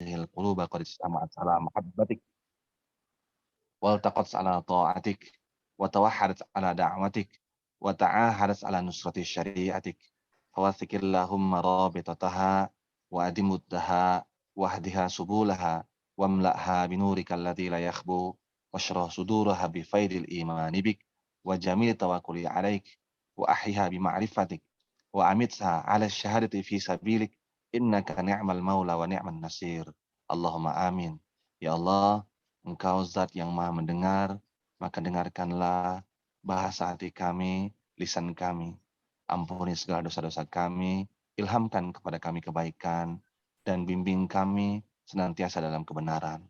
hadhil quluba qad istama'at ala mahabbatik والتقت على طاعتك وتوحدت على دعوتك وتعاهدت على نصرة شريعتك فوثق اللهم رابطتها وأدم ودها واهدها سبولها واملأها بنورك الذي لا يخبو واشرح صدورها بفيض الإيمان بك وجميل التوكل عليك وأحيها بمعرفتك وأمتها على الشهادة في سبيلك إنك نعم المولى ونعم النصير اللهم آمين. Ya Allah, Engkau zat yang maha mendengar, maka dengarkanlah bahasa hati kami, lisan kami. Ampuni segala dosa-dosa kami, ilhamkan kepada kami kebaikan, dan bimbing kami senantiasa dalam kebenaran.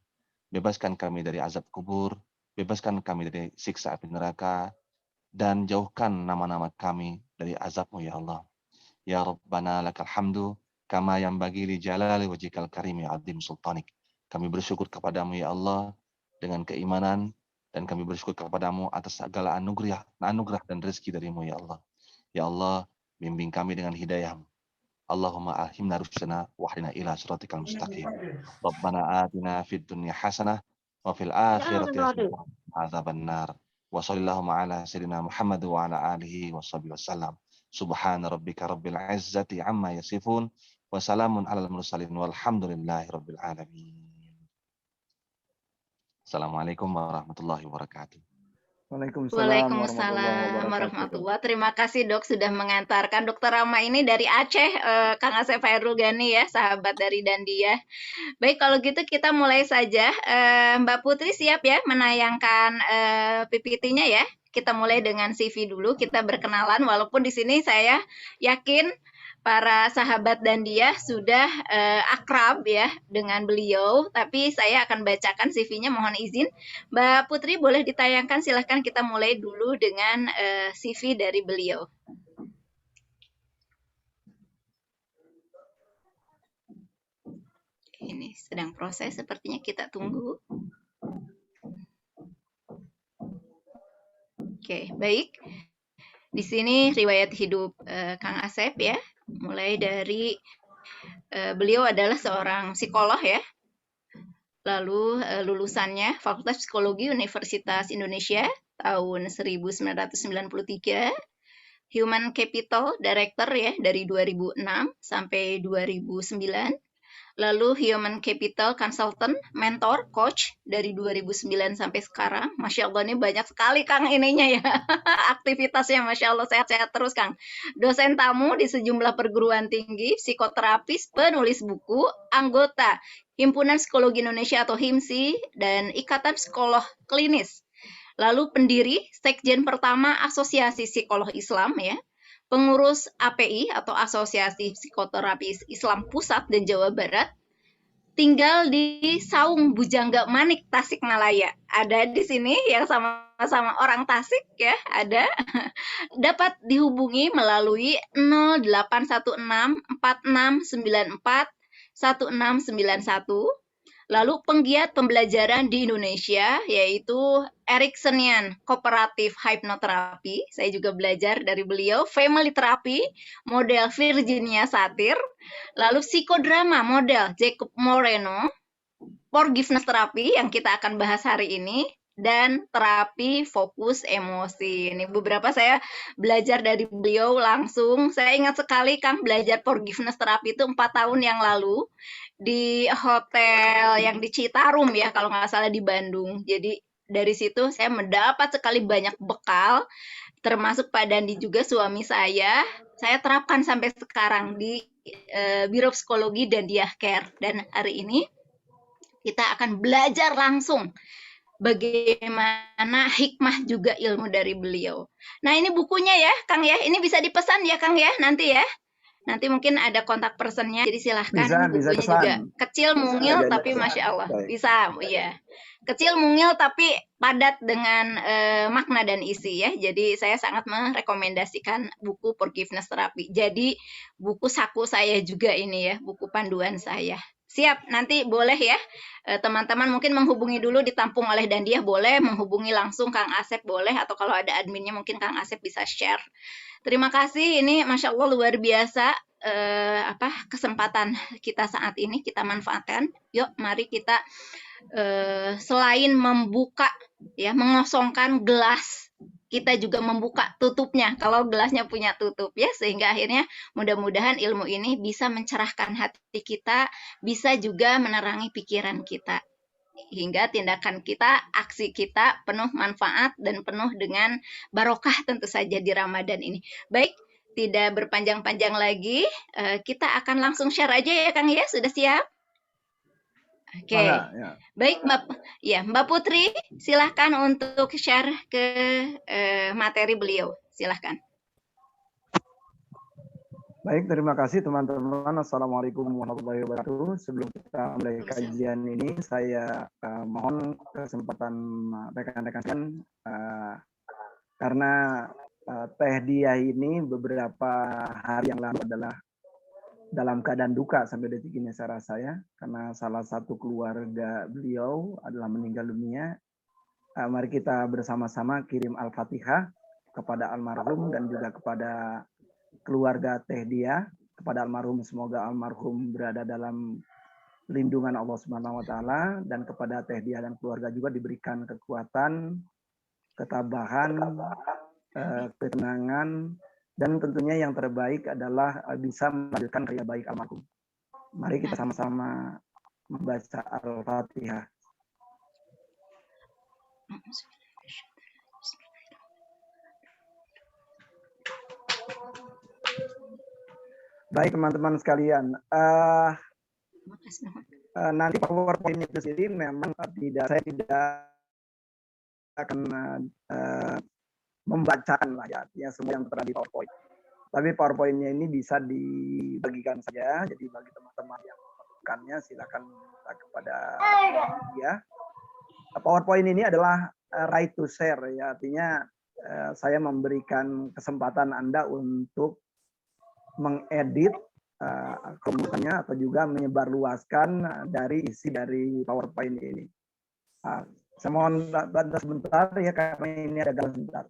Bebaskan kami dari azab kubur, bebaskan kami dari siksa api neraka, dan jauhkan nama-nama kami dari azab-Mu ya Allah. Ya Rabbana lakal hamdu, kama yang bagi li jalali wajhikal karimi azim sultanik. Kami bersyukur kepadamu ya Allah, dengan keimanan, dan kami bersyukur kepadamu atas segala anugerah dan rezeki darimu ya Allah. Ya Allah, bimbing kami dengan hidayah. Allahumma alhimna rushdana wahdina ila siratikal mustaqim. Rabbana atina fid dunya hasanah wa fil akhirati hasanah wa qina adzabannar. Wa sallallahu ala sayyidina Muhammad wa ala alihi washabihi wasallam. Subhana rabbika rabbil izzati amma yasifun wa salamun alal mursalin walhamdulillahi rabbil alamin. Assalamualaikum warahmatullahi wabarakatuh. Waalaikumsalam warahmatullahi. Terima kasih Dok sudah mengantarkan. Dokter Rama ini dari Aceh, Kang Asep Hairul Ghani ya, sahabat dari Dandia. Baik, kalau gitu kita mulai saja. Mbak Putri siap ya menayangkan PPT-nya ya. Kita mulai dengan CV dulu, kita berkenalan. Walaupun di sini saya yakin para sahabat Dandia sudah akrab ya dengan beliau, tapi saya akan bacakan CV-nya, mohon izin. Mbak Putri boleh ditayangkan, silahkan kita mulai dulu dengan CV dari beliau. Ini sedang proses, sepertinya kita tunggu. Oke, baik. Di sini riwayat hidup Kang Asep ya. Mulai dari beliau adalah seorang psikolog ya. Lalu lulusannya Fakultas Psikologi Universitas Indonesia tahun 1993. Human Capital Director ya dari 2006 sampai 2009. Lalu Human Capital Consultant, Mentor, Coach dari 2009 sampai sekarang. Masya Allah ini banyak sekali Kang ininya ya. Aktivitasnya Masya Allah, sehat-sehat terus Kang. Dosen tamu di sejumlah perguruan tinggi, psikoterapis, penulis buku, anggota Himpunan Psikologi Indonesia atau HIMSI, dan Ikatan Psikolog Klinis. Lalu pendiri Sekjen pertama Asosiasi Psikolog Islam ya. Pengurus API atau Asosiasi Psikoterapis Islam Pusat dan Jawa Barat, tinggal di Saung Bujangga Manik, Tasikmalaya. Ada di sini yang sama-sama orang Tasik ya, ada. Dapat dihubungi melalui 0816 4694 1691. Lalu penggiat pembelajaran di Indonesia yaitu Ericksonian Cooperative Hypnotherapy. Saya juga belajar dari beliau. Family Therapy model Virginia Satir. Lalu psikodrama model Jacob Moreno. Forgiveness Therapy yang kita akan bahas hari ini. Dan terapi fokus emosi. Ini beberapa saya belajar dari beliau langsung. Saya ingat sekali Kang belajar Forgiveness Therapy itu 4 tahun yang lalu. Di hotel yang di Citarum ya kalau nggak salah di Bandung. Jadi dari situ saya mendapat sekali banyak bekal, termasuk Pak Dandi juga suami saya terapkan sampai sekarang di Biro Psikologi Dandia Care. Dan hari ini kita akan belajar langsung bagaimana hikmah juga ilmu dari beliau. Nah ini bukunya ya Kang ya, ini bisa dipesan ya Kang ya nanti ya. Nanti mungkin ada kontak personnya, jadi silahkan. Bukunya juga kecil mungil tapi Masya Allah. Bisa, ya. Kecil mungil tapi padat dengan makna dan isi ya. Jadi saya sangat merekomendasikan buku Forgiveness Therapy. Jadi buku saku saya juga ini ya, buku panduan saya. Siap, nanti boleh ya. Teman-teman mungkin menghubungi dulu, ditampung oleh Dandiah boleh, menghubungi langsung Kang Asep boleh, atau kalau ada adminnya mungkin Kang Asep bisa share. Terima kasih, ini Masya Allah luar biasa kesempatan kita saat ini kita manfaatkan. Yuk, mari kita selain membuka ya, mengosongkan gelas, kita juga membuka tutupnya kalau gelasnya punya tutup ya, sehingga akhirnya mudah-mudahan ilmu ini bisa mencerahkan hati kita, bisa juga menerangi pikiran kita, hingga tindakan kita, aksi kita penuh manfaat dan penuh dengan barokah tentu saja di Ramadan ini. Baik, tidak berpanjang-panjang lagi, kita akan langsung share aja ya Kang ya, sudah siap? Oke, Ya. baik Mbak Putri, silahkan untuk share ke materi beliau, silahkan. Baik, terima kasih teman-teman. Assalamualaikum warahmatullahi wabarakatuh. Sebelum kita mulai kajian ini, saya mohon kesempatan rekan-rekan karena Teh Diah ini beberapa hari yang lalu adalah dalam keadaan duka sampai detik ini saya rasa ya, karena salah satu keluarga beliau adalah meninggal dunia. Mari kita bersama-sama kirim Al-Fatihah kepada almarhum dan juga kepada keluarga Teh Diah, kepada almarhum, semoga almarhum berada dalam lindungan Allah Subhanahu wa taala, dan kepada Teh Diah dan keluarga juga diberikan kekuatan, ketabahan, ketenangan, dan tentunya yang terbaik adalah bisa melanjutkan karya baik almarhum. Mari kita sama-sama membaca Al-Fatihah. Baik teman-teman sekalian, nanti PowerPoint itu sendiri memang saya tidak akan membacakan lah ya semua yang terada di PowerPoint. Tapi PowerPoint-nya ini bisa dibagikan saja. Jadi bagi teman-teman yang membutuhkannya silakan minta kepada dia. PowerPoint ini adalah right to share ya, artinya saya memberikan kesempatan Anda untuk mengedit komputernya atau juga menyebarluaskan dari isi dari PowerPoint ini. Saya mohon bantu sebentar ya karena ini ada gangguan sebentar.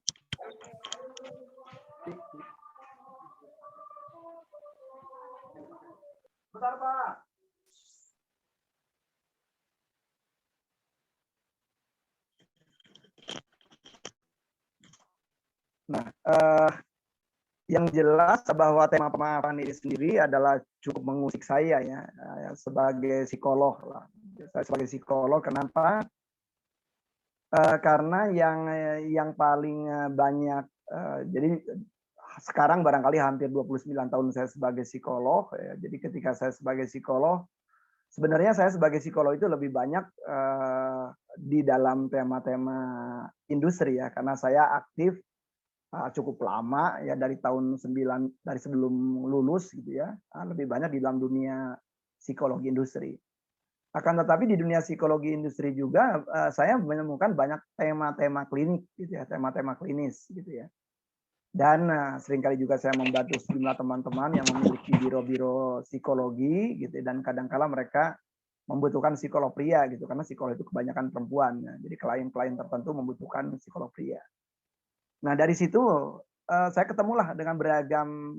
Bentar, Pak. Nah, yang jelas bahwa tema pemahaman ini sendiri adalah cukup mengusik saya ya sebagai psikolog lah. Saya sebagai psikolog, kenapa? Karena yang paling banyak, jadi sekarang barangkali hampir 29 tahun saya sebagai psikolog. Ya, jadi ketika saya sebagai psikolog, sebenarnya saya sebagai psikolog itu lebih banyak di dalam tema-tema industri ya, karena saya aktif cukup lama ya dari tahun dari sebelum lulus gitu ya, lebih banyak di dalam dunia psikologi industri. Akan tetapi di dunia psikologi industri juga saya menemukan banyak tema-tema klinik gitu ya, tema-tema klinis gitu ya. Dan seringkali juga saya membantu sejumlah teman-teman yang memiliki biro-biro psikologi gitu, dan kadang-kala mereka membutuhkan psikolog pria gitu, karena psikolog itu kebanyakan perempuan. Jadi klien-klien tertentu membutuhkan psikolog pria. Nah dari situ saya ketemulah dengan beragam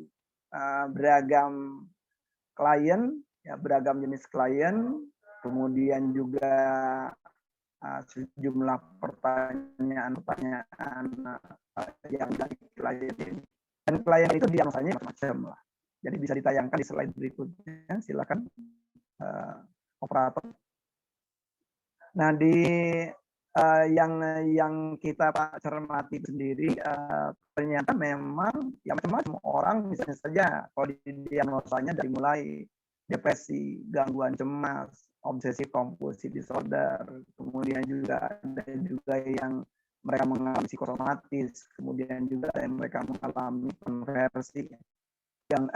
klien, ya, beragam jenis klien, kemudian juga sejumlah pertanyaan-pertanyaan yang dari klien ini. Dan klien itu diagnosanya macam-macam lah. Jadi bisa ditayangkan di slide berikutnya, silakan operator. Nah di yang kita cermati sendiri, ternyata memang ya macam-macam orang, misalnya saja kalau diagnosanya dari mulai depresi, gangguan cemas, obsesi kompulsif disorder, kemudian juga ada juga yang mereka mengalami psikosomatis, kemudian juga yang mereka mengalami konversi, yang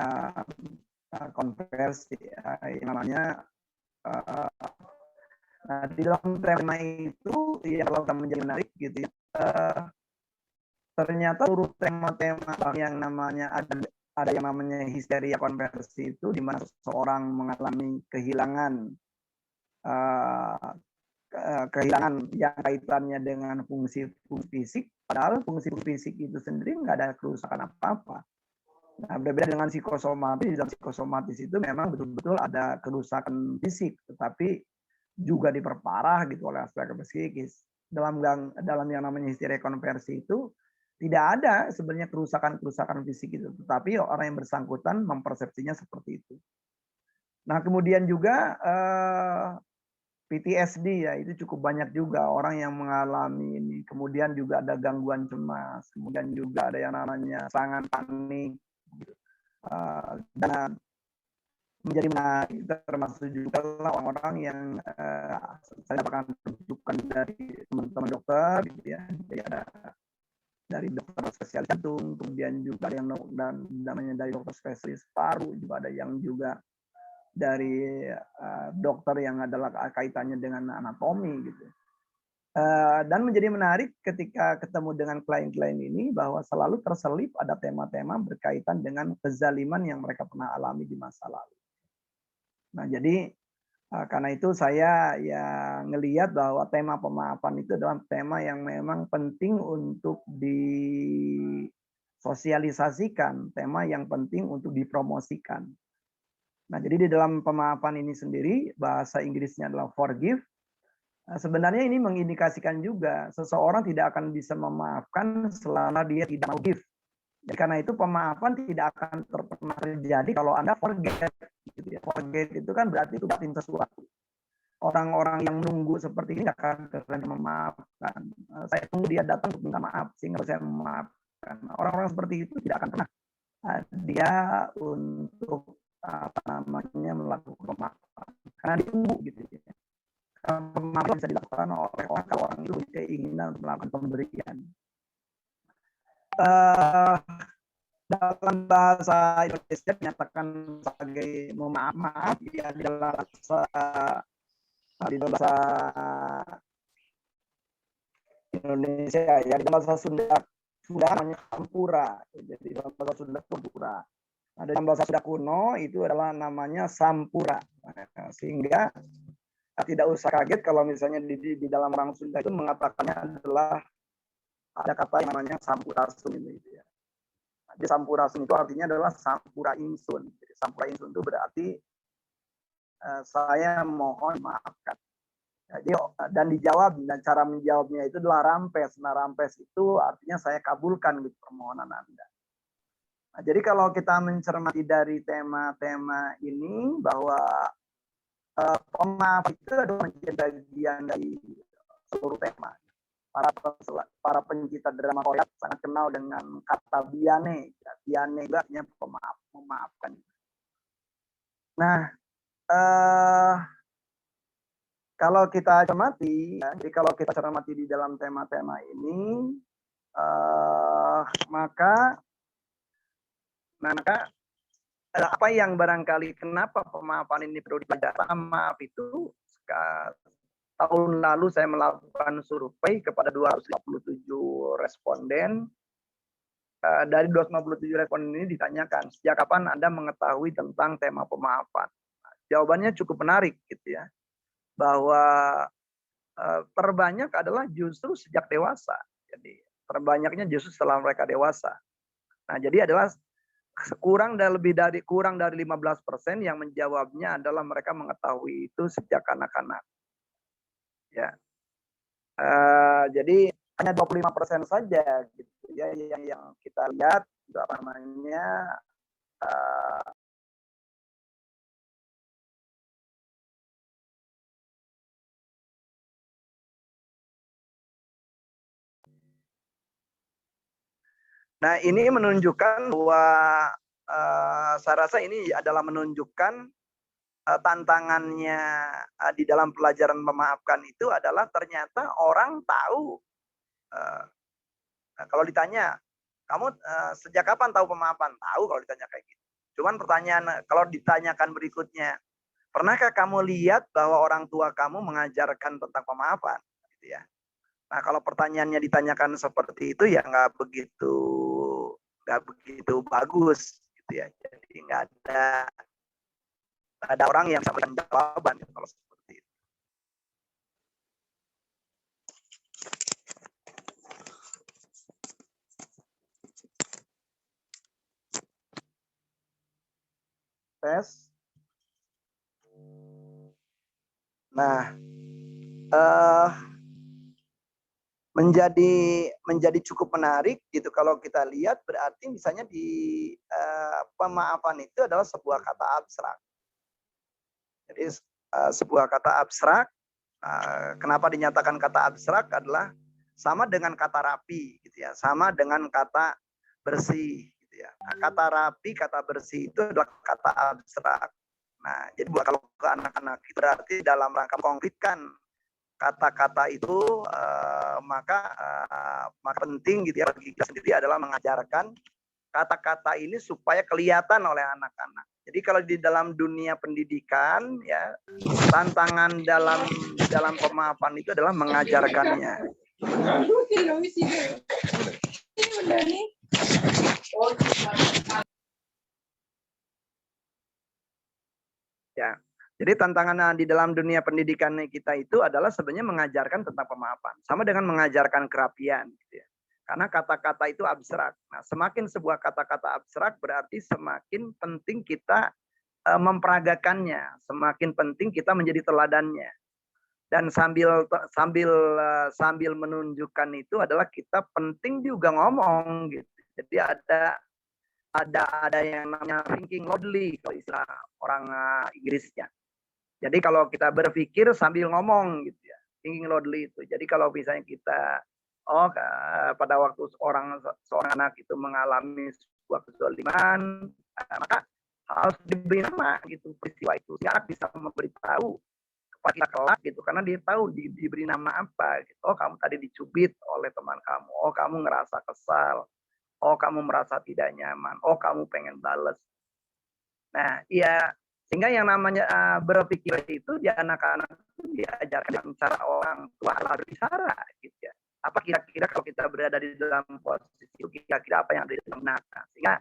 konversi yang namanya nah, di dalam tema itu ya kalau kita menjadi menarik gitu ya, ternyata seluruh tema-tema yang namanya ada yang namanya histeria konversi itu, di mana seseorang mengalami kehilangan yang kaitannya dengan fungsi fisik, padahal fungsi fisik itu sendiri nggak ada kerusakan apa-apa. Nah, berbeda dengan psikosomatis, dalam psikosomatis itu memang betul-betul ada kerusakan fisik, tetapi juga diperparah gitu oleh aspek psikis. Dalam yang namanya histeria konversi itu tidak ada sebenarnya kerusakan fisik itu, tetapi orang yang bersangkutan mempersepsinya seperti itu. Nah, kemudian juga PTSD ya, itu cukup banyak juga orang yang mengalami ini. Kemudian juga ada gangguan cemas, kemudian juga ada yang namanya serangan panik, dan menjadi menarik termasuk juga orang-orang yang saya dapatkan rujukan dari teman-teman dokter gitu ya. Jadi ada dari dokter spesialis jantung, kemudian juga ada yang namanya dari dokter spesialis paru, juga ada yang juga dari dokter yang adalah kaitannya dengan anatomi gitu. Dan menjadi menarik ketika ketemu dengan klien-klien ini bahwa selalu terselip ada tema-tema berkaitan dengan kezaliman yang mereka pernah alami di masa lalu. Nah, jadi karena itu saya ya ngelihat bahwa tema pemaafan itu adalah tema yang memang penting untuk disosialisasikan, tema yang penting untuk dipromosikan. Nah, jadi di dalam pemaafan ini sendiri, bahasa Inggrisnya adalah forgive. Sebenarnya ini mengindikasikan juga seseorang tidak akan bisa memaafkan selama dia tidak mau give. Jadi karena itu pemaafan tidak akan pernah terjadi kalau Anda forget. Gitu ya. Forget itu kan berarti lupain sesuatu. Orang-orang yang menunggu seperti ini akan keren memaafkan. Saya tunggu dia datang untuk minta maaf sehingga saya memaafkan. Orang-orang seperti itu tidak akan pernah dia untuk melakukan pemaafan karena ditunggu gitu ya. Pemaafan bisa dilakukan oleh orang kalau orang itu keinginan untuk melakukan pemberian. Dalam bahasa Indonesia dinyatakan sebagai maaf ya di dalam bahasa Indonesia ya, di dalam bahasa Sunda namanya sampura. Jadi dalam bahasa Sunda sampura. Nah, dalam bahasa Sunda kuno itu adalah namanya sampura. Nah, sehingga tidak usah kaget kalau misalnya di dalam orang Sunda itu mengatakannya adalah ada kata yang namanya sampurasun itu ya. Jadi sampurasun itu artinya adalah sampura ingsun. Jadi sampura ingsun itu berarti saya mohon maafkan. Jadi, dan dijawab, dan cara menjawabnya itu adalah rampes. Nah, rampes itu artinya saya kabulkan gitu permohonan Anda. Nah, jadi kalau kita mencermati dari tema-tema ini bahwa pemaaf itu adalah menjadi bagian dari seluruh tema. Para pencipta drama Korea sangat kenal dengan kata biane. Biane itu artinya pemaaf, memaafkan. Nah, kalau kita cermati, ya, jadi kalau kita cermati di dalam tema-tema ini, maka apa yang barangkali kenapa pemaafan ini perlu dipelajari? Maaf itu tahun lalu saya melakukan survei kepada 257 responden. Dari 257 responden ini ditanyakan, sejak kapan Anda mengetahui tentang tema pemaafan? Jawabannya cukup menarik gitu ya. Bahwa terbanyak adalah justru sejak dewasa. Jadi terbanyaknya justru setelah mereka dewasa. Nah, jadi adalah kurang dari 15% yang menjawabnya adalah mereka mengetahui itu sejak anak-anak. Ya. Jadi hanya 25% saja gitu ya yang kita lihat apa namanya Nah, ini menunjukkan bahwa saya rasa ini adalah menunjukkan tantangannya di dalam pelajaran memaafkan itu adalah ternyata orang tahu. Kalau ditanya, kamu sejak kapan tahu pemaafan? Tahu kalau ditanya kayak gitu. Cuman pertanyaan kalau ditanyakan berikutnya, pernahkah kamu lihat bahwa orang tua kamu mengajarkan tentang pemaafan? Gitu ya. Nah, kalau pertanyaannya ditanyakan seperti itu ya nggak begitu bagus. gitu ya. Jadi nggak ada orang yang bisa memberikan jawaban kalau seperti itu. Tes. Nah, menjadi cukup menarik gitu kalau kita lihat, berarti misalnya di pemaafan itu adalah sebuah kata abstrak. Jadi sebuah kata abstrak, kenapa dinyatakan kata abstrak adalah sama dengan kata rapi gitu ya, sama dengan kata bersih gitu ya. Nah, kata rapi, kata bersih itu adalah kata abstrak. Nah, jadi kalau ke anak-anak itu berarti dalam rangka konkretkan kata-kata itu, maka penting gitu ya bagi kita sendiri adalah mengajarkan kata-kata ini supaya kelihatan oleh anak-anak. Jadi kalau di dalam dunia pendidikan ya, tantangan dalam pemaafan itu adalah mengajarkannya. Ya. Jadi tantangan di dalam dunia pendidikan kita itu adalah sebenarnya mengajarkan tentang pemaafan. Sama dengan mengajarkan kerapian. Gitu ya. Karena kata-kata itu abstrak. Nah, semakin sebuah kata-kata abstrak berarti semakin penting kita memperagakannya. Semakin penting kita menjadi teladannya. Dan sambil menunjukkan itu adalah kita penting juga ngomong gitu. Jadi ada yang namanya thinking loudly kalau istilah orang Inggrisnya. Jadi kalau kita berpikir sambil ngomong gitu ya, thinking loudly itu. Jadi kalau misalnya kita pada waktu seorang anak itu mengalami sebuah kezaliman, maka harus diberi nama gitu peristiwa itu. Si anak bisa memberitahu kepada kita kelak gitu, karena dia tahu diberi nama apa. Gitu. Oh, kamu tadi dicubit oleh teman kamu. Oh, kamu ngerasa kesal. Oh, kamu merasa tidak nyaman. Oh, kamu pengen bales. Nah, ya sehingga yang namanya berpikir itu di anak-anak itu diajarkan dengan cara orang tua berbicara gitu ya. Apa kira-kira kalau kita berada di dalam posisi itu, kira-kira apa yang ada di dalam benak. Sehingga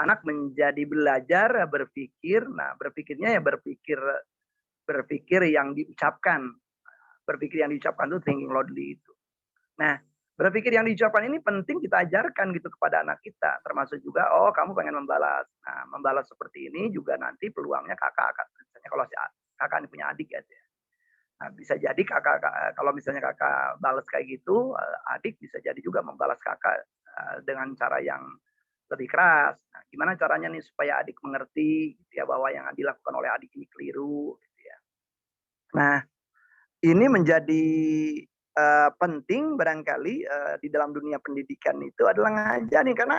anak menjadi belajar berpikir. Nah, berpikirnya ya berpikir yang diucapkan. Berpikir yang diucapkan itu thinking loudly itu. Nah, berpikir yang diucapkan ini penting kita ajarkan gitu kepada anak kita, termasuk juga oh kamu pengen membalas. Nah, membalas seperti ini juga nanti peluangnya kakak akan, misalnya kalau si kakak ini punya adik ya. Nah, bisa jadi kakak kalau misalnya kakak balas kayak gitu, adik bisa jadi juga membalas kakak dengan cara yang lebih keras. Nah, gimana caranya nih supaya adik mengerti gitu ya, bahwa yang dilakukan oleh adik ini keliru gitu ya. Nah, ini menjadi penting barangkali di dalam dunia pendidikan itu adalah ngajarin, karena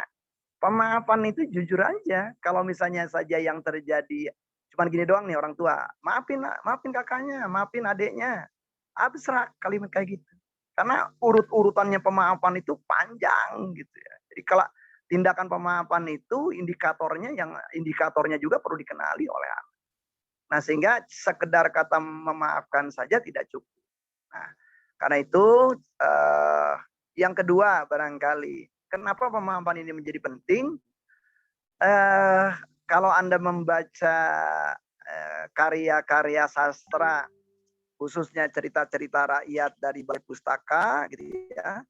pemaafan itu jujur aja kalau misalnya saja yang terjadi cuman gini doang nih orang tua, maafin kakaknya, maafin adiknya, abstrak kalimat kayak gitu. Karena urutannya pemaafan itu panjang gitu ya. Jadi kalau tindakan pemaafan itu indikatornya juga perlu dikenali oleh anak. Nah, sehingga sekedar kata memaafkan saja tidak cukup. Nah, karena itu yang kedua barangkali, kenapa pemaafan ini menjadi penting? Kalau Anda membaca karya-karya sastra, khususnya cerita-cerita rakyat dari Balai Pustaka, gitu ya.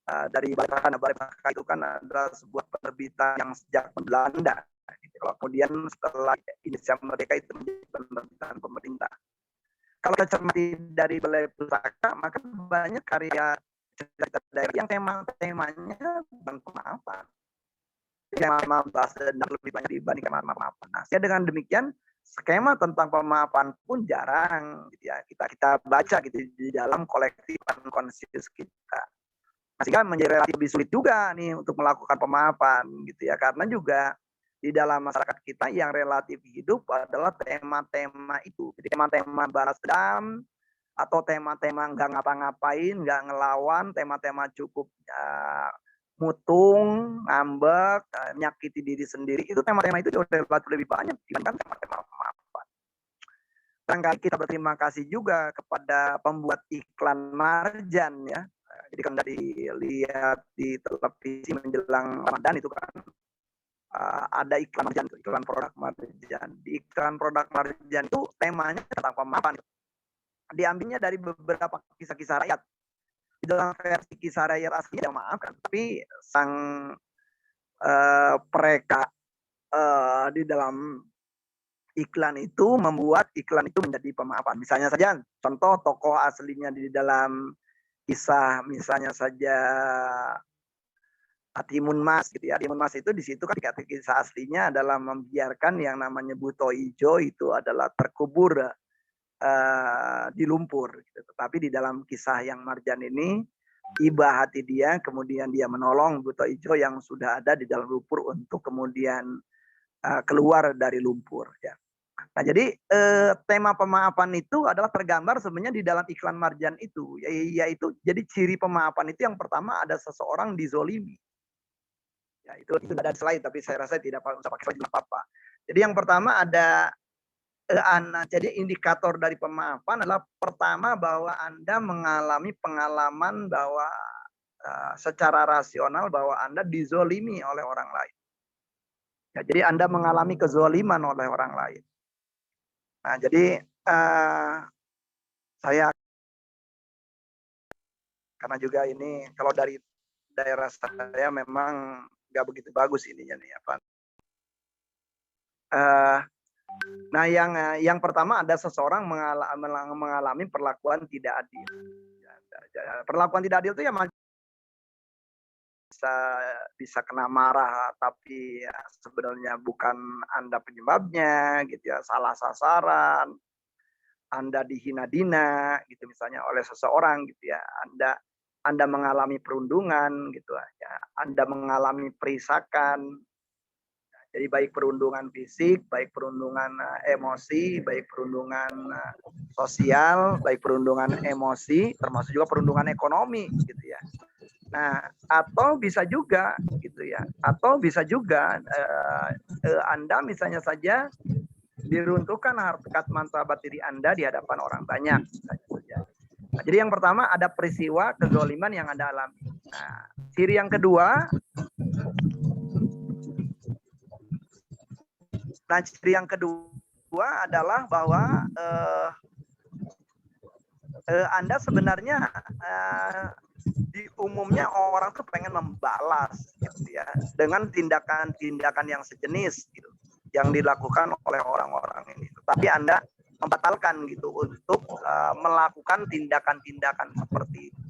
Dari Balai Pustaka itu kan adalah sebuah penerbitan yang sejak Belanda. Kemudian setelah Indonesia merdeka itu menjadi penerbitan pemerintah. Kalau kita cermati dari Balai Pustaka, maka banyak karya cerita daerah yang temanya bukan pemaafan. Tema balas dendam lebih banyak dibandingkan pemaafan. Nah, dengan demikian skema tentang pemaafan pun jarang gitu ya. Kita baca gitu di dalam kolektif konsensus kita. Sehingga menjadi relatif lebih sulit juga nih untuk melakukan pemaafan gitu ya, karena juga di dalam masyarakat kita yang relatif hidup adalah tema-tema itu. Jadi tema-tema balas dendam atau tema-tema nggak ngapa-ngapain, nggak ngelawan, tema-tema cukup mutung, ngambek, menyakiti diri sendiri, itu tema-tema itu relatif lebih banyak dibandingkan tema-tema pemaafan. Barangkali kita berterima kasih juga kepada pembuat iklan Marjan ya. Jadi kan dari lihat di televisi menjelang Ramadan itu kan ada iklan marjan, iklan produk marjan. Di iklan produk marjan itu temanya tentang pemaafan. Diambilnya dari beberapa kisah-kisah rakyat. Di dalam versi kisah rakyat aslinya maafkan, tapi sang mereka di dalam iklan itu membuat iklan itu menjadi pemaafan. Misalnya saja contoh tokoh aslinya di dalam kisah, misalnya saja Timun Mas gitu ya. Timun Mas itu di situ kan kisah aslinya adalah membiarkan yang namanya buto ijo itu adalah terkubur di lumpur gitu. Tetapi di dalam kisah yang marjan ini iba hati dia, kemudian dia menolong buto ijo yang sudah ada di dalam lumpur untuk kemudian keluar dari lumpur ya. Nah, jadi tema pemaafan itu adalah tergambar sebenarnya di dalam iklan marjan itu, yaitu jadi ciri pemaafan itu yang pertama ada seseorang dizolimi. Ya, itu ada slide tapi saya rasa tidak usah pakai slide apa-apa. Jadi yang pertama ada jadi indikator dari pemaafan adalah pertama bahwa Anda mengalami pengalaman bahwa secara rasional bahwa Anda dizolimi oleh orang lain. Ya, jadi Anda mengalami kezoliman oleh orang lain. Nah, jadi saya karena juga ini kalau dari daerah saya memang nggak begitu bagus ininya nih apa. Nah, yang pertama ada seseorang mengalami perlakuan tidak adil. Perlakuan tidak adil itu ya bisa kena marah, tapi ya, sebenarnya bukan Anda penyebabnya, gitu ya, salah sasaran, Anda dihina-dina, gitu misalnya oleh seseorang, gitu ya, Anda mengalami perundungan, gitu ya, Anda mengalami perisakan. Jadi baik perundungan fisik, baik perundungan emosi, baik perundungan sosial, baik perundungan emosi, termasuk juga perundungan ekonomi, gitu ya. Nah, atau bisa juga, gitu ya, atau bisa juga Anda misalnya saja diruntuhkan harkat martabat diri Anda di hadapan orang banyak, misalnya saja. Nah, jadi yang pertama ada peristiwa kezoliman yang Anda alami. Nah, ciri yang kedua. Nah, ciri yang kedua adalah bahwa Anda sebenarnya di umumnya orang tuh pengen membalas gitu ya dengan tindakan-tindakan yang sejenis gitu yang dilakukan oleh orang-orang ini. Tetapi Anda membatalkan gitu untuk melakukan tindakan-tindakan seperti itu.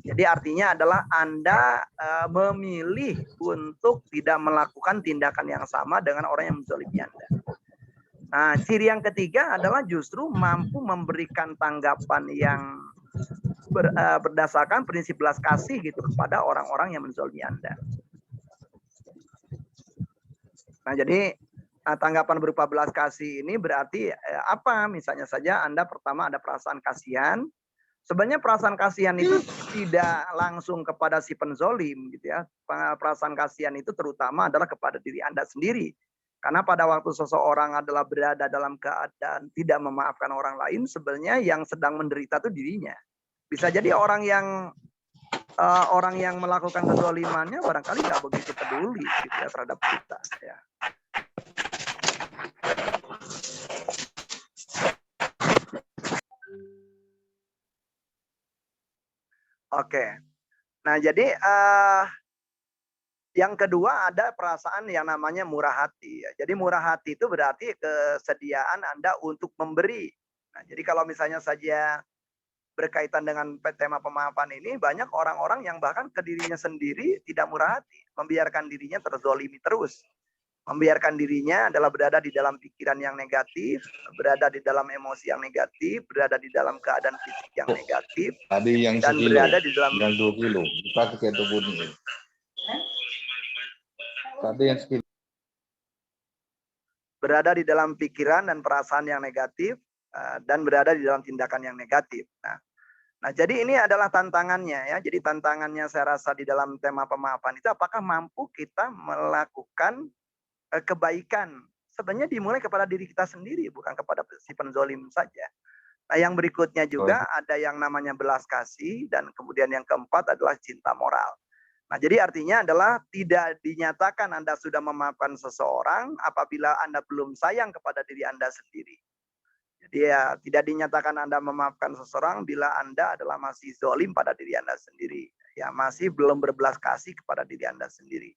Jadi artinya adalah Anda memilih untuk tidak melakukan tindakan yang sama dengan orang yang menzalimi Anda. Nah, ciri yang ketiga adalah justru mampu memberikan tanggapan yang berdasarkan prinsip belas kasih gitu kepada orang-orang yang menzalimi Anda. Nah, jadi tanggapan berupa belas kasih ini berarti apa? Misalnya saja Anda pertama ada perasaan kasihan. Sebenarnya perasaan kasihan itu tidak langsung kepada si penzolim gitu ya. Perasaan kasihan itu terutama adalah kepada diri Anda sendiri. Karena pada waktu seseorang adalah berada dalam keadaan tidak memaafkan orang lain, sebenarnya yang sedang menderita itu dirinya. Bisa jadi orang yang melakukan kezalimannya barangkali nggak begitu peduli gitu ya terhadap kita. Ya. Oke. Nah, jadi yang kedua ada perasaan yang namanya murah hati. Jadi murah hati itu berarti kesediaan Anda untuk memberi. Nah, jadi kalau misalnya saja berkaitan dengan tema pemaafan ini, banyak orang-orang yang bahkan ke dirinya sendiri tidak murah hati. Membiarkan dirinya terzolimi terus. Membiarkan dirinya adalah berada di dalam pikiran yang negatif, berada di dalam emosi yang negatif, berada di dalam keadaan fisik yang negatif, tadi yang dan sekilo, berada di dalam yang 2 kilo, pakai itu bunyi. Tadi yang sekilo. Berada di dalam pikiran dan perasaan yang negatif, dan berada di dalam tindakan yang negatif. Nah, jadi ini adalah tantangannya ya. Jadi tantangannya saya rasa di dalam tema pemaafan itu apakah mampu kita melakukan kebaikan. Sebenarnya dimulai kepada diri kita sendiri, bukan kepada si penzolim saja. Nah, yang berikutnya juga ada yang namanya belas kasih, dan kemudian yang keempat adalah cinta moral. Nah, jadi artinya adalah tidak dinyatakan Anda sudah memaafkan seseorang apabila Anda belum sayang kepada diri Anda sendiri. Jadi ya tidak dinyatakan Anda memaafkan seseorang bila Anda adalah masih zolim pada diri Anda sendiri. Ya masih belum berbelas kasih kepada diri Anda sendiri.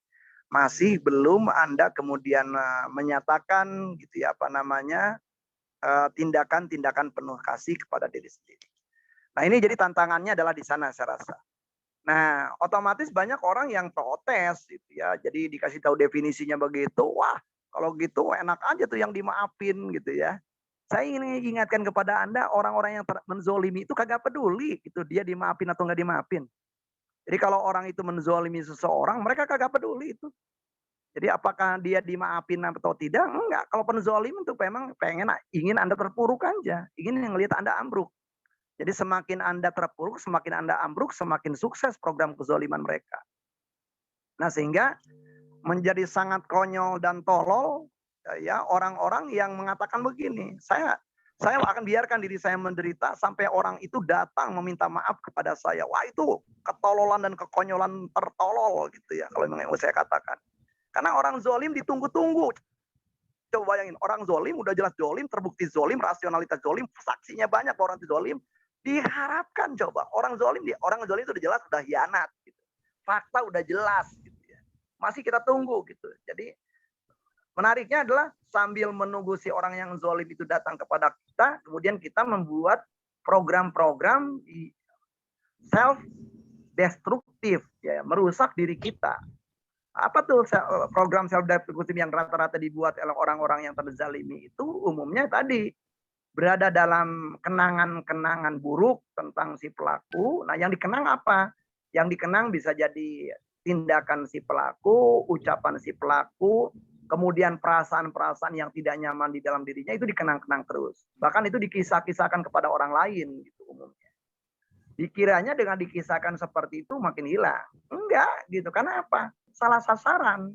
Masih belum Anda kemudian menyatakan gitu ya apa namanya tindakan-tindakan penuh kasih kepada diri sendiri. Nah ini jadi tantangannya adalah di sana saya rasa. Nah, otomatis banyak orang yang protes gitu ya. Jadi dikasih tahu definisinya begitu, wah kalau gitu enak aja tuh yang dimaafin gitu ya. Saya ingin ingatkan kepada Anda, orang-orang yang menzolimi itu kagak peduli gitu dia dimaafin atau nggak dimaafin. Jadi kalau orang itu menzolimi seseorang, mereka kagak peduli itu. Jadi apakah dia dimaafin atau tidak? Enggak. Kalau penzolim itu memang ingin Anda terpuruk aja, ingin ngelihat Anda ambruk. Jadi semakin Anda terpuruk, semakin Anda ambruk, semakin sukses program kezoliman mereka. Nah sehingga menjadi sangat konyol dan tolol ya orang-orang yang mengatakan begini, saya akan biarkan diri saya menderita sampai orang itu datang meminta maaf kepada saya. Wah itu ketololan dan kekonyolan tertolol gitu ya kalau memang saya katakan. Karena orang zolim ditunggu-tunggu. Coba bayangin, orang zolim udah jelas zolim, terbukti zolim, rasionalitas zolim, saksinya banyak orang itu zolim. Diharapkan coba orang zolim itu udah jelas udah hianat gitu. Fakta udah jelas gitu ya. Masih kita tunggu gitu. Jadi menariknya adalah sambil menunggu si orang yang zolim itu datang kepada kita, kemudian kita membuat program-program self destruktif ya, merusak diri kita. Apa tuh program self destruktif yang rata-rata dibuat oleh orang-orang yang terzalimi itu umumnya tadi berada dalam kenangan-kenangan buruk tentang si pelaku. Nah, yang dikenang apa? Yang dikenang bisa jadi tindakan si pelaku, ucapan si pelaku, kemudian perasaan-perasaan yang tidak nyaman di dalam dirinya itu dikenang-kenang terus. Bahkan itu dikisah-kisahkan kepada orang lain gitu umumnya. Dikiranya dengan dikisahkan seperti itu makin hilang. Enggak gitu. Karena apa? Salah sasaran.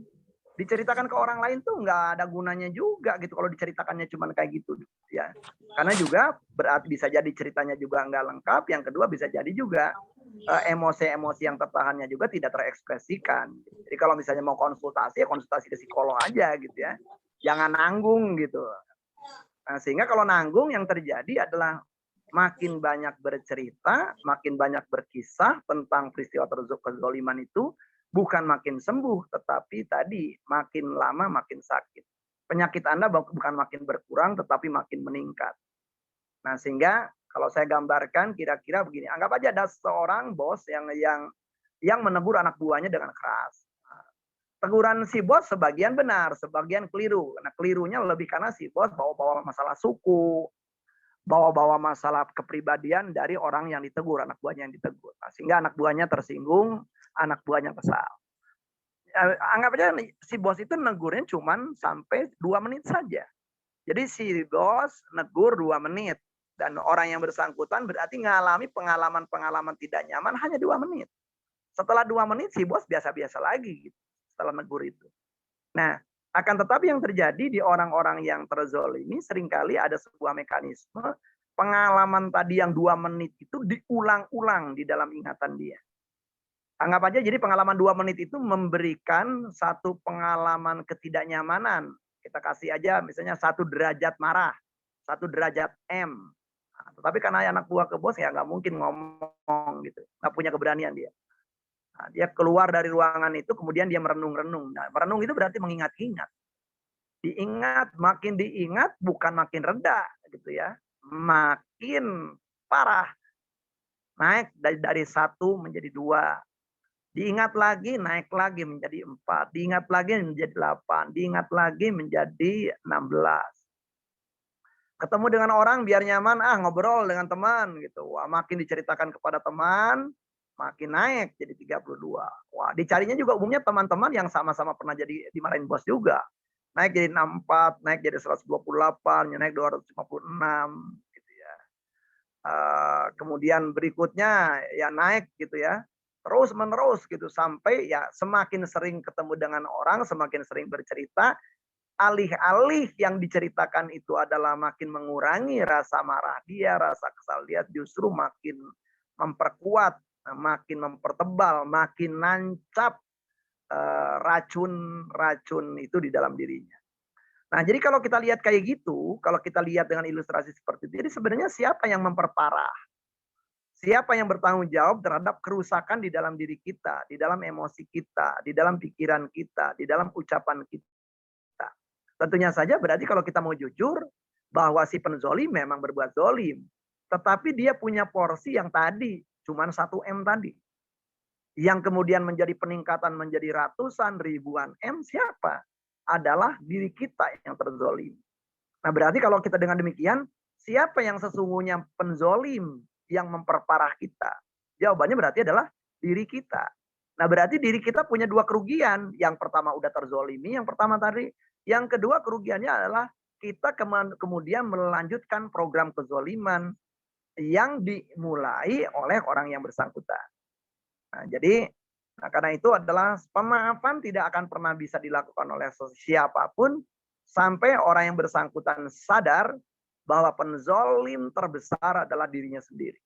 Diceritakan ke orang lain tuh nggak ada gunanya juga gitu kalau diceritakannya cuma kayak gitu ya. Karena juga berarti bisa jadi ceritanya juga nggak lengkap. Yang kedua bisa jadi juga emosi-emosi yang tertahannya juga tidak terekspresikan. Jadi kalau misalnya mau konsultasi, ya konsultasi ke psikolog aja gitu ya. Jangan nanggung gitu. Nah, sehingga kalau nanggung yang terjadi adalah makin banyak bercerita, makin banyak berkisah tentang peristiwa kezoliman itu, bukan makin sembuh, tetapi tadi makin lama makin sakit. Penyakit Anda bukan makin berkurang, tetapi makin meningkat. Nah, sehingga kalau saya gambarkan kira-kira begini, anggap aja ada seorang bos yang menegur anak buahnya dengan keras. Teguran si bos sebagian benar, sebagian keliru. Nah, kelirunya lebih karena si bos bawa-bawa masalah suku, bawa-bawa masalah kepribadian dari orang yang ditegur, anak buahnya yang ditegur. Nah, sehingga anak buahnya tersinggung, anak buahnya kesal. Anggap aja si bos itu negurnya cuma sampai 2 menit saja. Jadi si bos negur 2 menit. Dan orang yang bersangkutan berarti mengalami pengalaman-pengalaman tidak nyaman hanya 2 menit. Setelah 2 menit si bos biasa-biasa lagi gitu, setelah negur itu. Nah, akan tetapi yang terjadi di orang-orang yang terzolimi seringkali ada sebuah mekanisme pengalaman tadi yang 2 menit itu diulang-ulang di dalam ingatan dia. Anggap aja jadi pengalaman 2 menit itu memberikan satu pengalaman ketidaknyamanan. Kita kasih aja misalnya 1 derajat marah, 1 derajat M. Nah, tetapi karena anak buah ke bos ya nggak mungkin ngomong gitu, nggak punya keberanian dia. Nah, dia keluar dari ruangan itu kemudian dia merenung-renung. Nah, merenung itu berarti mengingat-ingat. Makin diingat bukan makin reda gitu ya. Makin parah. Naik dari 1 menjadi 2. Diingat lagi naik lagi menjadi 4. Diingat lagi menjadi 8. Diingat lagi menjadi 16. Ketemu dengan orang biar nyaman, ngobrol dengan teman gitu. Wah, makin diceritakan kepada teman, makin naik jadi 32. Wah, dicarinya juga umumnya teman-teman yang sama-sama pernah jadi dimarahin bos juga. Naik jadi 64, naik jadi 128, naik 256 gitu ya. Kemudian berikutnya ya naik gitu ya. Terus menerus gitu sampai ya semakin sering ketemu dengan orang, semakin sering bercerita, alih-alih yang diceritakan itu adalah makin mengurangi rasa marah dia, rasa kesal dia, justru makin memperkuat makin mempertebal, makin nancap racun-racun itu di dalam dirinya. Nah, jadi kalau kita lihat kayak gitu, kalau kita lihat dengan ilustrasi seperti itu, jadi sebenarnya siapa yang memperparah? Siapa yang bertanggung jawab terhadap kerusakan di dalam diri kita, di dalam emosi kita, di dalam pikiran kita, di dalam ucapan kita? Tentunya saja berarti kalau kita mau jujur, bahwa si penzolim memang berbuat zolim. Tetapi dia punya porsi yang tadi, cuman 1 M tadi. Yang kemudian menjadi peningkatan menjadi ratusan ribuan M siapa? Adalah diri kita yang terzolim. Nah berarti kalau kita dengan demikian, siapa yang sesungguhnya penzolim yang memperparah kita? Jawabannya berarti adalah diri kita. Nah berarti diri kita punya 2 kerugian. Yang pertama udah terzolimi, yang pertama tadi. Yang kedua kerugiannya adalah kita kemudian melanjutkan program kezoliman yang dimulai oleh orang yang bersangkutan. Nah, jadi karena itu adalah pemaafan tidak akan pernah bisa dilakukan oleh siapapun sampai orang yang bersangkutan sadar bahwa penzolim terbesar adalah dirinya sendiri.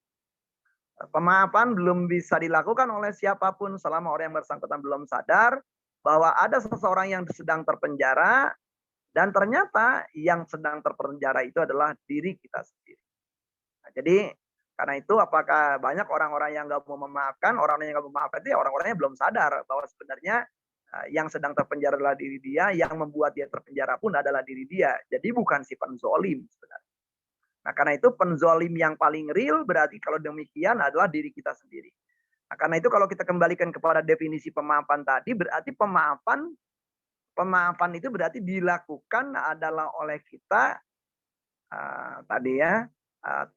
Pemaafan belum bisa dilakukan oleh siapapun selama orang yang bersangkutan belum sadar bahwa ada seseorang yang sedang terpenjara dan ternyata yang sedang terpenjara itu adalah diri kita sendiri. Nah, jadi karena itu apakah banyak orang-orang yang nggak mau memaafkan, orang-orang yang nggak mau memaafkan itu ya orang-orangnya belum sadar bahwa sebenarnya yang sedang terpenjara adalah diri dia, yang membuat dia terpenjara pun adalah diri dia. Jadi bukan si penzolim sebenarnya. Nah karena itu penzolim yang paling real berarti kalau demikian adalah diri kita sendiri. Nah karena itu kalau kita kembalikan kepada definisi pemaafan tadi, berarti pemaafan itu berarti dilakukan adalah oleh kita tadi ya,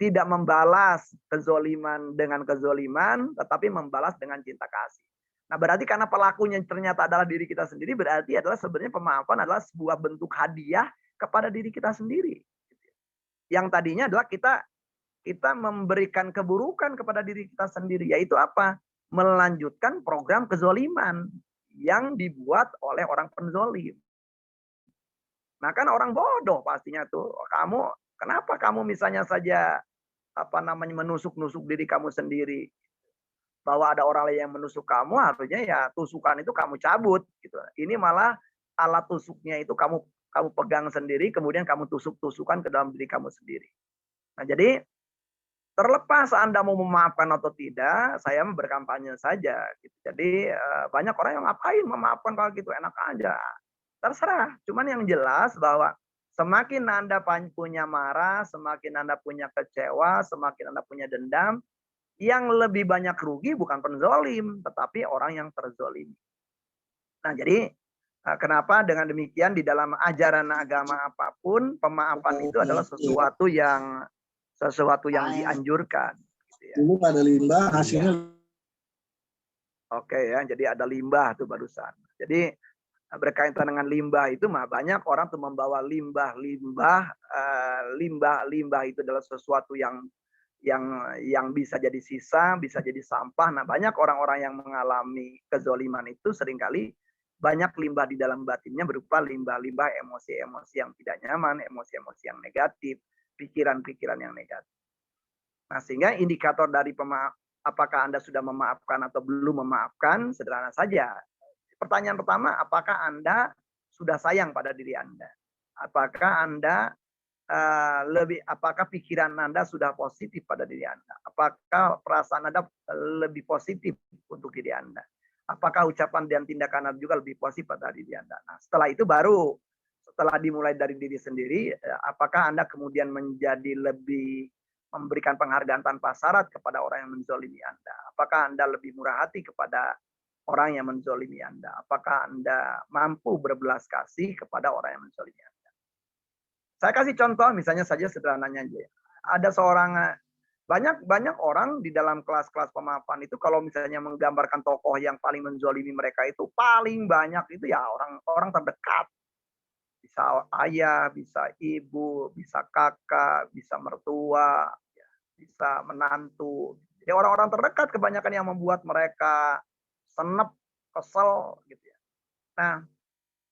tidak membalas kezoliman dengan kezoliman, tetapi membalas dengan cinta kasih. Nah berarti karena pelakunya ternyata adalah diri kita sendiri, berarti adalah sebenarnya pemaafan adalah sebuah bentuk hadiah kepada diri kita sendiri. Yang tadinya adalah kita memberikan keburukan kepada diri kita sendiri, yaitu apa? Melanjutkan program kezoliman yang dibuat oleh orang penzolim. Nah kan orang bodoh pastinya tuh, kenapa kamu misalnya saja menusuk-nusuk diri kamu sendiri, bahwa ada orang lain yang menusuk kamu, harusnya ya tusukan itu kamu cabut gitu. Ini malah alat tusuknya itu kamu pegang sendiri, kemudian kamu tusuk-tusukan ke dalam diri kamu sendiri. Nah jadi terlepas Anda mau memaafkan atau tidak, saya berkampanye saja. Gitu. Jadi banyak orang yang ngapain memaafkan kalau gitu, enak aja. Terserah, cuman yang jelas bahwa semakin Anda punya marah, semakin Anda punya kecewa, semakin Anda punya dendam, yang lebih banyak rugi bukan penzolim, tetapi orang yang terzolimi. Nah jadi kenapa dengan demikian di dalam ajaran agama apapun, pemaafan itu adalah sesuatu yang dianjurkan. Gitu ya. Dulu ada limbah, hasilnya. Oke ya, jadi ada limbah tuh barusan. Jadi berkaitan dengan limbah itu banyak orang tuh membawa limbah itu adalah sesuatu yang bisa jadi sisa, bisa jadi sampah. Nah banyak orang-orang yang mengalami kezoliman itu seringkali banyak limbah di dalam batinnya berupa limbah-limbah emosi-emosi yang tidak nyaman, emosi-emosi yang negatif, pikiran-pikiran yang negatif. Nah sehingga indikator dari apakah Anda sudah memaafkan atau belum memaafkan sederhana saja. Pertanyaan pertama, apakah Anda sudah sayang pada diri Anda? Apakah Anda apakah pikiran Anda sudah positif pada diri Anda? Apakah perasaan Anda lebih positif untuk diri Anda? Apakah ucapan dan tindakan Anda juga lebih positif pada diri Anda? Nah, setelah itu baru setelah dimulai dari diri sendiri, apakah Anda kemudian menjadi lebih memberikan penghargaan tanpa syarat kepada orang yang menzolimi Anda? Apakah Anda lebih murah hati kepada orang yang menzolimi Anda? Apakah Anda mampu berbelas kasih kepada orang yang menzolimi Anda? Saya kasih contoh, misalnya saja sederhananya aja. Ada banyak orang di dalam kelas-kelas pemaafan itu kalau misalnya menggambarkan tokoh yang paling menzolimi mereka itu paling banyak itu ya orang terdekat. Bisa ayah, bisa ibu, bisa kakak, bisa mertua, bisa menantu. Jadi orang-orang terdekat kebanyakan yang membuat mereka senep, kesel gitu ya. Nah,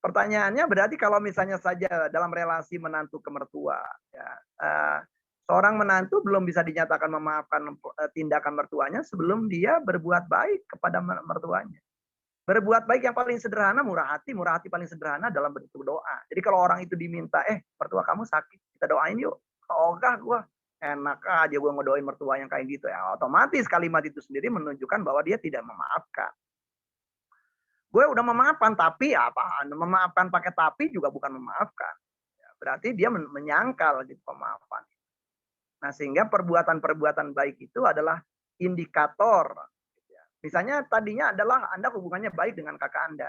pertanyaannya berarti kalau misalnya saja dalam relasi menantu ke mertua, ya, Seorang menantu belum bisa dinyatakan memaafkan tindakan mertuanya sebelum dia berbuat baik kepada mertuanya. Berbuat baik yang paling sederhana, murah hati paling sederhana dalam bentuk doa. Jadi kalau orang itu diminta, mertua kamu sakit, kita doain yuk. Ogah gue, enak aja gue ngedoain mertua yang kayak gitu ya. Otomatis kalimat itu sendiri menunjukkan bahwa dia tidak memaafkan. Gue udah memaafkan, tapi apa? Memaafkan pakai tapi juga bukan memaafkan. Berarti dia menyangkal gitu pemaafan. Nah, sehingga perbuatan-perbuatan baik itu adalah indikator. Misalnya tadinya adalah Anda hubungannya baik dengan kakak Anda.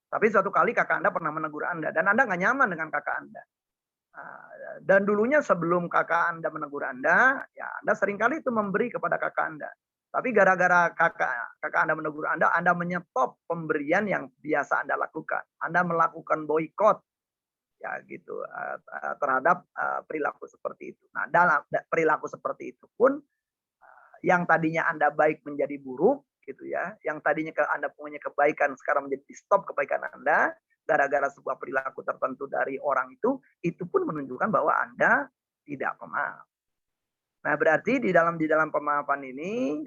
Tapi suatu kali kakak Anda pernah menegur Anda. Dan Anda nggak nyaman dengan kakak Anda. Dan dulunya sebelum kakak Anda menegur Anda, ya Anda seringkali itu memberi kepada kakak Anda. Tapi gara-gara kakak Anda menegur Anda menyetop pemberian yang biasa Anda lakukan. Anda melakukan boikot ya gitu terhadap perilaku seperti itu. Nah, dalam perilaku seperti itu pun yang tadinya Anda baik menjadi buruk gitu ya. Yang tadinya Anda punya kebaikan sekarang menjadi stop kebaikan Anda gara-gara sebuah perilaku tertentu dari orang itu pun menunjukkan bahwa Anda tidak pemaaf. Nah, berarti di dalam pemaafan ini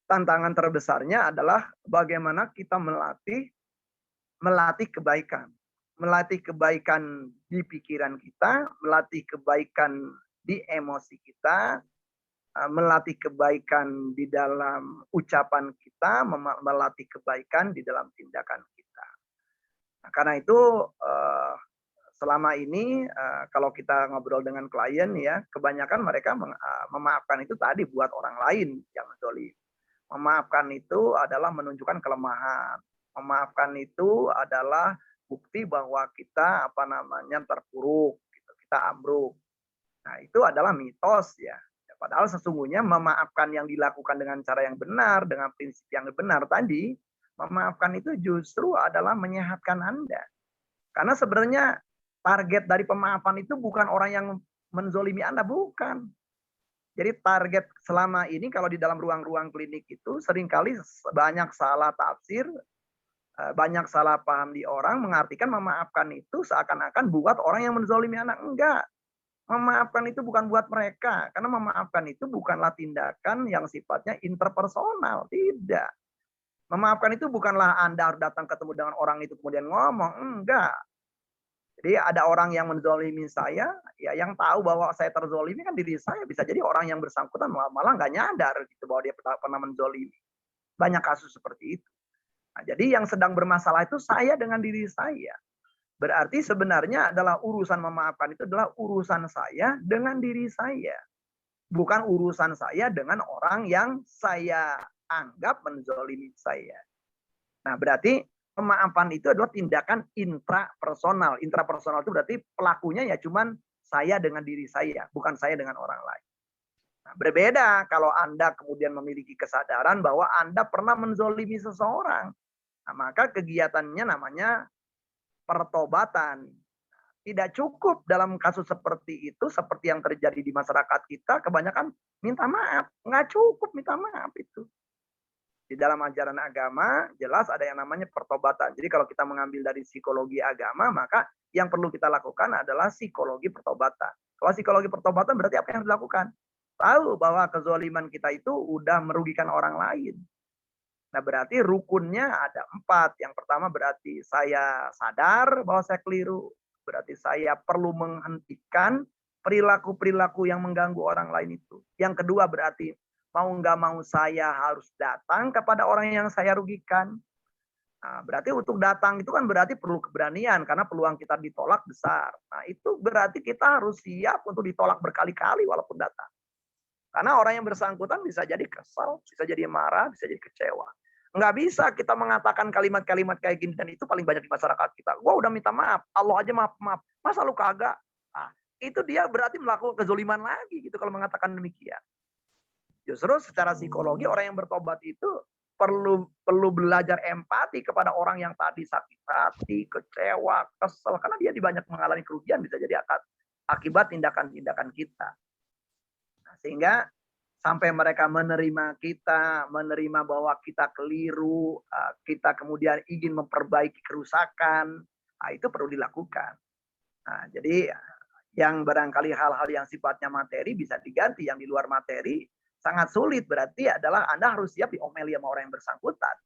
tantangan terbesarnya adalah bagaimana kita melatih kebaikan. Melatih kebaikan di pikiran kita, melatih kebaikan di emosi kita, melatih kebaikan di dalam ucapan kita, melatih kebaikan di dalam tindakan kita. Nah, karena itu selama ini kalau kita ngobrol dengan klien ya, kebanyakan mereka memaafkan itu tadi buat orang lain yang zalim. Memaafkan itu adalah menunjukkan kelemahan. Memaafkan itu adalah bukti bahwa kita terpuruk, gitu, kita ambruk. Nah, itu adalah mitos ya. Padahal sesungguhnya memaafkan yang dilakukan dengan cara yang benar, dengan prinsip yang benar tadi, memaafkan itu justru adalah menyehatkan Anda. Karena sebenarnya target dari pemaafan itu bukan orang yang menzolimi Anda, bukan. Jadi target selama ini kalau di dalam ruang-ruang klinik itu seringkali banyak salah tafsir, banyak salah paham di orang, mengartikan memaafkan itu seakan-akan buat orang yang menzolimi anak. Enggak. Memaafkan itu bukan buat mereka. Karena memaafkan itu bukanlah tindakan yang sifatnya interpersonal. Tidak. Memaafkan itu bukanlah Anda harus datang ketemu dengan orang itu kemudian ngomong. Enggak. Jadi ada orang yang menzolimi saya, ya yang tahu bahwa saya terzolimi kan diri saya. Bisa jadi orang yang bersangkutan malah nggak nyadar gitu bahwa dia pernah menzolimi. Banyak kasus seperti itu. Nah, jadi yang sedang bermasalah itu saya dengan diri saya. Berarti sebenarnya adalah urusan memaafkan itu adalah urusan saya dengan diri saya. Bukan urusan saya dengan orang yang saya anggap menzolimi saya. Nah, berarti pemaafan itu adalah tindakan intrapersonal. Intrapersonal itu berarti pelakunya ya cuman saya dengan diri saya, bukan saya dengan orang lain. Nah, berbeda kalau Anda kemudian memiliki kesadaran bahwa Anda pernah menzolimi seseorang. Nah, maka kegiatannya namanya pertobatan. Tidak cukup dalam kasus seperti itu, seperti yang terjadi di masyarakat kita, kebanyakan minta maaf. Nggak cukup minta maaf itu. Di dalam ajaran agama, jelas ada yang namanya pertobatan. Jadi kalau kita mengambil dari psikologi agama, maka yang perlu kita lakukan adalah psikologi pertobatan. Kalau psikologi pertobatan berarti apa yang harus dilakukan? Tahu bahwa kezaliman kita itu udah merugikan orang lain. Nah, berarti rukunnya ada 4. Yang pertama berarti saya sadar bahwa saya keliru. Berarti saya perlu menghentikan perilaku-perilaku yang mengganggu orang lain itu. Yang kedua berarti mau nggak mau saya harus datang kepada orang yang saya rugikan. Nah, berarti untuk datang itu kan berarti perlu keberanian karena peluang kita ditolak besar. Nah, itu berarti kita harus siap untuk ditolak berkali-kali walaupun datang. Karena orang yang bersangkutan bisa jadi kesal, bisa jadi marah, bisa jadi kecewa. Nggak bisa kita mengatakan kalimat-kalimat kayak gini, dan itu paling banyak di masyarakat kita. Gua udah minta maaf, Allah aja maaf. Masa lu kagak? Nah, itu dia berarti melakukan kezoliman lagi gitu kalau mengatakan demikian. Justru secara psikologi orang yang bertobat itu perlu belajar empati kepada orang yang tadi sakit hati, kecewa, kesel. Karena dia banyak mengalami kerugian, bisa jadi akibat tindakan-tindakan kita. Sehingga sampai mereka menerima kita, menerima bahwa kita keliru, kita kemudian ingin memperbaiki kerusakan, itu perlu dilakukan. Nah, jadi yang barangkali hal-hal yang sifatnya materi bisa diganti, yang di luar materi sangat sulit. Berarti adalah Anda harus siap diomeli sama orang yang bersangkutan,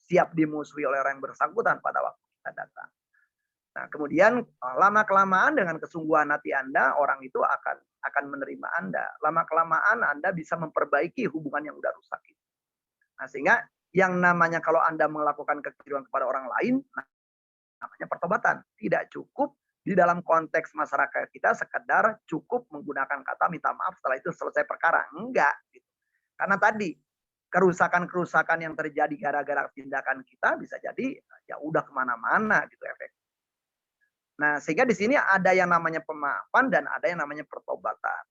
siap dimusuhi oleh orang yang bersangkutan pada waktu kita datang. Nah, kemudian lama-kelamaan dengan kesungguhan hati Anda, orang itu akan menerima Anda. Lama-kelamaan Anda bisa memperbaiki hubungan yang udah rusak itu. Nah, sehingga yang namanya kalau Anda melakukan kekeliruan kepada orang lain, namanya pertobatan. Tidak cukup di dalam konteks masyarakat kita sekedar cukup menggunakan kata minta maaf setelah itu selesai perkara. Enggak. Gitu. Karena tadi kerusakan-kerusakan yang terjadi gara-gara tindakan kita bisa jadi ya udah kemana-mana gitu efek. Nah, sehingga di sini ada yang namanya pemaafan dan ada yang namanya pertobatan.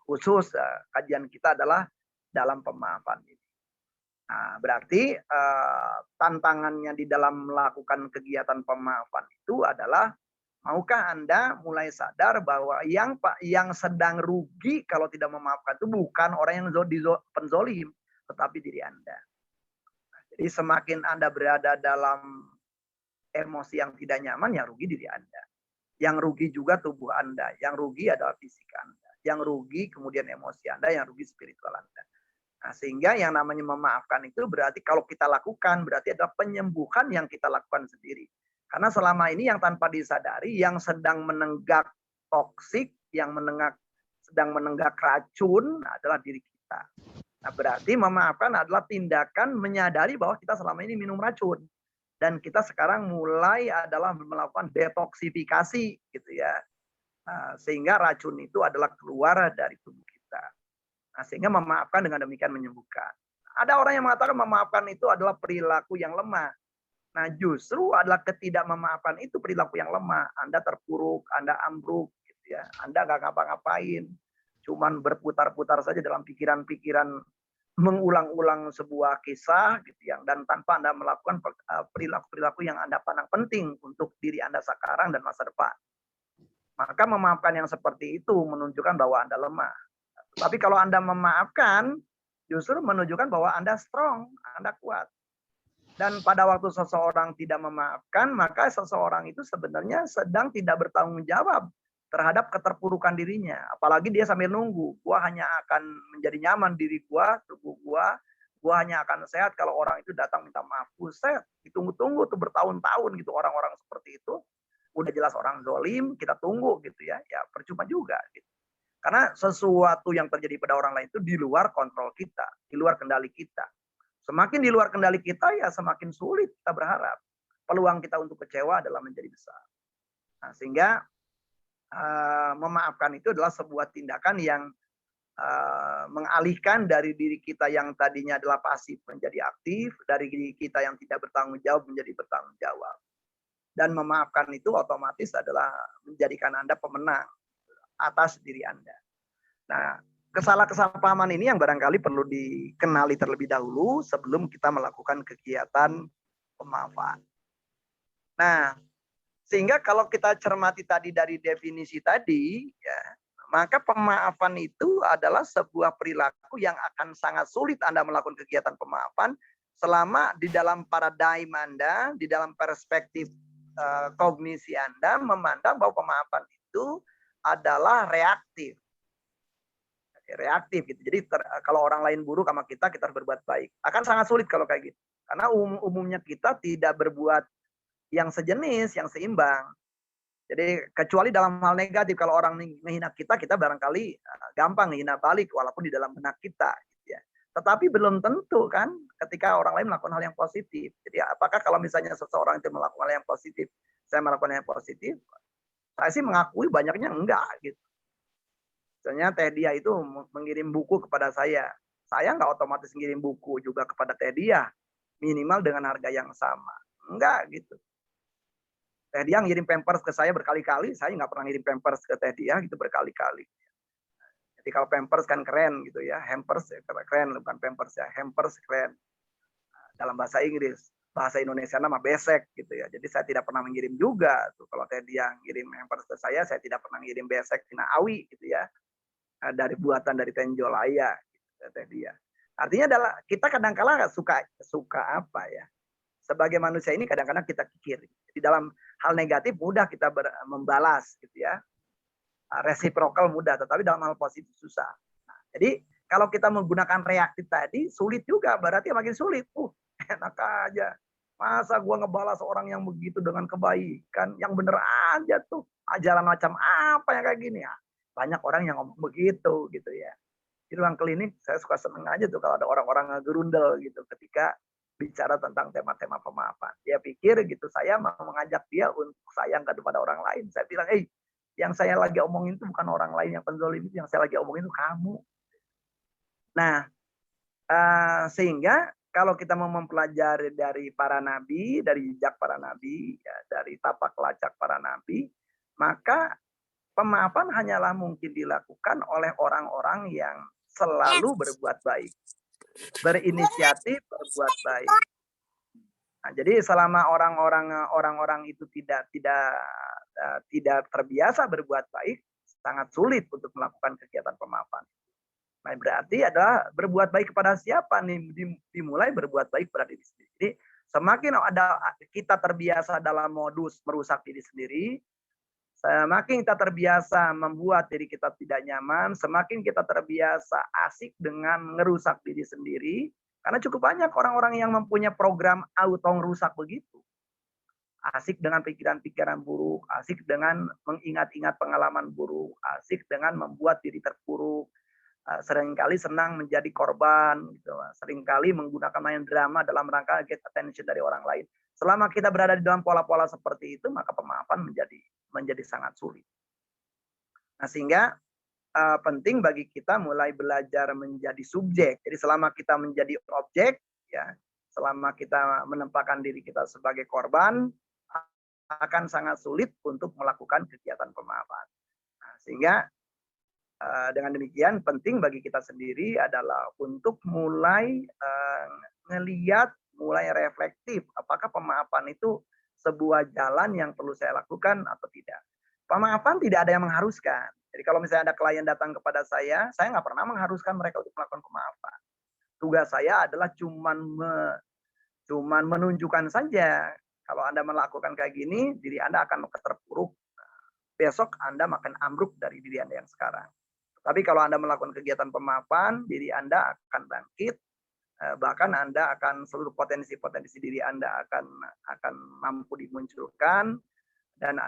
Khusus kajian kita adalah dalam pemaafan ini. Nah, berarti tantangannya di dalam melakukan kegiatan pemaafan itu adalah maukah Anda mulai sadar bahwa yang sedang rugi kalau tidak memaafkan itu bukan orang yang penzolim, tetapi diri Anda. Jadi semakin Anda berada dalam emosi yang tidak nyaman, ya rugi diri Anda. Yang rugi juga tubuh Anda. Yang rugi adalah fisik Anda. Yang rugi kemudian emosi Anda, yang rugi spiritual Anda. Nah, sehingga yang namanya memaafkan itu berarti kalau kita lakukan, berarti adalah penyembuhan yang kita lakukan sendiri. Karena selama ini yang tanpa disadari, yang sedang menenggak toksik, yang sedang menenggak racun adalah diri kita. Nah, berarti memaafkan adalah tindakan menyadari bahwa kita selama ini minum racun. Dan kita sekarang mulai adalah melakukan detoksifikasi gitu ya. Nah, sehingga racun itu adalah keluar dari tubuh kita. Nah, sehingga memaafkan dengan demikian menyembuhkan. Ada orang yang mengatakan memaafkan itu adalah perilaku yang lemah. Nah, justru adalah ketidak memaafkan itu perilaku yang lemah. Anda terpuruk, Anda ambruk gitu ya. Anda nggak ngapa-ngapain. Cuman berputar-putar saja dalam pikiran-pikiran mengulang-ulang sebuah kisah gitu ya, dan tanpa Anda melakukan perilaku-perilaku yang Anda pandang penting untuk diri Anda sekarang dan masa depan. Maka memaafkan yang seperti itu menunjukkan bahwa Anda lemah. Tapi kalau Anda memaafkan, justru menunjukkan bahwa Anda strong, Anda kuat. Dan pada waktu seseorang tidak memaafkan, maka seseorang itu sebenarnya sedang tidak bertanggung jawab terhadap keterpurukan dirinya. Apalagi dia sambil nunggu. Gua hanya akan menjadi nyaman diri gua, tubuh gua hanya akan sehat kalau orang itu datang minta maaf. Buset, ditunggu-tunggu tuh bertahun-tahun gitu orang-orang seperti itu. Udah jelas orang zalim, kita tunggu gitu ya. Ya percuma juga gitu. Karena sesuatu yang terjadi pada orang lain itu di luar kontrol kita, di luar kendali kita. Semakin di luar kendali kita ya semakin sulit kita berharap. Peluang kita untuk kecewa adalah menjadi besar. Nah, sehingga memaafkan itu adalah sebuah tindakan yang mengalihkan dari diri kita yang tadinya adalah pasif menjadi aktif, dari diri kita yang tidak bertanggung jawab menjadi bertanggung jawab. Dan memaafkan itu otomatis adalah menjadikan Anda pemenang atas diri Anda. Nah, kesalahpahaman ini yang barangkali perlu dikenali terlebih dahulu sebelum kita melakukan kegiatan pemaafan. Nah, sehingga kalau kita cermati tadi dari definisi tadi, ya, maka pemaafan itu adalah sebuah perilaku yang akan sangat sulit Anda melakukan kegiatan pemaafan selama di dalam paradigma Anda, di dalam perspektif kognisi Anda memandang bahwa pemaafan itu adalah reaktif. Reaktif gitu. Jadi kalau orang lain buruk sama kita harus berbuat baik. Akan sangat sulit kalau kayak gitu. Karena umumnya kita tidak berbuat yang sejenis, yang seimbang. Jadi kecuali dalam hal negatif, kalau orang menghina kita barangkali gampang menghina balik walaupun di dalam benak kita. Gitu ya. Tetapi belum tentu kan ketika orang lain melakukan hal yang positif. Jadi apakah kalau misalnya seseorang itu melakukan hal yang positif, saya melakukan hal yang positif, saya sih mengakui banyaknya enggak gitu. Misalnya Teh Dia itu mengirim buku kepada saya nggak otomatis ngirim buku juga kepada Teh Dia, minimal dengan harga yang sama. Enggak gitu. Teh Dia ngirim Pampers ke saya berkali-kali, saya nggak pernah ngirim Pampers ke Teh Dia gitu berkali-kali. Jadi kalau Pampers kan keren gitu ya, Hampers ya, keren, bukan Pampers ya, Hampers keren. Dalam bahasa Inggris, bahasa Indonesia nama besek gitu ya. Jadi saya tidak pernah mengirim juga tuh kalau Teh Dia ngirim Hampers ke saya tidak pernah ngirim besek Tina Awi gitu ya. Dari buatan dari Tenjolaya gitu, Teh Dia. Artinya adalah kita kadang-kala suka apa ya? Sebagai manusia ini kadang-kadang kita kikir. Di dalam hal negatif mudah kita membalas gitu ya. reciprocal mudah, tetapi dalam hal positif susah. Nah, jadi kalau kita menggunakan reaktif tadi sulit juga, berarti makin sulit. Enak aja. Masa gua ngebalas orang yang begitu dengan kebaikan, yang bener aja tuh. Ajaran macam apa yang kayak gini ya? Banyak orang yang ngomong begitu gitu ya. Di ruang klinik saya suka seneng aja tuh kalau ada orang-orang ngegerundel gitu ketika bicara tentang tema-tema pemaafan. Dia pikir gitu saya mau mengajak dia untuk sayang kepada orang lain. Saya bilang, yang saya lagi omongin itu bukan orang lain yang penzolim itu, yang saya lagi omongin itu kamu. Nah, sehingga kalau kita mau mempelajari dari para nabi, dari jejak para nabi, ya, dari tapak lacak para nabi, maka pemaafan hanyalah mungkin dilakukan oleh orang-orang yang selalu berbuat baik, berinisiatif berbuat baik. Nah, jadi selama orang-orang itu tidak terbiasa berbuat baik, sangat sulit untuk melakukan kegiatan pemaafan. Nah, berarti adalah berbuat baik kepada siapa nih? Dimulai berbuat baik pada diri sendiri. Jadi semakin kita terbiasa dalam modus merusak diri sendiri, semakin kita terbiasa membuat diri kita tidak nyaman, semakin kita terbiasa asik dengan ngerusak diri sendiri. Karena cukup banyak orang-orang yang mempunyai program auto ngerusak begitu. Asik dengan pikiran-pikiran buruk, asik dengan mengingat-ingat pengalaman buruk, asik dengan membuat diri terpuruk, seringkali senang menjadi korban, gitu. Seringkali menggunakan main drama dalam rangka get attention dari orang lain. Selama kita berada di dalam pola-pola seperti itu, maka pemaafan menjadi sangat sulit. Nah, sehingga penting bagi kita mulai belajar menjadi subjek. Jadi selama kita menjadi objek, ya, selama kita menempatkan diri kita sebagai korban, akan sangat sulit untuk melakukan kegiatan pemaafan. Nah, sehingga dengan demikian penting bagi kita sendiri adalah untuk mulai ngelihat, mulai reflektif apakah pemaafan itu sebuah jalan yang perlu saya lakukan atau tidak. Pemaafan tidak ada yang mengharuskan. Jadi kalau misalnya ada klien datang kepada saya nggak pernah mengharuskan mereka untuk melakukan pemaafan. Tugas saya adalah cuman menunjukkan saja kalau Anda melakukan kayak gini, diri Anda akan terpuruk. Besok Anda makin ambruk dari diri Anda yang sekarang. Tapi kalau Anda melakukan kegiatan pemaafan, diri Anda akan bangkit, bahkan Anda akan seluruh potensi-potensi diri Anda akan mampu dimunculkan, dan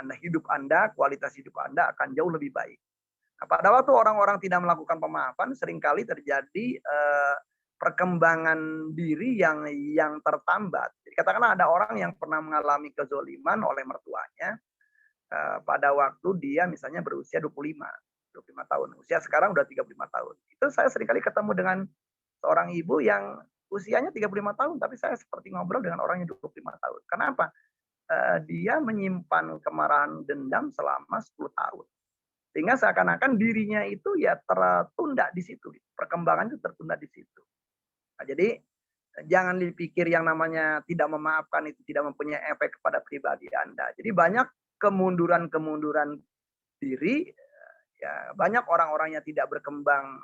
kualitas hidup Anda akan jauh lebih baik. Nah, pada waktu orang-orang tidak melakukan pemaafan, seringkali terjadi perkembangan diri yang tertambat. Jadi katakanlah ada orang yang pernah mengalami kezoliman oleh mertuanya pada waktu dia misalnya berusia 25 tahun. Usia sekarang udah 35 tahun. Itu saya seringkali ketemu dengan seorang ibu yang usianya 35 tahun, tapi saya seperti ngobrol dengan orang yang 25 tahun. Kenapa? Dia menyimpan kemarahan dendam selama 10 tahun. Sehingga seakan-akan dirinya itu ya tertunda di situ. Perkembangan itu tertunda di situ. Nah, jadi jangan dipikir yang namanya tidak memaafkan itu tidak mempunyai efek kepada pribadi Anda. Jadi banyak kemunduran diri, ya, banyak orang-orang yang tidak berkembang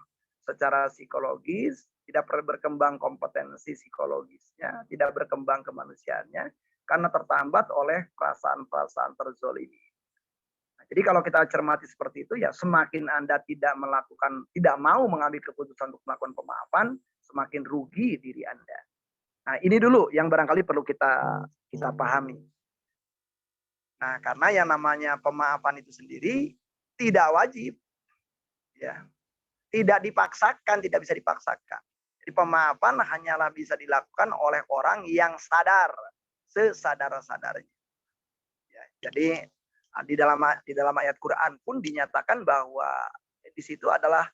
secara psikologis, tidak berkembang kompetensi psikologisnya, tidak berkembang kemanusiaannya, karena tertambat oleh perasaan-perasaan terzolimi. Nah, jadi kalau kita cermati seperti itu, ya semakin Anda tidak mau mengambil keputusan untuk melakukan pemaafan, semakin rugi diri Anda. Nah, ini dulu yang barangkali perlu kita pahami. Nah, karena yang namanya pemaafan itu sendiri tidak wajib, ya, tidak dipaksakan, tidak bisa dipaksakan. Jadi pemaafan hanyalah bisa dilakukan oleh orang yang sadar, sesadar-sadarnya. Ya, jadi di dalam ayat Quran pun dinyatakan bahwa di situ adalah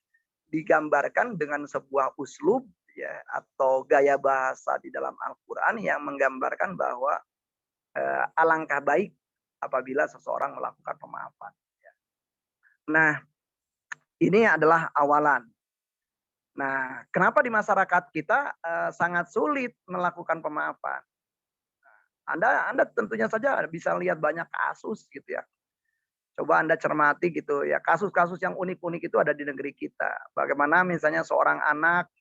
digambarkan dengan sebuah uslub, ya, atau gaya bahasa di dalam Al-Quran yang menggambarkan bahwa alangkah baik apabila seseorang melakukan pemaafan. Nah, ini adalah awalan. Nah, kenapa di masyarakat kita sangat sulit melakukan pemaafan? Anda tentunya saja bisa lihat banyak kasus gitu ya. Coba Anda cermati gitu ya, kasus-kasus yang unik-unik itu ada di negeri kita. Bagaimana misalnya seorang anak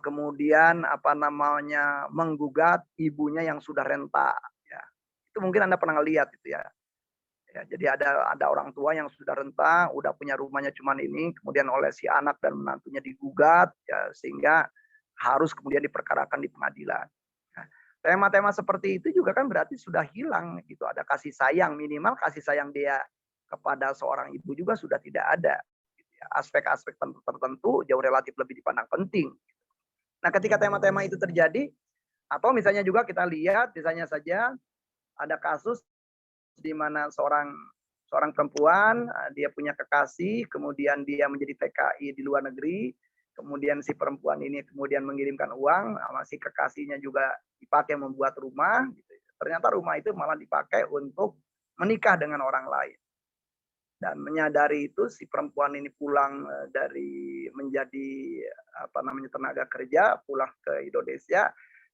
kemudian menggugat ibunya yang sudah renta, ya. Itu mungkin Anda pernah lihat gitu ya. Ya, jadi ada orang tua yang sudah renta, udah punya rumahnya cuman ini, kemudian oleh si anak dan menantunya digugat, ya, sehingga harus kemudian diperkarakan di pengadilan. Nah, tema-tema seperti itu juga kan berarti sudah hilang gitu. Ada kasih sayang, minimal kasih sayang dia kepada seorang ibu juga sudah tidak ada. Gitu ya. Aspek-aspek tertentu jauh relatif lebih dipandang penting. Nah, ketika tema-tema itu terjadi, atau misalnya juga kita lihat, misalnya saja ada kasus di mana seorang perempuan dia punya kekasih, kemudian dia menjadi TKI di luar negeri, kemudian si perempuan ini kemudian mengirimkan uang, si kekasihnya juga dipakai membuat rumah, gitu. Ternyata rumah itu malah dipakai untuk menikah dengan orang lain. Dan menyadari itu si perempuan ini pulang dari menjadi tenaga kerja, pulang ke Indonesia.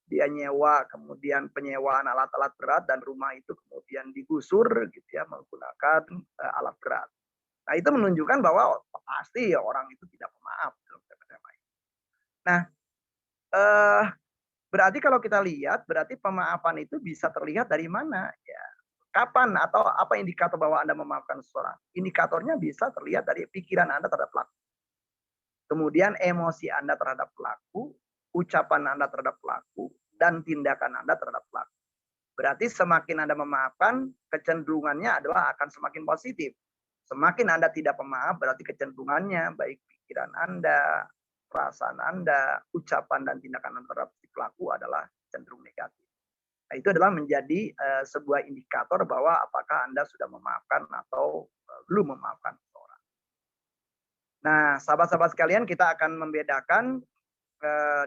Dia nyewa, kemudian penyewaan alat-alat berat dan rumah itu kemudian digusur gitu ya menggunakan alat berat. Nah, itu menunjukkan bahwa pasti orang itu tidak pemaaf. Nah, berarti kalau kita lihat, berarti pemaafan itu bisa terlihat dari mana? Ya, kapan atau apa indikator bahwa Anda memaafkan seseorang? Indikatornya bisa terlihat dari pikiran Anda terhadap pelaku. Kemudian emosi Anda terhadap pelaku, ucapan Anda terhadap pelaku, dan tindakan Anda terhadap pelaku. Berarti semakin Anda memaafkan, kecenderungannya adalah akan semakin positif. Semakin Anda tidak pemaaf, berarti kecenderungannya, baik pikiran Anda, perasaan Anda, ucapan dan tindakan Anda terhadap si pelaku adalah cenderung negatif. Nah, itu adalah menjadi sebuah indikator bahwa apakah Anda sudah memaafkan atau belum memaafkan seseorang. Nah, sahabat-sahabat sekalian, kita akan membedakan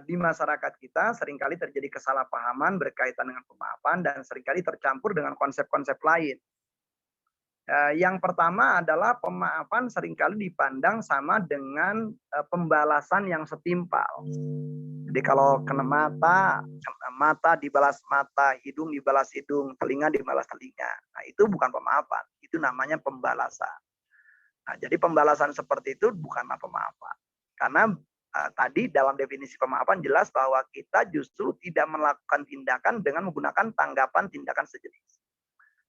di masyarakat kita seringkali terjadi kesalahpahaman berkaitan dengan pemaafan dan seringkali tercampur dengan konsep-konsep lain. Yang pertama adalah pemaafan seringkali dipandang sama dengan pembalasan yang setimpal. Jadi kalau kena mata dibalas mata, hidung dibalas hidung, telinga dibalas telinga. Nah, itu bukan pemaafan, itu namanya pembalasan. Nah, jadi pembalasan seperti itu bukanlah pemaafan. Karena tadi dalam definisi pemaafan jelas bahwa kita justru tidak melakukan tindakan dengan menggunakan tanggapan tindakan sejenis.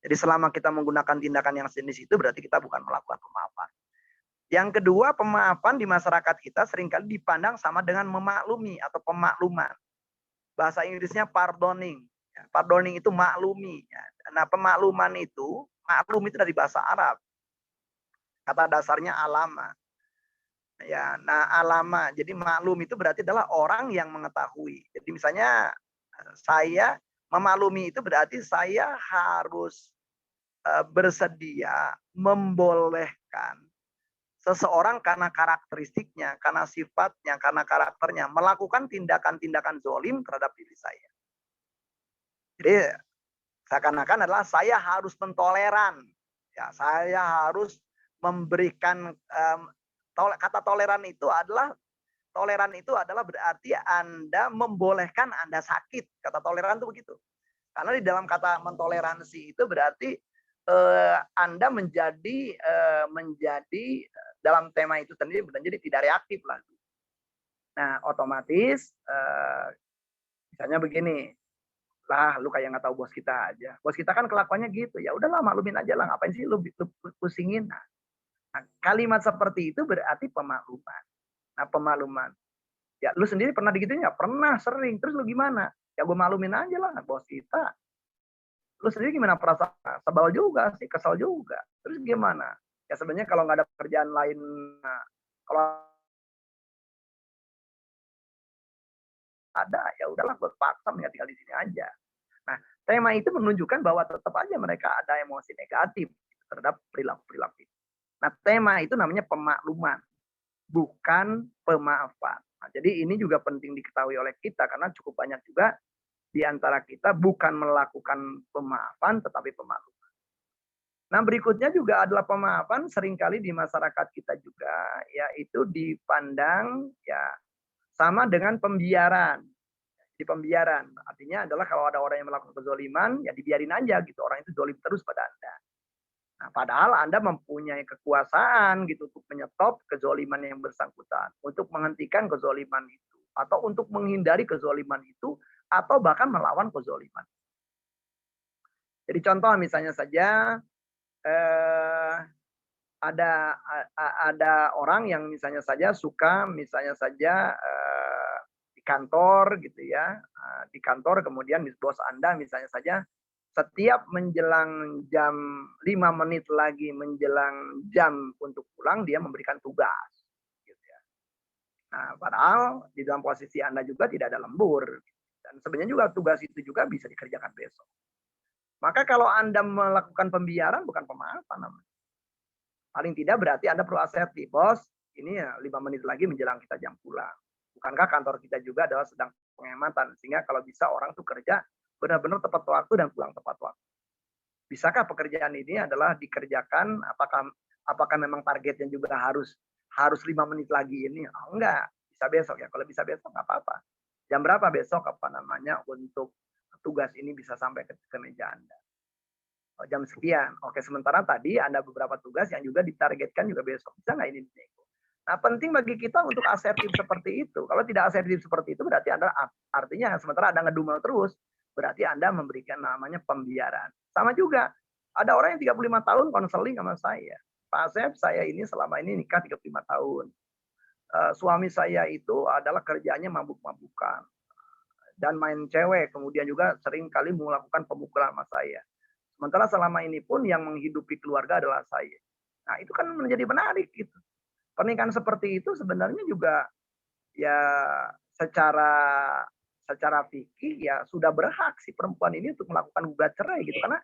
Jadi selama kita menggunakan tindakan yang sejenis itu berarti kita bukan melakukan pemaafan. Yang kedua, pemaafan di masyarakat kita seringkali dipandang sama dengan memaklumi atau pemakluman. Bahasa Inggrisnya pardoning. Pardoning itu maklumi. Nah, pemakluman itu, maklum itu dari bahasa Arab. Kata dasarnya alama. Ya, nah alama. Jadi maklum itu berarti adalah orang yang mengetahui. Jadi misalnya saya memaklumi itu berarti saya harus bersedia membolehkan seseorang karena karakteristiknya, karena sifatnya, karena karakternya melakukan tindakan-tindakan zolim terhadap diri saya. Jadi seakan-akan adalah saya harus mentoleran. Ya, saya harus memberikan kata toleran itu adalah berarti Anda membolehkan Anda sakit. Kata toleran itu begitu. Karena di dalam kata mentoleransi itu berarti Anda menjadi dalam tema itu sendiri menjadi tidak reaktif lah. Nah, otomatis misalnya begini, lah lu kayak nggak tahu bos kita aja. Bos kita kan kelakuannya gitu. Ya udahlah maklumin aja lah. Ngapain sih lu pusingin? Nah, kalimat seperti itu berarti pemakluman. Nah, pemakluman. Ya, lu sendiri pernah digituin nggak? Pernah, sering. Terus lu gimana? Ya gue maklumin aja lah, bos kita. Lu sendiri gimana perasaan? Sebal juga sih, kesal juga. Terus gimana? Ya sebenarnya kalau nggak ada pekerjaan lain, kalau ada ya udahlah gue paksa tinggal di sini aja. Nah, tema itu menunjukkan bahwa tetap aja mereka ada emosi negatif terhadap perilaku-perilaku. Nah, tema itu namanya pemakluman, bukan pemaafan. Nah, jadi ini juga penting diketahui oleh kita karena cukup banyak juga di antara kita bukan melakukan pemaafan tetapi pemakluman. Nah, berikutnya juga adalah pemaafan seringkali di masyarakat kita juga yaitu dipandang ya sama dengan pembiaran. Di pembiaran artinya adalah kalau ada orang yang melakukan kezoliman ya dibiarin aja gitu, orang itu zolim terus pada Anda. Nah, padahal Anda mempunyai kekuasaan gitu untuk menyetop kezoliman yang bersangkutan, untuk menghentikan kezoliman itu, atau untuk menghindari kezoliman itu, atau bahkan melawan kezoliman. Jadi contoh misalnya saja, eh, ada orang yang misalnya saja suka misalnya saja di kantor gitu ya, di kantor kemudian bos Anda misalnya saja setiap menjelang jam 5 menit lagi menjelang jam untuk pulang dia memberikan tugas gitu ya. Nah, padahal di dalam posisi Anda juga tidak ada lembur dan sebenarnya juga tugas itu juga bisa dikerjakan besok. Maka kalau Anda melakukan pembiaran bukan pemaafan namanya. Paling tidak berarti Anda perlu asertif, bos, ini ya 5 menit lagi menjelang kita jam pulang. Bukankah kantor kita juga adalah sedang penghematan, sehingga kalau bisa orang tuh kerja benar-benar tepat waktu dan pulang tepat waktu. Bisakah pekerjaan ini adalah dikerjakan, apakah memang targetnya juga harus 5 menit lagi ini? Oh, enggak, bisa besok ya. Kalau bisa besok nggak apa-apa. Jam berapa besok untuk tugas ini bisa sampai ke meja Anda? Jam sekian. Oke, sementara tadi ada beberapa tugas yang juga ditargetkan juga besok. Bisa nggak ini dinego? Nah, penting bagi kita untuk asertif seperti itu. Kalau tidak asertif seperti itu berarti Anda artinya sementara Anda ngedumel terus, berarti Anda memberikan namanya pembiaran. Sama juga, ada orang yang 35 tahun konseling sama saya. Pak Asep, saya ini selama ini nikah 35 tahun. Suami saya itu adalah kerjanya mabuk-mabukan. Dan main cewek, kemudian juga sering kali melakukan pemukulan sama saya. Sementara selama ini pun yang menghidupi keluarga adalah saya. Nah, itu kan menjadi menarik gitu. Pernikahan seperti itu sebenarnya juga ya secara fikih ya sudah berhak si perempuan ini untuk melakukan gugat cerai gitu karena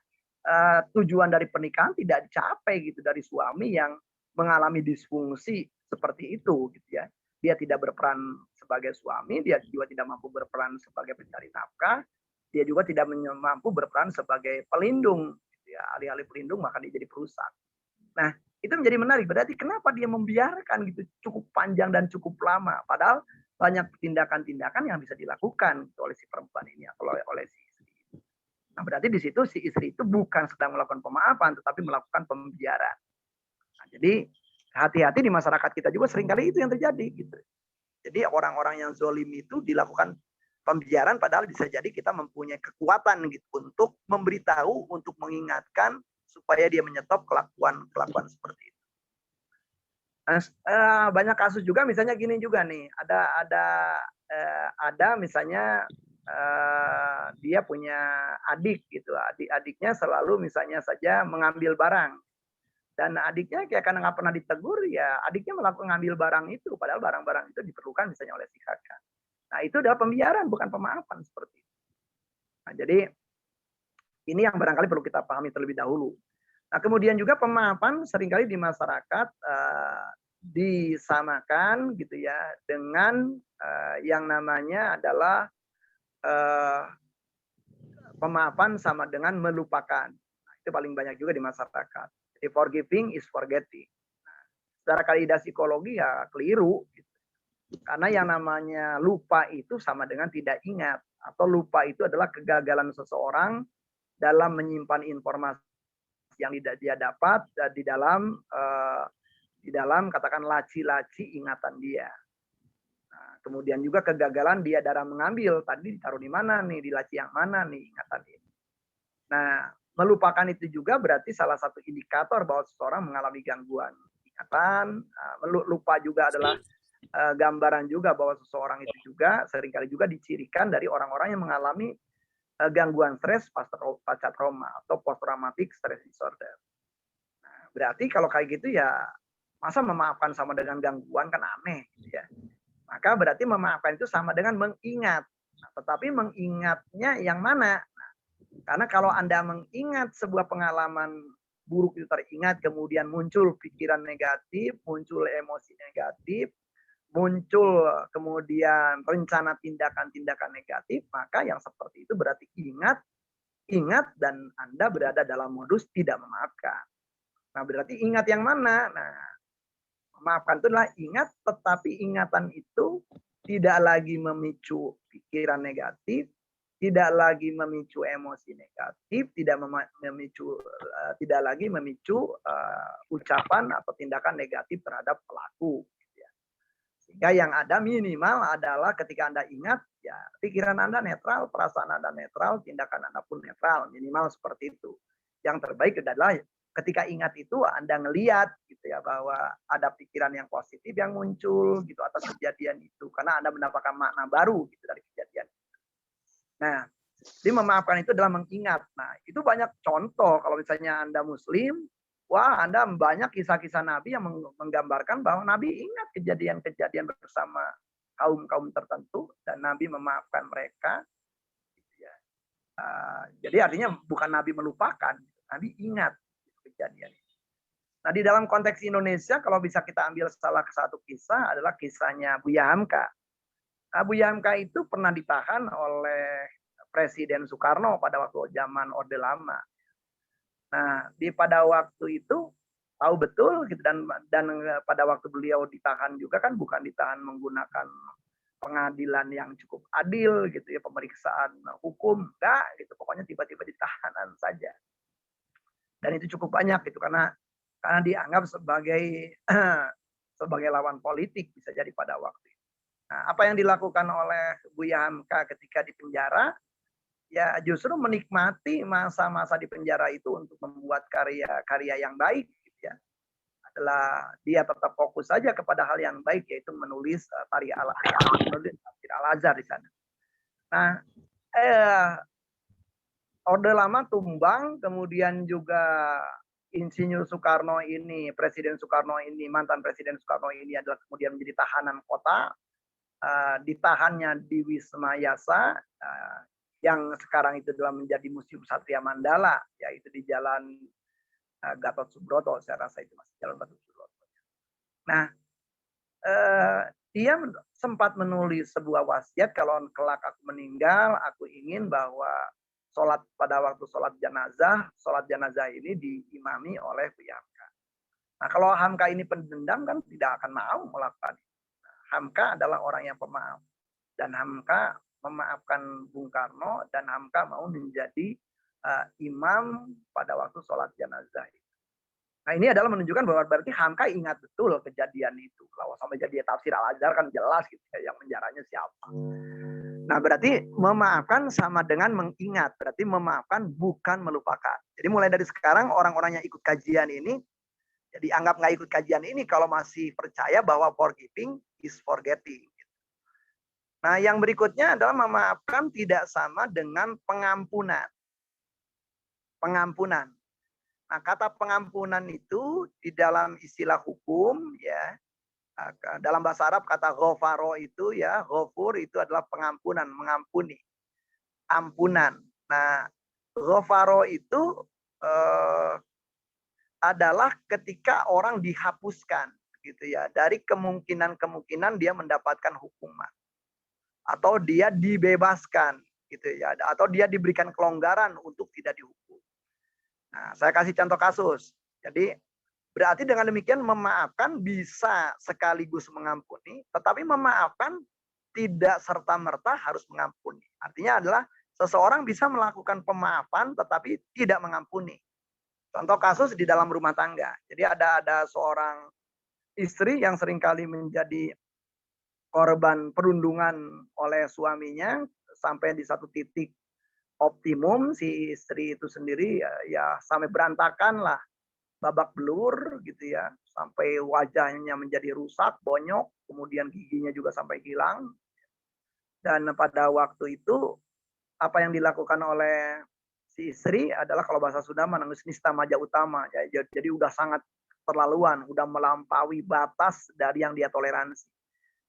tujuan dari pernikahan tidak dicapai gitu dari suami yang mengalami disfungsi seperti itu gitu ya. Dia tidak berperan sebagai suami, dia juga tidak mampu berperan sebagai pencari nafkah, dia juga tidak mampu berperan sebagai pelindung, gitu ya. Alih-alih pelindung maka dia jadi perusak. Nah, itu menjadi menarik. Berarti kenapa dia membiarkan gitu cukup panjang dan cukup lama, padahal banyak tindakan-tindakan yang bisa dilakukan oleh si perempuan ini atau oleh si istri. Nah, berarti di situ si istri itu bukan sedang melakukan pemaafan, tetapi melakukan pembiaran. Nah, jadi hati-hati di masyarakat kita juga seringkali itu yang terjadi gitu. Jadi orang-orang yang zolim itu dilakukan pembiaran padahal bisa jadi kita mempunyai kekuatan gitu untuk memberitahu, untuk mengingatkan supaya dia menyetop kelakuan seperti itu. Banyak kasus juga misalnya gini juga nih, ada misalnya dia punya adik gitu, adiknya selalu misalnya saja mengambil barang. Dan adiknya kayak karena nggak pernah ditegur, ya adiknya melakukan ngambil barang itu, padahal barang-barang itu diperlukan misalnya oleh si kakak. Nah, itu adalah pembiaran, bukan pemaafan seperti itu. Nah, jadi ini yang barangkali perlu kita pahami terlebih dahulu. Nah, kemudian juga pemaafan seringkali di masyarakat disamakan gitu ya dengan yang namanya adalah pemaafan sama dengan melupakan. Nah, itu paling banyak juga di masyarakat. Jadi forgiving is forgetting. Nah, secara kaidah psikologi ya keliru. Gitu. Karena yang namanya lupa itu sama dengan tidak ingat. Atau lupa itu adalah kegagalan seseorang dalam menyimpan informasi yang dia dapat di dalam katakan laci-laci ingatan dia. Nah, kemudian juga kegagalan dia dalam mengambil. Tadi ditaruh di mana nih? Di laci yang mana nih ingatan ini? Nah, melupakan itu juga berarti salah satu indikator bahwa seseorang mengalami gangguan ingatan. Lupa juga adalah gambaran juga bahwa seseorang itu juga seringkali juga dicirikan dari orang-orang yang mengalami gangguan stres pasca trauma atau post traumatic stress disorder. Nah, berarti kalau kayak gitu ya masa memaafkan sama dengan gangguan kan aneh gitu ya. Maka berarti memaafkan itu sama dengan mengingat. Nah, tetapi mengingatnya yang mana? Karena kalau Anda mengingat sebuah pengalaman buruk itu teringat, kemudian muncul pikiran negatif, muncul emosi negatif, muncul kemudian rencana tindakan-tindakan negatif, maka yang seperti itu berarti ingat dan Anda berada dalam modus tidak memaafkan. Nah, berarti ingat yang mana? Nah, memaafkan itu adalah ingat, tetapi ingatan itu tidak lagi memicu pikiran negatif, tidak lagi memicu emosi negatif, tidak lagi memicu ucapan atau tindakan negatif terhadap pelaku. Sehingga yang ada minimal adalah ketika Anda ingat, ya pikiran Anda netral, perasaan Anda netral, tindakan Anda pun netral, minimal seperti itu. Yang terbaik adalah ketika ingat itu Anda ngelihat gitu ya bahwa ada pikiran yang positif yang muncul gitu atas kejadian itu karena Anda mendapatkan makna baru gitu dari kejadian. Nah, jadi memaafkan itu adalah mengingat. Nah, itu banyak contoh kalau misalnya Anda Muslim, wah Anda banyak kisah-kisah Nabi yang menggambarkan bahwa Nabi ingat kejadian-kejadian bersama kaum-kaum tertentu dan Nabi memaafkan mereka. Gitu ya. Jadi artinya bukan Nabi melupakan, Nabi ingat kejadian. Nah di dalam konteks Indonesia kalau bisa kita ambil salah satu kisah adalah kisahnya Buya Hamka. Nah, Buya Hamka itu pernah ditahan oleh Presiden Soekarno pada waktu zaman Orde Lama. Nah pada waktu itu tahu betul gitu dan pada waktu beliau ditahan juga kan bukan ditahan menggunakan pengadilan yang cukup adil gitu ya, pemeriksaan hukum enggak gitu, pokoknya tiba-tiba ditahanan saja. Dan itu cukup banyak gitu karena dianggap sebagai sebagai lawan politik bisa jadi pada waktu itu. Nah, apa yang dilakukan oleh Buya Hamka ketika di penjara ya justru menikmati masa-masa di penjara itu untuk membuat karya-karya yang baik gitu ya. Adalah dia tetap fokus saja kepada hal yang baik yaitu menulis tafsir Al-Azhar di sana. Nah, Orde Lama tumbang, kemudian juga Insinyur Soekarno ini, Presiden Soekarno ini, mantan Presiden Soekarno ini adalah kemudian menjadi tahanan kota, ditahannya di Wisma Yasa, yang sekarang itu adalah menjadi Museum Satria Mandala, yaitu di Jalan Gatot Subroto, saya rasa itu masih Jalan Gatot Subroto. Nah, dia sempat menulis sebuah wasiat kalau kelak aku meninggal, aku ingin bahwa pada waktu sholat jenazah ini diimami oleh Buya Hamka. Nah kalau Hamka ini pendendam kan tidak akan mau melakukan itu. Nah, Hamka adalah orang yang pemaaf dan Hamka memaafkan Bung Karno dan Hamka mau menjadi imam pada waktu sholat jenazah itu. Nah ini adalah menunjukkan bahwa berarti Hamka ingat betul kejadian itu. Kalau sampai jadi tafsir Al-Azhar kan jelas gitu ya, yang menjaranya siapa. Nah berarti memaafkan sama dengan mengingat. Berarti memaafkan bukan melupakan. Jadi mulai dari sekarang orang-orang yang ikut kajian ini, jadi anggap nggak ikut kajian ini kalau masih percaya bahwa forgiving is forgetting. Nah yang berikutnya adalah memaafkan tidak sama dengan pengampunan. Pengampunan. Nah, kata pengampunan itu di dalam istilah hukum ya, dalam bahasa Arab kata ghafaro itu ya, ghafur itu adalah pengampunan, mengampuni. Ampunan. Nah, ghafaro itu adalah ketika orang dihapuskan gitu ya, dari kemungkinan-kemungkinan dia mendapatkan hukuman. Atau dia dibebaskan gitu ya, atau dia diberikan kelonggaran untuk tidak dihukum. Nah, saya kasih contoh kasus. Jadi berarti dengan demikian memaafkan bisa sekaligus mengampuni, tetapi memaafkan tidak serta-merta harus mengampuni. Artinya adalah seseorang bisa melakukan pemaafan tetapi tidak mengampuni. Contoh kasus di dalam rumah tangga. Jadi ada seorang istri yang seringkali menjadi korban perundungan oleh suaminya sampai di satu titik optimum si istri itu sendiri ya sampai berantakan lah, babak belur gitu ya, sampai wajahnya menjadi rusak, bonyok, kemudian giginya juga sampai hilang. Dan pada waktu itu apa yang dilakukan oleh si istri adalah kalau bahasa Sunda menangis nista maja utama ya, jadi udah sangat terlaluan, udah melampaui batas dari yang dia toleransi.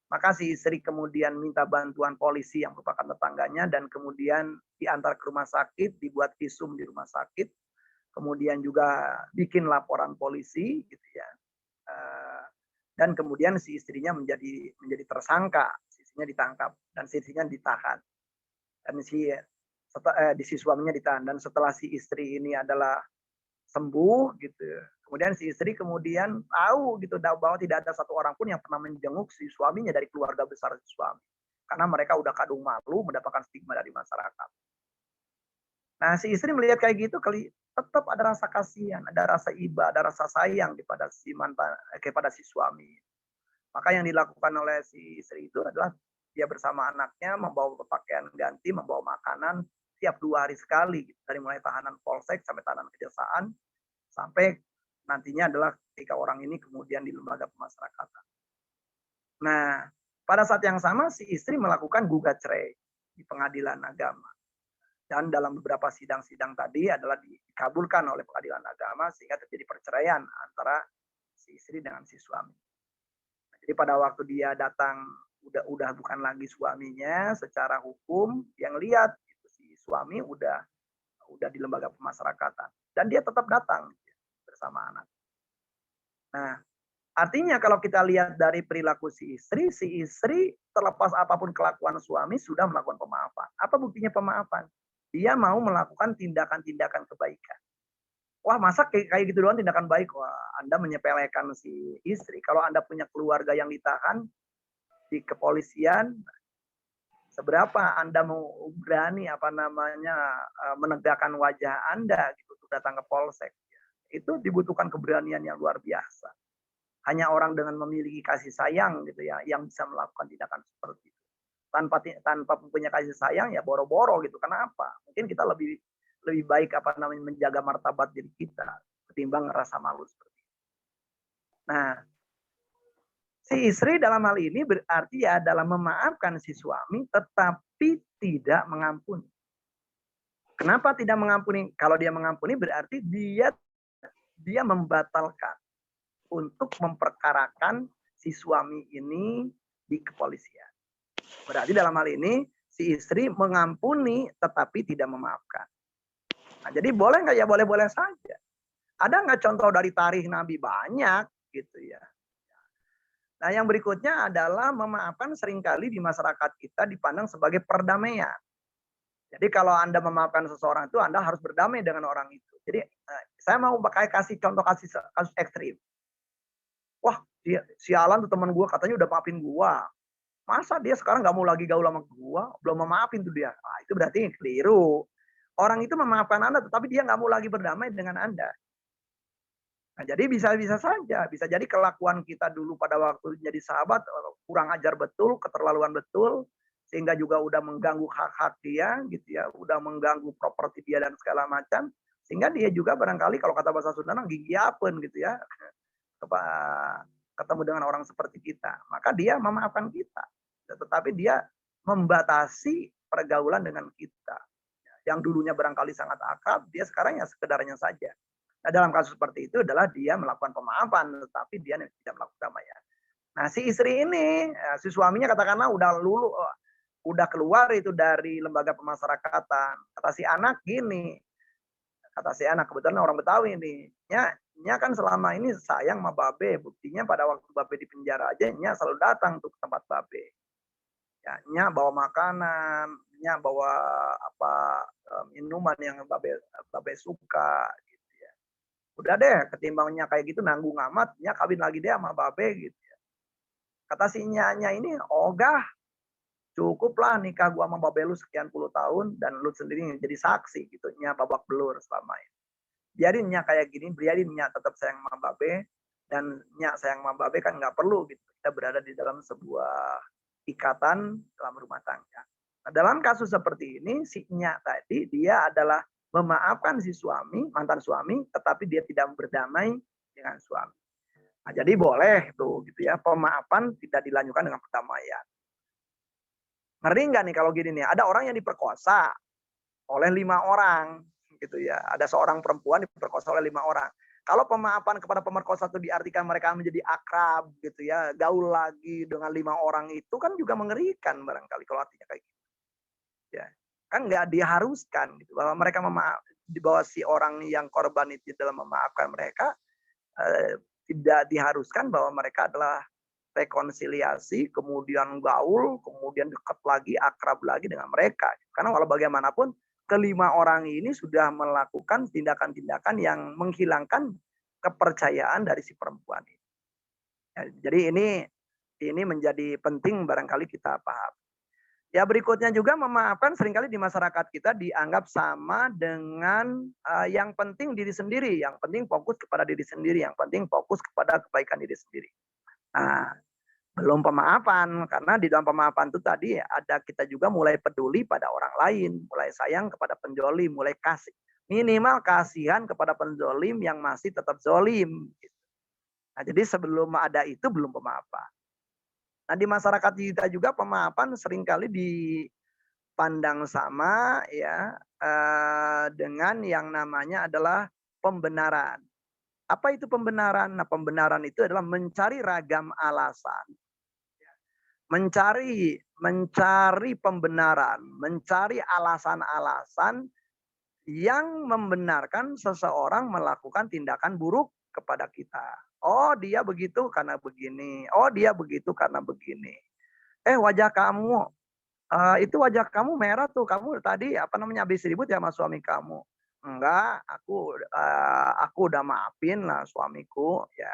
Maka si istri kemudian minta bantuan polisi yang merupakan tetangganya dan kemudian diantar ke rumah sakit, dibuat visum di rumah sakit, kemudian juga bikin laporan polisi gitu ya. Dan kemudian si istrinya menjadi tersangka, si istrinya ditangkap dan si istrinya ditahan. Dan si suaminya ditahan dan setelah si istri ini adalah sembuh gitu. Kemudian si istri kemudian tahu gitu bahwa tidak ada satu orang pun yang pernah menjenguk si suaminya dari keluarga besar si suami. Karena mereka udah kadung malu mendapatkan stigma dari masyarakat. Nah si istri melihat kayak gitu tetap ada rasa kasihan, ada rasa iba, ada rasa sayang kepada si suami. Maka yang dilakukan oleh si istri itu adalah dia bersama anaknya membawa pakaian ganti, membawa makanan tiap 2 hari sekali. Gitu. Dari mulai tahanan polsek sampai tahanan kejaksaan. Sampai nantinya adalah ketika orang ini kemudian di lembaga pemasyarakatan. Nah, pada saat yang sama si istri melakukan gugat cerai di pengadilan agama. Dan dalam beberapa sidang-sidang tadi adalah dikabulkan oleh pengadilan agama sehingga terjadi perceraian antara si istri dengan si suami. Jadi pada waktu dia datang udah bukan lagi suaminya secara hukum, yang lihat itu si suami udah di lembaga pemasyarakatan dan dia tetap datang bersama anak. Nah, artinya kalau kita lihat dari perilaku si istri terlepas apapun kelakuan suami sudah melakukan pemaafan. Apa buktinya pemaafan? Dia mau melakukan tindakan-tindakan kebaikan. Wah, masa kayak gitu doang tindakan baik? Wah, Anda menyepelekan si istri. Kalau Anda punya keluarga yang ditahan di kepolisian, seberapa Anda mau berani menegakkan wajah Anda gitu untuk datang ke polsek? Itu dibutuhkan keberanian yang luar biasa. Hanya orang dengan memiliki kasih sayang gitu ya yang bisa melakukan tindakan seperti itu. Tanpa punya kasih sayang ya boro-boro gitu. Kenapa? Mungkin kita lebih baik menjaga martabat diri kita ketimbang ngerasa malu seperti itu. Nah, si istri dalam hal ini berarti ya dalam memaafkan si suami tetapi tidak mengampuni. Kenapa tidak mengampuni? Kalau dia mengampuni berarti dia membatalkan untuk memperkarakan si suami ini di kepolisian. Berarti dalam hal ini si istri mengampuni tetapi tidak memaafkan. Nah, jadi boleh nggak? Ya boleh-boleh saja. Ada nggak contoh dari tarikh Nabi? Banyak gitu ya. Nah, yang berikutnya adalah memaafkan seringkali di masyarakat kita dipandang sebagai perdamaian. Jadi kalau Anda memaafkan seseorang itu Anda harus berdamai dengan orang itu. Jadi saya mau kasih contoh kasus ekstrim. Wah, sialan tuh teman gue katanya udah maafin gue. Masa dia sekarang nggak mau lagi gaul sama gue? Belum memaafin tuh dia. Nah, itu berarti keliru. Orang itu memaafkan Anda, tetapi dia nggak mau lagi berdamai dengan Anda. Nah, jadi bisa saja. Bisa jadi kelakuan kita dulu pada waktu jadi sahabat kurang ajar betul, keterlaluan betul, sehingga juga udah mengganggu hak-hak dia, gitu ya, udah mengganggu properti dia dan segala macam, sehingga dia juga barangkali kalau kata bahasa Sunda gigi apen gitu ya, ketemu dengan orang seperti kita, maka dia memaafkan kita, tetapi dia membatasi pergaulan dengan kita. Yang dulunya barangkali sangat akrab, dia sekarang ya sekedarnya saja. Nah, dalam kasus seperti itu adalah dia melakukan pemaafan, tetapi dia tidak melakukan damaian. Nah, si istri ini, si suaminya katakanlah udah keluar itu dari lembaga pemasyarakatan. Kata si anak gini, kebetulan orang Betawi ini, Nya kan selama ini sayang sama Babe, buktinya pada waktu Babe di penjara aja, Nya selalu datang tuh ke tempat Babe. Ya, Nya bawa makanan, Nya bawa minuman yang Babe suka. Udah deh, ketimbangnya kayak gitu nanggung amat, Nya kawin lagi deh sama Babe gitu ya. Kata si Nyanya ini, ogah, cukuplah nikah gua sama Babe lu sekian puluh tahun dan lu sendiri jadi saksi gitu, Nya babak belur selama ini. Biarin Nya kayak gini, biarin Nya tetap sayang sama Babe dan Nya sayang sama Babe kan nggak perlu gitu. Kita berada di dalam sebuah ikatan dalam rumah tangga. Nah, dalam kasus seperti ini si Nya tadi dia adalah memaafkan si suami, mantan suami, tetapi dia tidak berdamai dengan suami. Nah, jadi boleh tuh gitu ya, pemaafan tidak dilanjutkan dengan perdamaian. Ngeri nggak nih kalau gini nih, ada orang yang diperkosa oleh 5 orang gitu ya, ada seorang perempuan diperkosa oleh 5 orang. Kalau pemaafan kepada pemerkosa itu diartikan mereka menjadi akrab gitu ya, gaul lagi dengan 5 orang itu kan juga mengerikan barangkali kalau artinya kayak gitu. Ya. Kan nggak diharuskan gitu bahwa mereka di bawah si orang yang korban itu dalam memaafkan mereka tidak diharuskan bahwa mereka adalah rekonsiliasi, kemudian gaul, kemudian dekat lagi, akrab lagi dengan mereka. Karena walau bagaimanapun kelima orang ini sudah melakukan tindakan-tindakan yang menghilangkan kepercayaan dari si perempuan ini. Ya, jadi ini menjadi penting barangkali kita paham. Ya, berikutnya juga memaafkan seringkali di masyarakat kita dianggap sama dengan yang penting diri sendiri, yang penting fokus kepada diri sendiri, yang penting fokus kepada kebaikan diri sendiri. Nah, belum pemaafan, karena di dalam pemaafan itu tadi ada kita juga mulai peduli pada orang lain, mulai sayang kepada penjoli, mulai kasih, Minimal kasihan kepada penzolim yang masih tetap zolim. Nah, jadi sebelum ada itu belum pemaafan. Nah, di masyarakat kita juga pemaafan seringkali dipandang sama ya dengan yang namanya adalah pembenaran. Apa itu pembenaran? Nah, pembenaran itu adalah mencari ragam alasan. Mencari pembenaran, mencari alasan-alasan yang membenarkan seseorang melakukan tindakan buruk kepada kita. Oh, dia begitu karena begini. Oh, dia begitu karena begini. Wajah kamu itu wajah kamu merah tuh. Kamu tadi habis ribut ya sama suami kamu. Enggak, aku udah maafin lah suamiku ya.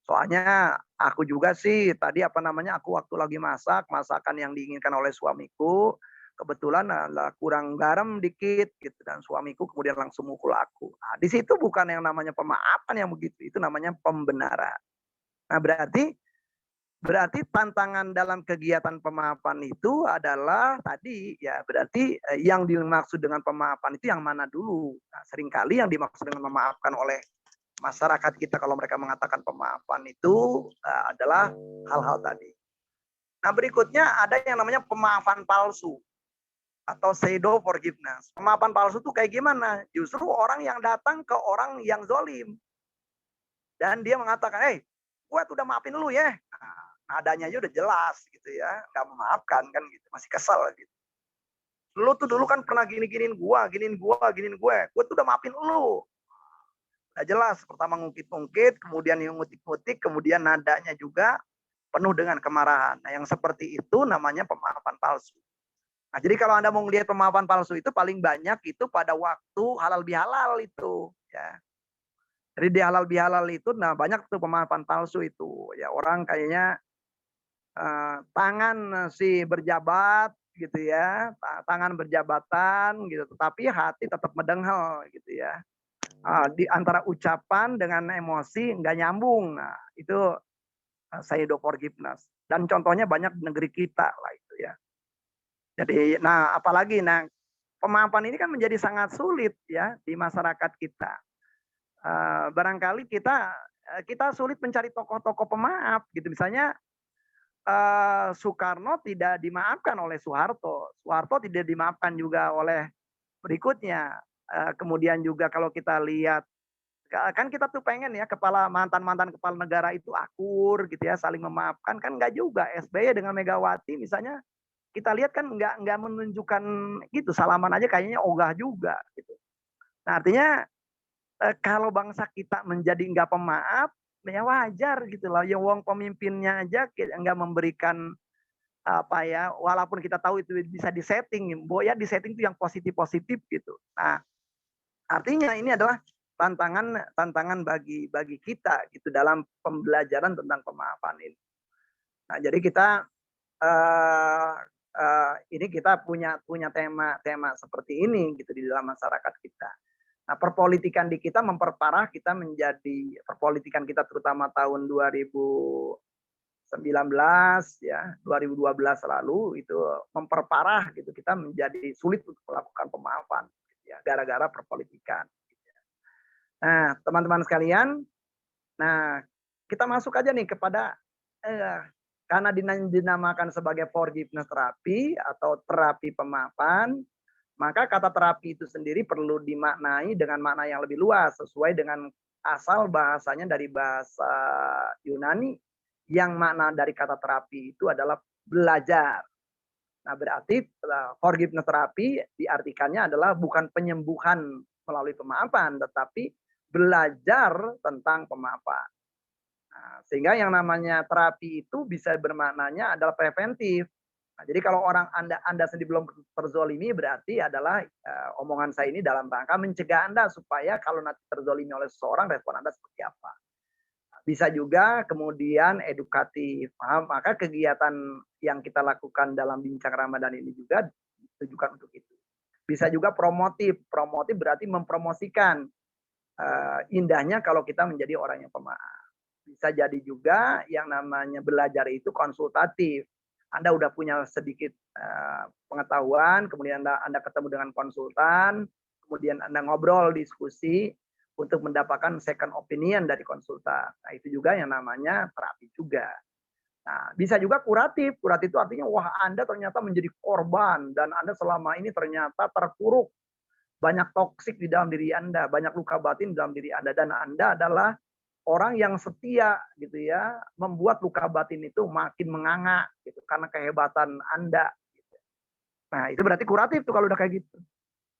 Soalnya aku juga sih tadi aku waktu lagi masakan yang diinginkan oleh suamiku, kebetulan kurang garam dikit gitu dan suamiku kemudian langsung mukul aku. Nah, di situ bukan yang namanya pemaafan yang begitu, itu namanya pembenaran. Nah, berarti tantangan dalam kegiatan pemaafan itu adalah tadi ya berarti yang dimaksud dengan pemaafan itu yang mana dulu. Nah, seringkali yang dimaksud dengan memaafkan oleh masyarakat kita kalau mereka mengatakan pemaafan itu adalah hal-hal tadi. Nah, berikutnya ada yang namanya pemaafan palsu atau pseudo forgiveness. Pemaafan palsu itu kayak gimana? Justru orang yang datang ke orang yang zolim dan dia mengatakan, gue tuh udah maafin lu ya. Nah, nadanya aja udah jelas gitu ya, nggak memaafkan kan gitu, masih kesel gitu. Lu tuh dulu kan pernah giniin gue tuh udah maafin lu. Udah jelas, pertama ngungkit-ngungkit, kemudian ngutik-ngutik, kemudian nadanya juga penuh dengan kemarahan. Nah, yang seperti itu namanya pemaafan palsu. Nah, jadi kalau Anda mau melihat pemaafan palsu itu paling banyak itu pada waktu halal bihalal itu, ya. Jadi di halal bihalal itu, nah banyak tuh pemaafan palsu itu. Ya orang kayaknya tangan si berjabat gitu ya, tangan berjabatan gitu, tetapi hati tetap medenghel gitu ya. Di antara ucapan dengan emosi nggak nyambung. Nah, itu pseudo forgiveness. Dan contohnya banyak di negeri kita lah itu ya. Jadi, nah apalagi, pemaafan ini kan menjadi sangat sulit ya di masyarakat kita. Barangkali kita sulit mencari tokoh-tokoh pemaaf gitu. Misalnya Soekarno tidak dimaafkan oleh Soeharto. Soeharto tidak dimaafkan juga oleh berikutnya. Kemudian juga kalau kita lihat, kan kita tuh pengen ya mantan-mantan kepala negara itu akur gitu ya, saling memaafkan, kan enggak juga. SBY dengan Megawati misalnya, kita lihat kan enggak menunjukkan gitu, salaman aja kayaknya ogah juga gitu. Nah, artinya kalau bangsa kita menjadi enggak pemaaf, ya wajar gitu loh. Yang wong pemimpinnya aja enggak memberikan walaupun kita tahu itu bisa disetting, ya disetting itu yang positif-positif gitu. Nah, artinya ini adalah tantangan bagi kita gitu dalam pembelajaran tentang pemaafan ini. Nah, jadi ini kita punya tema seperti ini gitu di dalam masyarakat kita. Nah, perpolitikan di kita memperparah kita menjadi perpolitikan kita terutama tahun 2019 ya, 2012 lalu itu memperparah gitu, kita menjadi sulit untuk melakukan pemaafan gitu ya, gara-gara perpolitikan. Nah, teman-teman sekalian, kita masuk aja nih kepada karena dinamakan sebagai forgiveness terapi atau terapi pemaafan, maka kata terapi itu sendiri perlu dimaknai dengan makna yang lebih luas sesuai dengan asal bahasanya dari bahasa Yunani yang makna dari kata terapi itu adalah belajar. Nah, berarti forgiveness terapi diartikannya adalah bukan penyembuhan melalui pemaafan, tetapi belajar tentang pemaafan. Nah, sehingga yang namanya terapi itu bisa bermaknanya adalah preventif. Nah, jadi kalau Anda sendiri belum terzolimi, berarti adalah omongan saya ini dalam rangka mencegah Anda supaya kalau nanti terzolimi oleh seseorang, respon Anda seperti apa. Bisa juga kemudian edukatif. Maka kegiatan yang kita lakukan dalam bincang Ramadan ini juga ditujukan untuk itu. Bisa juga promotif. Promotif berarti mempromosikan indahnya kalau kita menjadi orang yang pemaaf. Bisa jadi juga yang namanya belajar itu konsultatif. Anda udah punya sedikit pengetahuan, kemudian Anda ketemu dengan konsultan, kemudian Anda ngobrol, diskusi, untuk mendapatkan second opinion dari konsultan. Nah, itu juga yang namanya terapi juga. Nah, bisa juga kuratif. Kuratif itu artinya, wah Anda ternyata menjadi korban, dan Anda selama ini ternyata terpuruk. Banyak toksik di dalam diri Anda, banyak luka batin di dalam diri Anda, dan Anda adalah orang yang setia gitu ya, membuat luka batin itu makin menganga gitu, karena kehebatan Anda. Nah, itu berarti kuratif tuh kalau udah kayak gitu.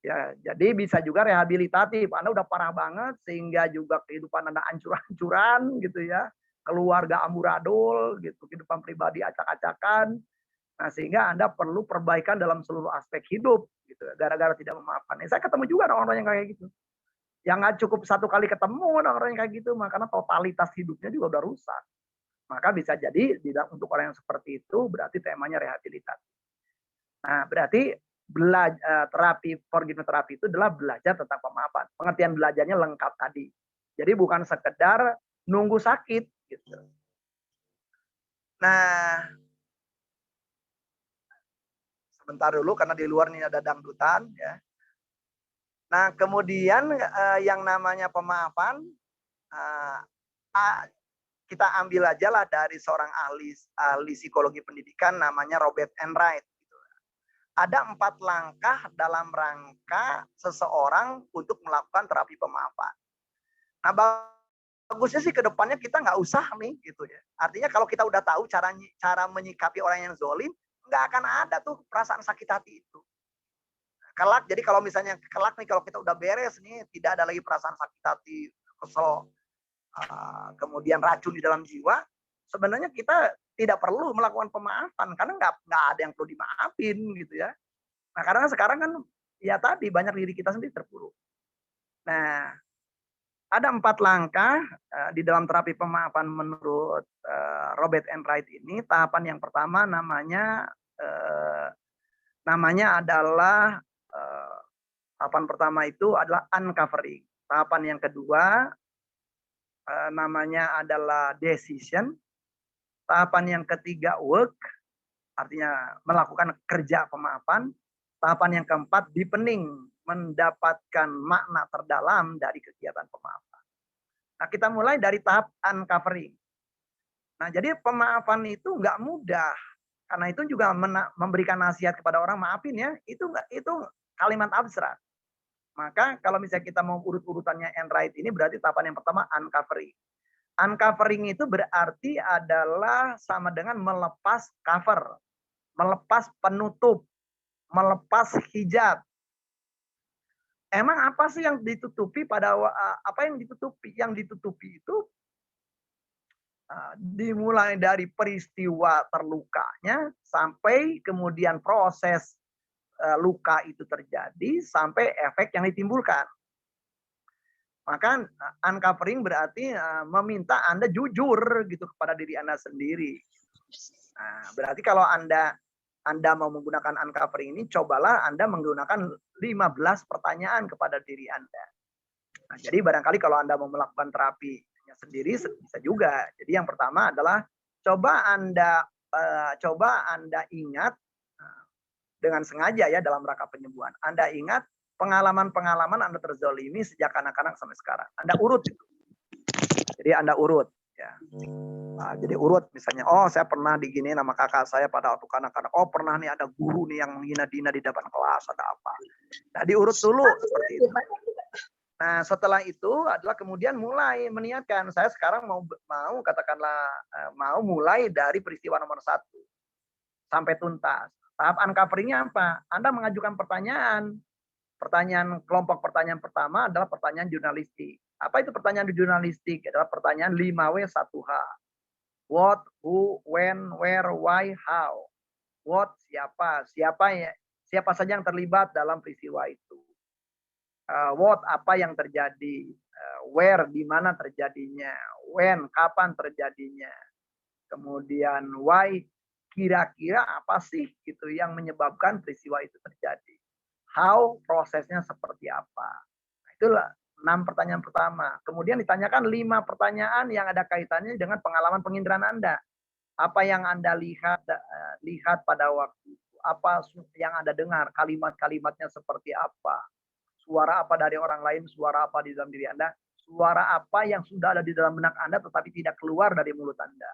Ya, jadi bisa juga rehabilitatif. Anda udah parah banget sehingga juga kehidupan Anda hancur-hancuran gitu ya. Keluarga amburadul gitu, kehidupan pribadi acak-acakan. Nah, sehingga Anda perlu perbaikan dalam seluruh aspek hidup gitu. Gara-gara tidak memaafkan. Saya ketemu juga orang-orang yang kayak gitu. Yang nggak cukup satu kali ketemu orang-orang yang kayak gitu, makanya totalitas hidupnya juga udah rusak. Maka bisa jadi untuk orang yang seperti itu berarti temanya rehabilitasi. Nah, berarti terapi forgiveness terapi itu adalah belajar tentang pemaafan. Pengertian belajarnya lengkap tadi. Jadi bukan sekedar nunggu sakit gitu. Nah, sebentar dulu karena di luar ini ada dangdutan ya. Nah, kemudian yang namanya pemaafan kita ambil aja lah dari seorang ahli psikologi pendidikan namanya Robert Enright. Ada 4 langkah dalam rangka seseorang untuk melakukan terapi pemaafan. Nah, bagusnya sih ke depannya kita nggak usah nih gitu ya. Artinya kalau kita udah tahu cara menyikapi orang yang zolim, nggak akan ada tuh perasaan sakit hati itu. Kelak, jadi kalau misalnya kelak nih kalau kita udah beres nih, tidak ada lagi perasaan sakit hati, kesel, kemudian racun di dalam jiwa, sebenarnya kita tidak perlu melakukan pemaafan karena nggak ada yang perlu dimaafin gitu ya. Nah, karena sekarang kan ya tadi banyak diri kita sendiri terpuruk. Nah, ada 4 langkah di dalam terapi pemaafan menurut Robert Enright ini. Tahapan yang pertama namanya adalah tahapan pertama itu adalah uncovering. Tahapan yang kedua namanya adalah decision. Tahapan yang ketiga work, artinya melakukan kerja pemaafan. Tahapan yang keempat deepening, mendapatkan makna terdalam dari kegiatan pemaafan. Nah, kita mulai dari tahap uncovering. Nah, jadi pemaafan itu nggak mudah. Karena itu juga memberikan nasihat kepada orang, maafin ya, itu kalimat abstrak. Maka kalau misalnya kita mau urut-urutannya Enright ini berarti tahapan yang pertama uncovering. Uncovering itu berarti adalah sama dengan melepas cover, melepas penutup, melepas hijab. Emang apa sih yang ditutupi apa yang ditutupi? Yang ditutupi itu dimulai dari peristiwa terlukanya sampai kemudian proses luka itu terjadi sampai efek yang ditimbulkan. Maka uncovering berarti meminta Anda jujur gitu kepada diri Anda sendiri. Nah, berarti kalau Anda mau menggunakan uncovering ini, cobalah Anda menggunakan 15 pertanyaan kepada diri Anda. Nah, jadi barangkali kalau Anda mau melakukan terapinya sendiri bisa juga. Jadi yang pertama adalah coba Anda ingat dengan sengaja ya dalam rangka penyembuhan. Anda ingat pengalaman-pengalaman Anda terzolimi sejak anak-anak sampai sekarang. Anda urut itu. Jadi Anda urut ya. Nah, jadi urut misalnya, oh saya pernah diginiin sama kakak saya pada waktu kanak-kanak. Oh pernah nih ada guru nih yang menghina-hina di depan kelas, ada apa. Nah diurut dulu seperti itu. Nah setelah itu adalah kemudian mulai meniatkan. Saya sekarang mau katakanlah mau mulai dari peristiwa nomor 1 sampai tuntas. Tahap uncoveringnya apa? Anda mengajukan pertanyaan. Kelompok pertanyaan pertama adalah pertanyaan jurnalistik. Apa itu pertanyaan jurnalistik? Adalah pertanyaan 5W1H. What, who, when, where, why, how. What, siapa saja yang terlibat dalam peristiwa itu. What, apa yang terjadi. Where, di mana terjadinya. When, kapan terjadinya. Kemudian why, kira-kira apa sih gitu yang menyebabkan peristiwa itu terjadi. How, prosesnya seperti apa. Nah, itulah 6 pertanyaan pertama. Kemudian ditanyakan 5 pertanyaan yang ada kaitannya dengan pengalaman penginderaan Anda. Apa yang Anda lihat pada waktu itu. Apa yang Anda dengar, kalimat-kalimatnya seperti apa. Suara apa dari orang lain, suara apa di dalam diri Anda, suara apa yang sudah ada di dalam benak Anda tetapi tidak keluar dari mulut Anda.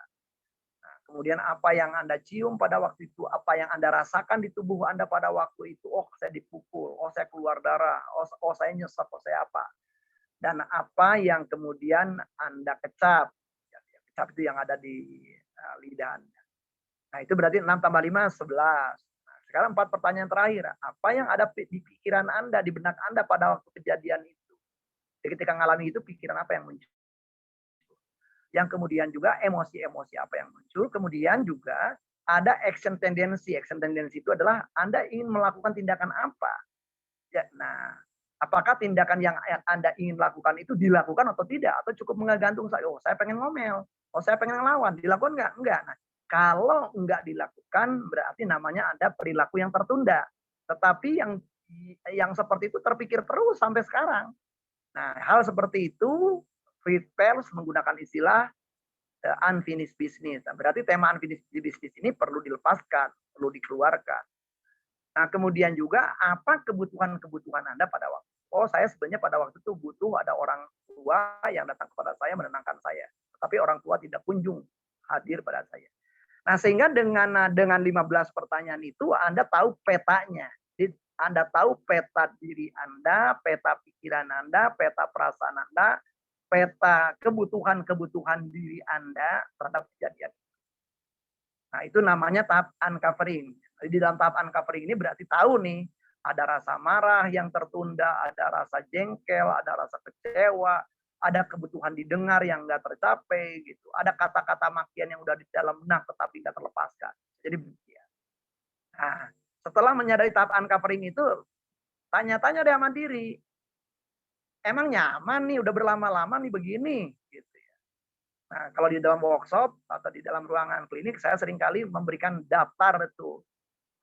Nah, kemudian apa yang Anda cium pada waktu itu, apa yang Anda rasakan di tubuh Anda pada waktu itu. Oh, saya dipukul, oh saya keluar darah, oh saya nyesek, oh saya apa. Dan apa yang kemudian Anda kecap. Kecap itu yang ada di lidah Anda. Nah, itu berarti 6 tambah 5, 11. Sekarang 4 pertanyaan terakhir. Apa yang ada di pikiran Anda, di benak Anda pada waktu kejadian itu? Jadi ketika mengalami itu, pikiran apa yang muncul? Yang kemudian juga emosi-emosi apa yang muncul. Kemudian juga ada action tendency. Action tendency itu adalah Anda ingin melakukan tindakan apa? Ya, nah, apakah tindakan yang Anda ingin lakukan itu dilakukan atau tidak? Atau cukup menggantung saya, oh saya pengen ngomel, oh saya pengen ngelawan. Dilakukan nggak? Enggak. Nah, kalau enggak dilakukan, berarti namanya ada perilaku yang tertunda. Tetapi yang seperti itu terpikir terus sampai sekarang. Nah, hal seperti itu, Fritz Perls menggunakan istilah unfinished business. Nah, berarti tema unfinished business ini perlu dilepaskan, perlu dikeluarkan. Nah, kemudian juga apa kebutuhan-kebutuhan Anda pada waktu. Oh, saya sebenarnya pada waktu itu butuh ada orang tua yang datang kepada saya menenangkan saya. Tapi orang tua tidak kunjung hadir pada saya. Nah, sehingga dengan 15 pertanyaan itu Anda tahu petanya. Anda tahu peta diri Anda, peta pikiran Anda, peta perasaan Anda, peta kebutuhan-kebutuhan diri Anda terhadap kejadian. Nah, itu namanya tahap uncovering. Di dalam tahap uncovering ini berarti tahu nih, ada rasa marah yang tertunda, ada rasa jengkel, ada rasa kecewa, ada kebutuhan didengar yang nggak tercapai gitu. Ada kata-kata makian yang udah di dalam benak tetapi nggak terlepaskan. Jadi begitu. Nah, setelah menyadari tahap uncovering itu, tanya-tanya deh sama diri. Emang nyaman nih, udah berlama-lama nih begini. Gitu ya. Nah, kalau di dalam workshop atau di dalam ruangan klinik, saya seringkali memberikan daftar itu.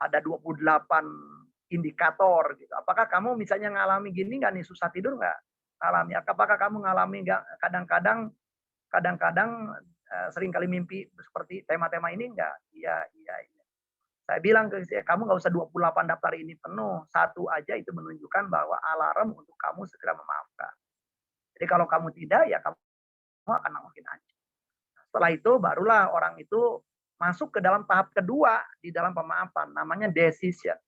Ada 28 indikator. Gitu. Apakah kamu misalnya ngalami gini nggak nih, susah tidur nggak? Alami. Apakah kamu ngalami nggak kadang-kadang seringkali mimpi seperti tema-tema ini enggak? Iya. Saya bilang ke saya, kamu nggak usah 28 daftar ini penuh. Satu aja itu menunjukkan bahwa alarm untuk kamu segera memaafkan. Jadi kalau kamu tidak, ya kamu akan makin hancur. Setelah itu barulah orang itu masuk ke dalam tahap kedua di dalam pemaafan, namanya decision.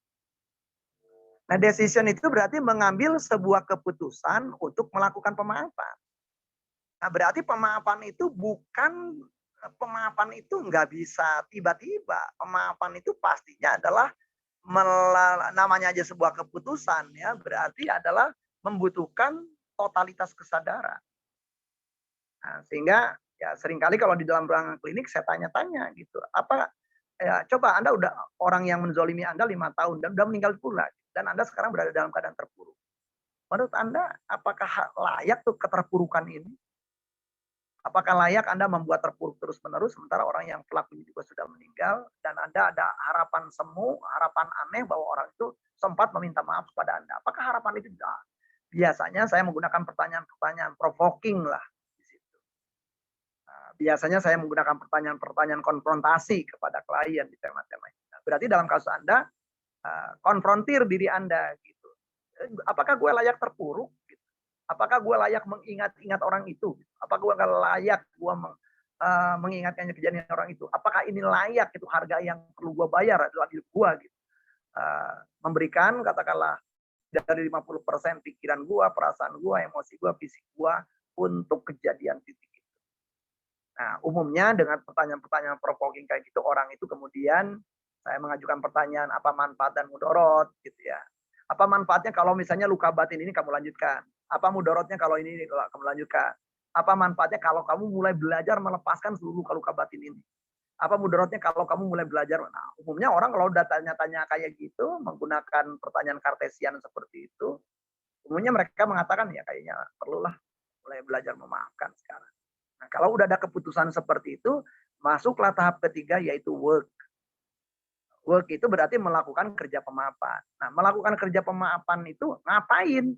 Nah, decision itu berarti mengambil sebuah keputusan untuk melakukan pemaafan. Nah, berarti pemaafan itu nggak bisa tiba-tiba. Pemaafan itu pastinya adalah namanya aja sebuah keputusan ya, berarti adalah membutuhkan totalitas kesadaran. Nah, sehingga ya seringkali kalau di dalam ruangan klinik saya tanya-tanya gitu, apa ya coba Anda udah orang yang menzolimi Anda 5 tahun dan udah meninggal pula dan Anda sekarang berada dalam keadaan terpuruk. Menurut Anda apakah layak tuh keterpurukan ini? Apakah layak Anda membuat terpuruk terus-menerus sementara orang yang pelakunya juga sudah meninggal dan Anda ada harapan semu, harapan aneh bahwa orang itu sempat meminta maaf kepada Anda. Apakah harapan itu tidak? Biasanya saya menggunakan pertanyaan-pertanyaan provoking lah di situ. Nah, biasanya saya menggunakan pertanyaan-pertanyaan konfrontasi kepada klien di tema-tema ini. Nah, berarti dalam kasus Anda konfrontir diri Anda gitu. Apakah gue layak terpuruk? Apakah gue layak mengingat-ingat orang itu? Apakah gue layak mengingatkannya kejadian orang itu? Apakah ini layak itu harga yang perlu gue bayar adalah hidup gue gitu? Memberikan katakanlah dari 50% pikiran gue, perasaan gue, emosi gue, fisik gue untuk kejadian titik itu. Nah, umumnya dengan pertanyaan-pertanyaan provoking kayak gitu orang itu kemudian saya mengajukan pertanyaan apa manfaat dan mudorot gitu ya. Apa manfaatnya kalau misalnya luka batin ini kamu lanjutkan? Apa mudorotnya kalau ini kamu lanjutkan? Apa manfaatnya kalau kamu mulai belajar melepaskan seluruh luka batin ini? Apa mudorotnya kalau kamu mulai belajar? Nah, umumnya orang kalau udah tanya-tanya kayak gitu, menggunakan pertanyaan kartesian seperti itu, umumnya mereka mengatakan ya kayaknya perlulah mulai belajar memaafkan sekarang. Nah, kalau udah ada keputusan seperti itu, masuklah tahap ketiga yaitu work. Work itu berarti melakukan kerja pemaafan. Nah, melakukan kerja pemaafan itu ngapain?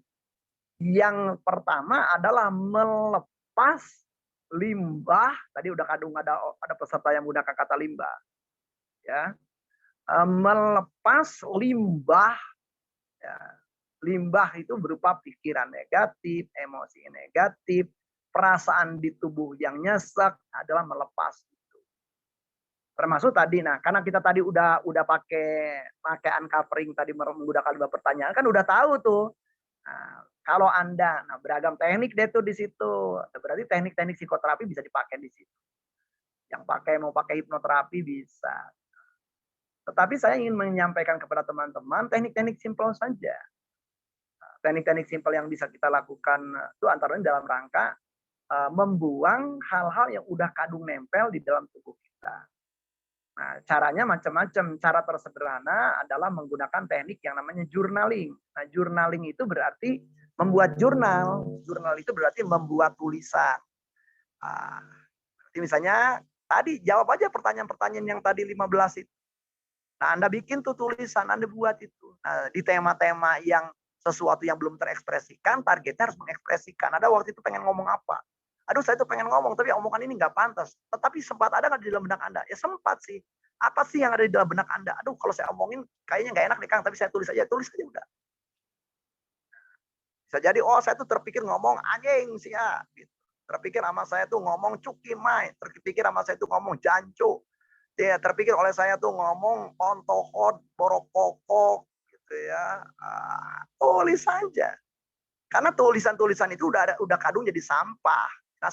Yang pertama adalah melepas limbah. Tadi udah kadung ada peserta yang menggunakan kata limbah. Ya. Melepas limbah. Ya. limbah itu berupa pikiran negatif, emosi negatif, perasaan di tubuh yang nyesek adalah melepas itu. Termasuk tadi, nah karena kita tadi udah pakai uncovering tadi menggunakan 2 pertanyaan kan udah tahu tuh. Nah, kalau Anda, nah beragam teknik deh tuh di situ. Berarti teknik-teknik psikoterapi bisa dipakai di situ. Yang mau pakai hipnoterapi bisa. Tetapi saya ingin menyampaikan kepada teman-teman teknik-teknik simpel saja. Teknik-teknik simpel yang bisa kita lakukan itu antara lain dalam rangka membuang hal-hal yang udah kadung nempel di dalam tubuh kita. Nah, caranya macam-macam. Cara tersederhana adalah menggunakan teknik yang namanya journaling. Nah, journaling itu berarti membuat jurnal. Jurnal itu berarti membuat tulisan. Nah, misalnya tadi jawab aja pertanyaan-pertanyaan yang tadi 15 itu. Nah, Anda bikin tuh tulisan, Anda buat itu. Nah, di tema-tema yang sesuatu yang belum terekspresikan, targetnya harus mengekspresikan. Ada waktu itu pengen ngomong apa? Aduh, saya tuh pengen ngomong, tapi omongan ini nggak pantas. Tetapi sempat ada nggak di dalam benak Anda? Ya sempat sih. Apa sih yang ada di dalam benak Anda? Aduh, kalau saya omongin kayaknya nggak enak deh Kang, tapi saya tulis aja udah. Bisa jadi, oh saya tuh terpikir ngomong anjing sih ya. Gitu. Terpikir sama saya tuh ngomong cuki mai. Terpikir sama saya tuh ngomong jancu. Ya, terpikir oleh saya tuh ngomong ontohot, borokokok, gitu ya. Tulis saja. Karena tulisan-tulisan itu udah kadung jadi sampah. Nah,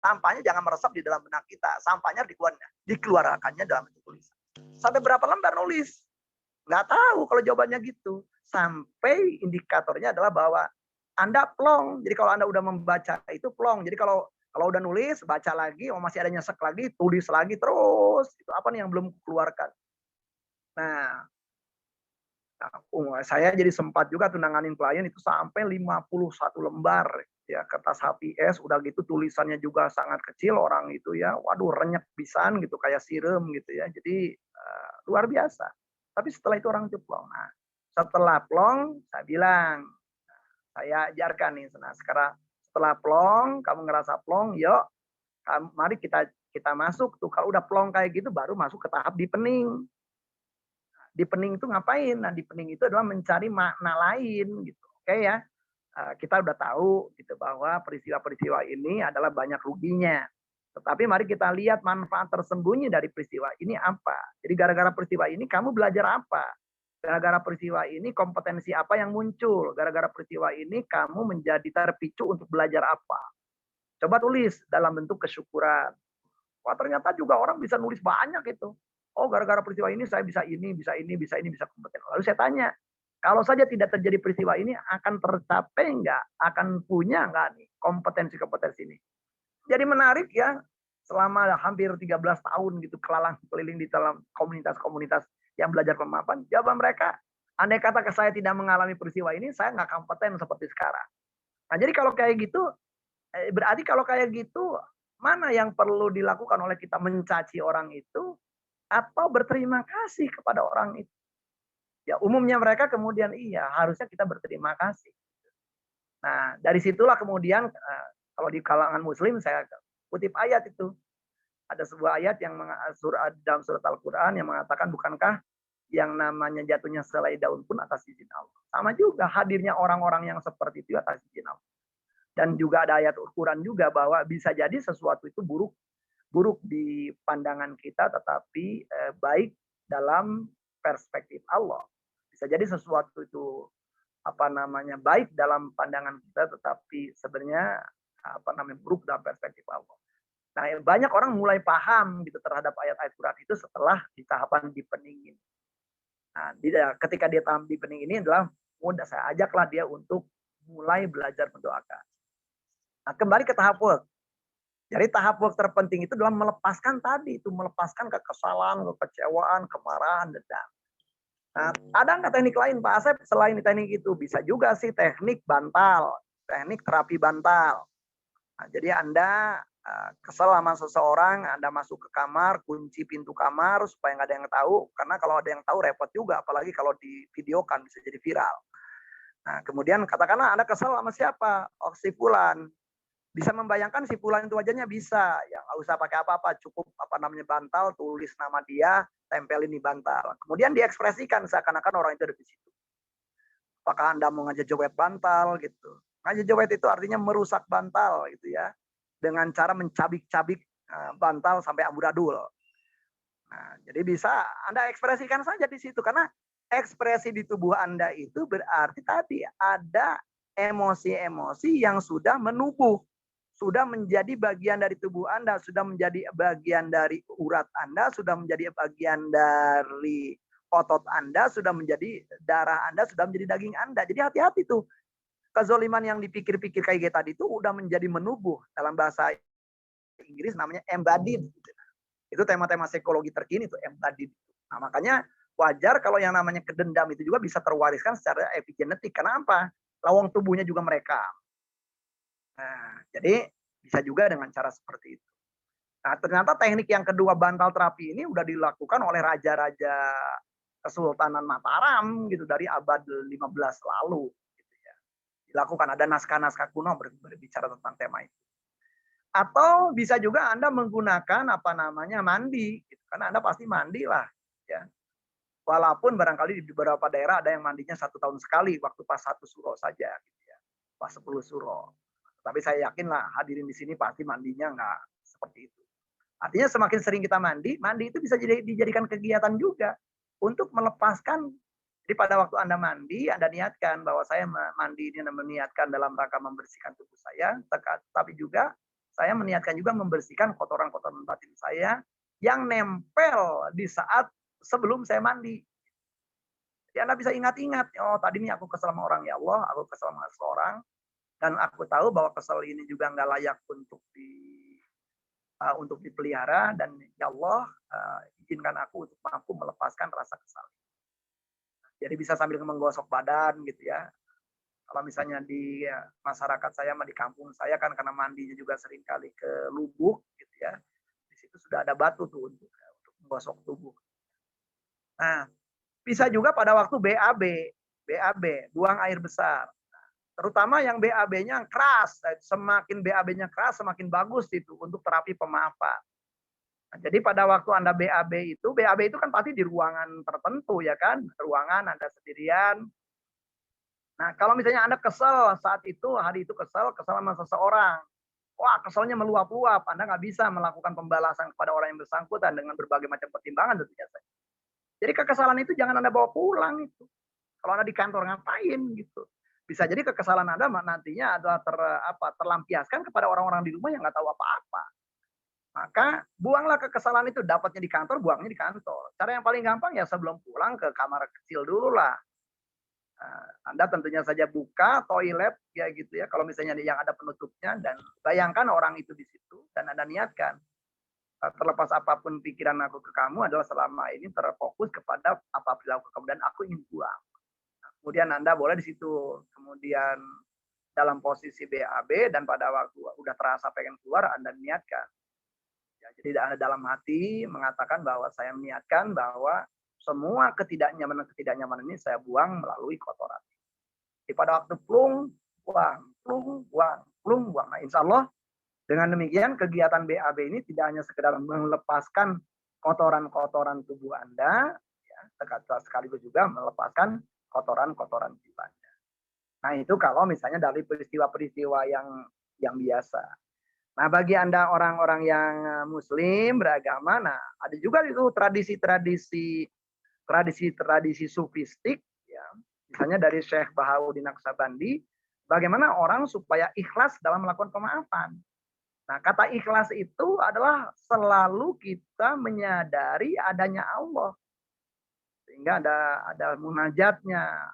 sampahnya jangan meresap di dalam benak kita. Sampahnya dikeluarkannya dalam bentuk tulisan. Sampai berapa lembar nulis? Nggak tahu kalau jawabannya gitu. Sampai indikatornya adalah bahwa Anda plong. Jadi kalau Anda udah membaca itu plong. Jadi kalau udah nulis, baca lagi, masih ada nyesek lagi, tulis lagi terus. Itu apa nih yang belum keluarkan? Nah, saya jadi sempat juga tuh nanganin klien itu sampai 51 lembar ya kertas HPS, udah gitu tulisannya juga sangat kecil orang itu ya. Waduh, renyek pisan gitu kayak sirum gitu ya. Jadi luar biasa. Tapi setelah itu orang itu plong. Nah, setelah plong saya bilang, saya ajarkan nih, nah sekarang setelah plong, kamu ngerasa plong, yuk mari kita masuk tuh. Kalau udah plong kayak gitu baru masuk ke tahap deepening. Deepening itu ngapain? Nah, deepening itu adalah mencari makna lain gitu. Oke ya. Kita udah tahu gitu bahwa peristiwa-peristiwa ini adalah banyak ruginya. Tetapi mari kita lihat manfaat tersembunyi dari peristiwa ini apa. Jadi gara-gara peristiwa ini kamu belajar apa? Gara-gara peristiwa ini kompetensi apa yang muncul? Gara-gara peristiwa ini kamu menjadi terpicu untuk belajar apa? Coba tulis dalam bentuk kesyukuran. Wah, ternyata juga orang bisa nulis banyak itu. Oh, gara-gara peristiwa ini saya bisa ini, bisa ini, bisa ini, bisa kompeten. Lalu saya tanya, kalau saja tidak terjadi peristiwa ini, akan tercapai nggak? Akan punya nggak nih kompetensi-kompetensi ini? Jadi menarik ya, selama hampir 13 tahun gitu keliling di dalam komunitas-komunitas yang belajar pemahaman, jawaban mereka, andai kata saya tidak mengalami peristiwa ini, saya nggak kompeten seperti sekarang. Nah, jadi kalau kayak gitu, berarti kalau kayak gitu, mana yang perlu dilakukan oleh kita, mencaci orang itu atau berterima kasih kepada orang itu? Ya umumnya mereka kemudian iya, harusnya kita berterima kasih. Nah, dari situlah kemudian kalau di kalangan muslim saya kutip ayat itu. Ada sebuah ayat yang dalam surat Al-Qur'an yang mengatakan, bukankah yang namanya jatuhnya selai daun pun atas izin Allah. Sama juga hadirnya orang-orang yang seperti itu atas izin Allah. Dan juga ada ayat Al-Quran juga bahwa bisa jadi sesuatu itu buruk di pandangan kita, tetapi baik dalam perspektif Allah. Bisa jadi sesuatu itu baik dalam pandangan kita, tetapi sebenarnya buruk dalam perspektif Allah. Nah, banyak orang mulai paham gitu terhadap ayat-ayat Quran itu setelah di tahapan deepening ini. Nah, ketika dia tahap deepening ini adalah mudah, saya ajaklah dia untuk mulai belajar mendoakan. Nah, kembali ke tahap work. Jadi tahap work terpenting itu adalah melepaskan tadi, itu melepaskan kekesalan, kekecewaan, kemarahan, dendam. Nah, ada nggak teknik lain Pak Asep selain teknik itu? Bisa juga sih teknik bantal, teknik terapi bantal. Nah, jadi Anda kesel sama seseorang, Anda masuk ke kamar, kunci pintu kamar supaya nggak ada yang tahu. Karena kalau ada yang tahu repot juga, apalagi kalau di videokan bisa jadi viral. Nah, kemudian katakanlah Anda kesel sama siapa? Oh, si Fulan. Bisa membayangkan si Fulan itu wajahnya bisa, ya nggak usah pakai apa-apa, cukup bantal, tulis nama dia, tempelin di bantal. Kemudian diekspresikan seakan-akan orang itu ada di situ. Apakah Anda mau ngejewet bantal gitu. Ngejewet itu artinya merusak bantal gitu ya. Dengan cara mencabik-cabik bantal sampai amburadul. Nah, jadi bisa Anda ekspresikan saja di situ karena ekspresi di tubuh Anda itu berarti tadi ada emosi-emosi yang sudah menubuh, sudah menjadi bagian dari tubuh Anda, sudah menjadi bagian dari urat Anda, sudah menjadi bagian dari otot Anda, sudah menjadi darah Anda, sudah menjadi daging Anda. Jadi hati-hati tuh. Kezoliman yang dipikir-pikir kayak tadi itu udah menjadi menubuh. Dalam bahasa Inggris namanya embodied. Itu tema-tema psikologi terkini tuh embodied. Nah, makanya wajar kalau yang namanya kedendam itu juga bisa terwariskan secara epigenetik. Karena apa? Lawang tubuhnya juga mereka. Nah, jadi bisa juga dengan cara seperti itu. Nah, ternyata teknik yang kedua bantal terapi ini udah dilakukan oleh raja-raja Kesultanan Mataram gitu dari abad 15 lalu. Gitu ya. Dilakukan ada naskah-naskah kuno berbicara tentang tema itu. Atau bisa juga Anda menggunakan apa namanya mandi, gitu. Karena Anda pasti mandi lah, ya. Walaupun barangkali di beberapa daerah ada yang mandinya 1 tahun sekali, waktu pas 1 suro saja, gitu ya. Pas 10 suro. Tapi saya yakin lah hadirin di sini pasti mandinya nggak seperti itu. Artinya semakin sering kita mandi, mandi itu bisa dijadikan kegiatan juga untuk melepaskan. Jadi pada waktu Anda mandi, Anda niatkan bahwa saya mandi ini meniatkan dalam rangka membersihkan tubuh saya, tapi juga saya meniatkan juga membersihkan kotoran-kotoran batin saya yang nempel di saat sebelum saya mandi. Jadi Anda bisa ingat-ingat, oh tadi ini aku kesel sama orang ya Allah, aku kesel sama seseorang, dan aku tahu bahwa kesel ini juga nggak layak untuk dipelihara, dan ya Allah izinkan aku untuk mampu melepaskan rasa kesal. Jadi bisa sambil menggosok badan gitu ya. Kalau misalnya di masyarakat saya, di kampung saya kan karena mandinya juga sering kali ke lubuk gitu ya. Di situ sudah ada batu tuh untuk menggosok tubuh. Nah, bisa juga pada waktu BAB, buang air besar. Terutama yang BAB-nya keras, semakin BAB-nya keras semakin bagus itu untuk terapi pemaafan. Nah, jadi pada waktu Anda BAB itu kan pasti di ruangan tertentu ya kan, ruangan Anda sendirian. Nah, kalau misalnya Anda kesel saat itu, hari itu kesel sama seseorang, wah keselnya meluap-luap, Anda nggak bisa melakukan pembalasan kepada orang yang bersangkutan dengan berbagai macam pertimbangan tentunya. Jadi kekesalan itu jangan Anda bawa pulang itu. Kalau Anda di kantor ngapain gitu. Bisa jadi kekesalan Anda nantinya adalah terlampiaskan kepada orang-orang di rumah yang nggak tahu apa-apa. Maka buanglah kekesalan itu, dapatnya di kantor, buangnya di kantor. Cara yang paling gampang ya sebelum pulang ke kamar kecil dulu lah. Anda tentunya saja buka toilet ya gitu ya. Kalau misalnya yang ada penutupnya dan bayangkan orang itu di situ dan Anda niatkan. Terlepas apapun pikiran aku ke kamu adalah selama ini terfokus kepada apa perilaku kamu dan aku ingin buang. Kemudian Anda boleh di situ. Kemudian dalam posisi BAB dan pada waktu udah terasa pengen keluar Anda niatkan. Ya, jadi Anda dalam hati mengatakan bahwa saya meniatkan bahwa semua ketidaknyamanan ini saya buang melalui kotoran. Jadi pada waktu plung, buang. Nah, insya Allah dengan demikian kegiatan BAB ini tidak hanya sekedar melepaskan kotoran-kotoran tubuh Anda, ya, sekaligus juga melepaskan kotoran-kotoran jiwa Anda. Nah itu kalau misalnya dari peristiwa-peristiwa yang biasa. Nah bagi Anda orang-orang yang Muslim beragama, nah ada juga itu tradisi sufistik, ya, misalnya dari Syekh Bahauddin Naqsabandi, bagaimana orang supaya ikhlas dalam melakukan pemaafan. Nah, kata ikhlas itu adalah selalu kita menyadari adanya Allah. Sehingga ada munajatnya.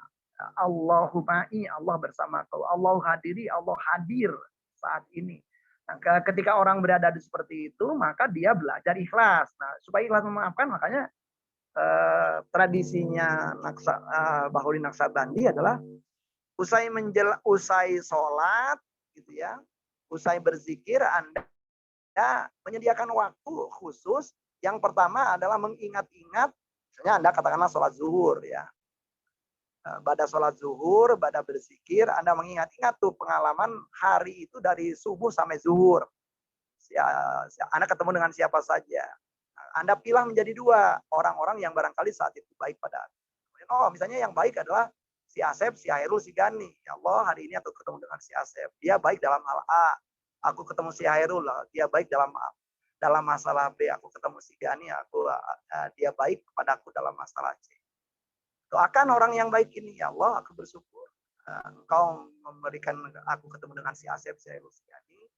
Allahuma'i, Allah bersama kau. Allah hadiri, Allah hadir saat ini. Nah, ketika orang berada di seperti itu, maka dia belajar ikhlas. Nah, supaya ikhlas memaafkan, makanya tradisinya Bahauddin Naqsabandi adalah usai sholat, gitu ya, usai berzikir, Anda menyediakan waktu khusus. Yang pertama adalah mengingat-ingat, misalnya Anda katakanlah sholat zuhur ya. Pada sholat zuhur, pada berzikir, Anda mengingat-ingat tuh pengalaman hari itu dari subuh sampai zuhur. Anda ketemu dengan siapa saja. Anda pilih menjadi 2, orang-orang yang barangkali saat itu baik pada Anda. Oh, misalnya yang baik adalah si Asep, si Hairul, si Gani. Ya Allah, hari ini aku ketemu dengan si Asep. Dia baik dalam hal A. Aku ketemu si Hairul, dia baik dalam masalah B. Aku ketemu si Gani, dia baik kepadaku dalam masalah C. Doakan orang yang baik ini, ya Allah, aku bersyukur. Engkau memberikan aku ketemu dengan si Asep, si Hairul, si Gani.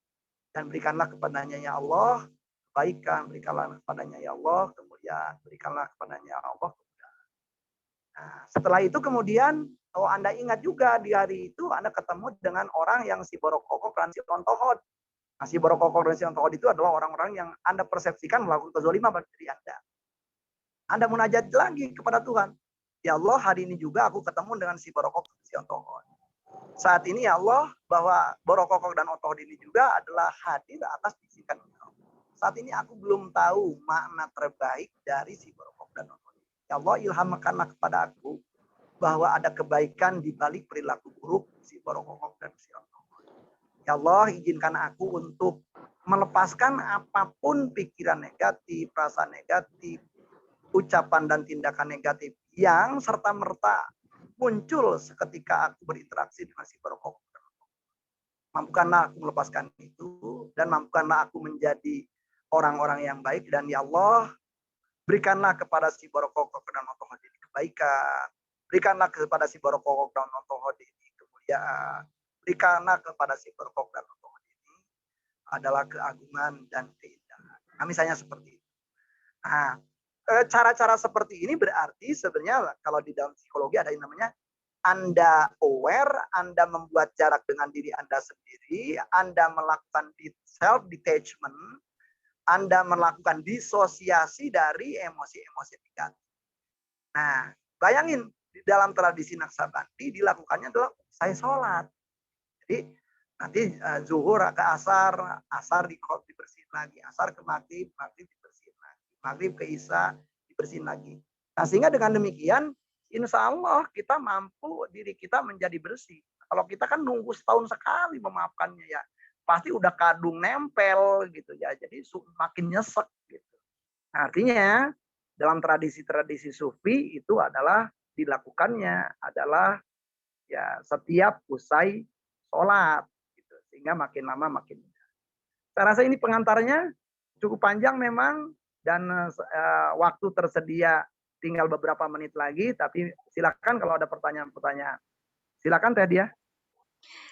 Dan berikanlah kepadanya, ya Allah, kebaikan. Berikanlah kepadanya, ya Allah, kemuliaan. Berikanlah kepadanya, ya Allah. Nah, setelah itu kemudian, Anda ingat juga di hari itu Anda ketemu dengan orang yang si Borokokok dan si Ontohod. Nah, si Borokokok dan si Ontohod itu adalah orang-orang yang Anda persepsikan melakukan kezaliman pada diri Anda. Anda munajat lagi kepada Tuhan. Ya Allah, hari ini juga aku ketemu dengan si Borokokok dan si Ontohod. Saat ini ya Allah, bahwa Borokokok dan Ontohod ini juga adalah hadir atas bisikan Engkau. Saat ini aku belum tahu makna terbaik dari si Borokokok dan Ontohod. Ya Allah, ilhamkanlah kepada aku bahwa ada kebaikan di balik perilaku buruk si Borokokok dan si Ontohod. Ya Allah, izinkan aku untuk melepaskan apapun pikiran negatif, perasaan negatif, ucapan dan tindakan negatif yang serta-merta muncul seketika aku berinteraksi dengan si Borokokok dan Ontohod. Mampukanlah aku melepaskan itu dan mampukanlah aku menjadi orang-orang yang baik. Dan ya Allah, berikanlah kepada si Borokokok dan Ontohod ini kebaikan. Berikanlah kepada si Borokokok dan Ontohod ini kemuliaan. Berikanlah kepada si Borokokok dan Ontohod ini adalah keagungan dan keindahan. Nah, misalnya seperti itu. Nah, cara-cara seperti ini berarti sebenarnya kalau di dalam psikologi ada yang namanya Anda aware, Anda membuat jarak dengan diri Anda sendiri, Anda melakukan self-detachment, Anda melakukan disosiasi dari emosi-emosi negatif. Nah, bayangin di dalam tradisi Naksabandi dilakukannya adalah saya sholat. Jadi nanti zuhur ke asar dibersihin lagi, asar ke maghrib dibersihin lagi, maghrib ke isya dibersihin lagi. Nah, sehingga dengan demikian, insya Allah kita mampu diri kita menjadi bersih. Kalau kita kan nunggu setahun sekali memaafkannya ya, pasti udah kadung nempel gitu ya, jadi makin nyesek gitu. Nah, artinya dalam tradisi-tradisi sufi itu adalah dilakukannya adalah ya setiap usai sholat gitu, sehingga makin lama makin mudah. Saya rasa ini pengantarnya cukup panjang memang dan waktu tersedia tinggal beberapa menit lagi, tapi silakan kalau ada pertanyaan-pertanyaan. Silakan Teh Dia.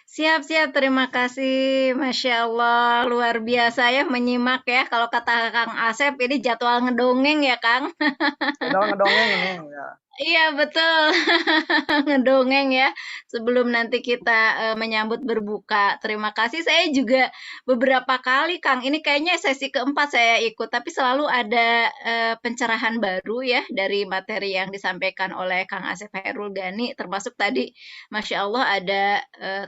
Siap, terima kasih. Masya Allah, luar biasa ya menyimak ya. Kalau kata Kang Asep, ini jadwal ngedongeng ya Kang? Jadwal ngedongeng ini. Ya. Iya betul, ngedongeng ya sebelum nanti kita menyambut berbuka. Terima kasih. Saya juga beberapa kali Kang, ini kayaknya sesi keempat saya ikut, tapi selalu ada pencerahan baru ya dari materi yang disampaikan oleh Kang Asep Hairul Gani, termasuk tadi Masya Allah ada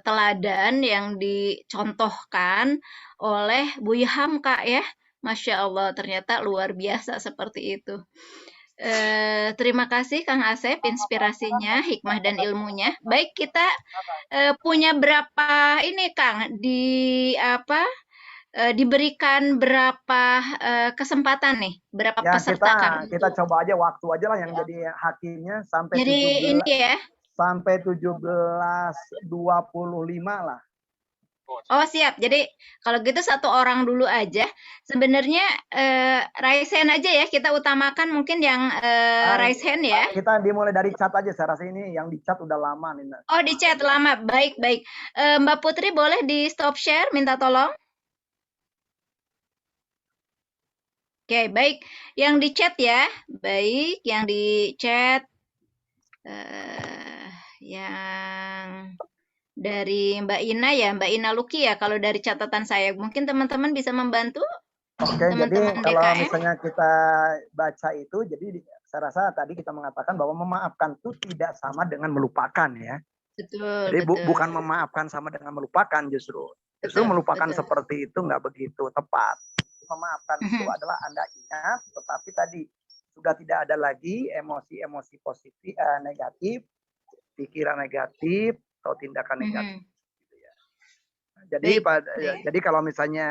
teladan yang dicontohkan oleh Buya Hamka ya. Masya Allah, ternyata luar biasa seperti itu. Terima kasih Kang Asep inspirasinya, hikmah dan ilmunya. Baik, kita punya berapa ini Kang diberikan berapa kesempatan nih, berapa Ya, peserta Kang? kita coba aja waktu aja lah yang jadi hakimnya sampai Jadi 17 ini ya. sampai 17.25 lah. Oh siap. Jadi kalau gitu satu orang dulu aja. Sebenarnya raise hand aja ya. Kita utamakan mungkin yang raise hand ya. Kita dimulai dari chat aja. Saya rasa ini yang di chat udah lama nih. Oh di chat lama. Baik. Mbak Putri boleh di stop share. Minta tolong. Oke, baik. Yang di chat ya. Baik. Yang di chat. Yang dari Mbak Ina ya, Mbak Ina Luki ya. Kalau dari catatan saya, mungkin teman-teman bisa membantu. Oke, jadi kalau misalnya kita baca itu, jadi saya rasa tadi kita mengatakan bahwa memaafkan itu tidak sama dengan melupakan ya. Betul. Jadi bukan memaafkan sama dengan melupakan justru. Justru melupakan seperti itu nggak begitu tepat. Memaafkan itu adalah Anda ingat, tetapi tadi sudah tidak ada lagi emosi-emosi positif, negatif, pikiran negatif atau tindakan negatif. Gitu ya. Jadi kalau misalnya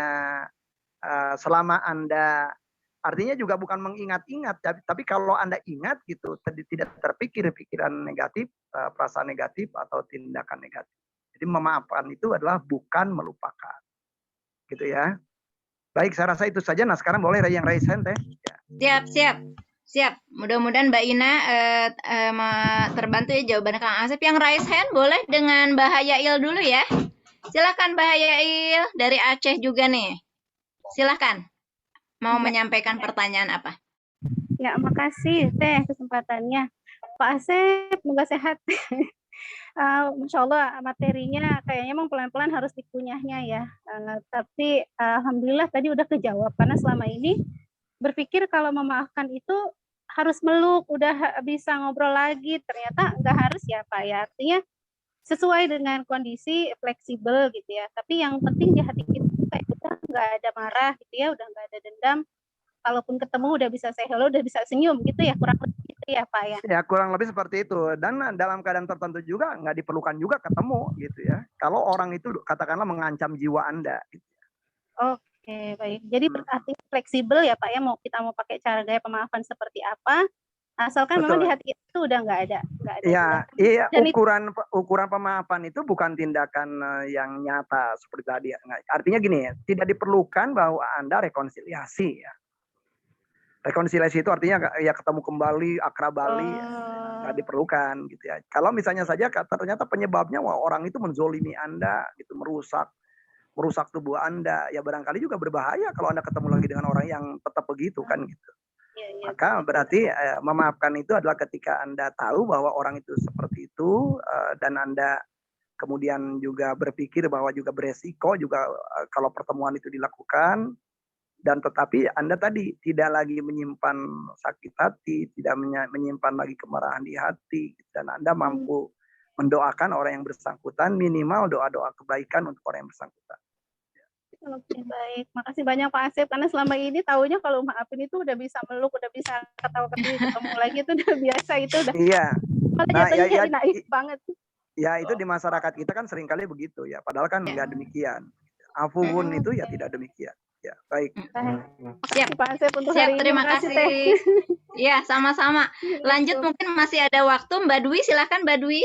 selama Anda artinya juga bukan mengingat-ingat, tapi kalau Anda ingat gitu, tidak terpikir pikiran negatif, perasaan negatif atau tindakan negatif. Jadi memaafkan itu adalah bukan melupakan. Gitu ya. Baik, saya rasa itu saja. Nah, sekarang boleh yang raise hand teh. Ya. Siap. Mudah-mudahan Mbak Ina terbantu ya jawaban Kang Asep. Yang raise hand boleh dengan Mbak Hayail dulu ya. Silakan Mbak Hayail dari Aceh juga nih. Silakan. Mau menyampaikan pertanyaan apa? Ya, makasih Teh kesempatannya. Pak Asep, semoga sehat. Masya Allah materinya kayaknya emang pelan-pelan harus dikunyahnya ya. Tapi alhamdulillah tadi udah kejawab karena selama ini berpikir kalau memaafkan itu harus meluk, udah bisa ngobrol lagi. Ternyata nggak harus ya Pak ya. Artinya sesuai dengan kondisi fleksibel gitu ya. Tapi yang penting di hati kita kayak udah nggak ada marah gitu ya, udah nggak ada dendam. Kalaupun ketemu udah bisa say hello, udah bisa senyum gitu ya, kurang lebih gitu ya Pak ya. Ya kurang lebih seperti itu. Dan dalam keadaan tertentu juga nggak diperlukan juga ketemu gitu ya. Kalau orang itu katakanlah mengancam jiwa Anda. Gitu. Oke, baik. Jadi berarti fleksibel ya Pak ya, kita mau pakai cara gaya pemaafan seperti apa, asalkan memang di hati itu udah nggak ada. Ya, iya. Ukuran pemaafan itu bukan tindakan yang nyata seperti tadi. Artinya gini, tidak diperlukan bahwa Anda rekonsiliasi ya. Rekonsiliasi itu artinya ya ketemu kembali, akrab bali, nggak diperlukan gitu ya. Kalau misalnya saja ternyata penyebabnya wah orang itu menzolimi Anda, gitu, merusak tubuh Anda, ya barangkali juga berbahaya kalau Anda ketemu lagi dengan orang yang tetap begitu kan gitu. Maka berarti memaafkan itu adalah ketika Anda tahu bahwa orang itu seperti itu dan Anda kemudian juga berpikir bahwa juga beresiko juga kalau pertemuan itu dilakukan. Dan tetapi Anda tadi tidak lagi menyimpan sakit hati, tidak menyimpan lagi kemarahan di hati, dan Anda mampu mendoakan orang yang bersangkutan, minimal doa-doa kebaikan untuk orang yang bersangkutan. Oke, baik. Makasih banyak Pak Asep, karena selama ini taunya kalau maafin itu udah bisa meluk, udah bisa ketawa-ketiwi, ketemu lagi itu udah biasa, itu udah. Iya. Malah jatuhnya naif banget. Ya itu di masyarakat kita kan seringkali begitu ya, padahal kan nggak demikian. Afuun itu ya tidak demikian. Ya, baik. Siap Pak Asep untuk hari ini. Terima kasih. Ya, sama-sama. Lanjut mungkin masih ada waktu. Mbak Dwi, silakan Mbak Dwi.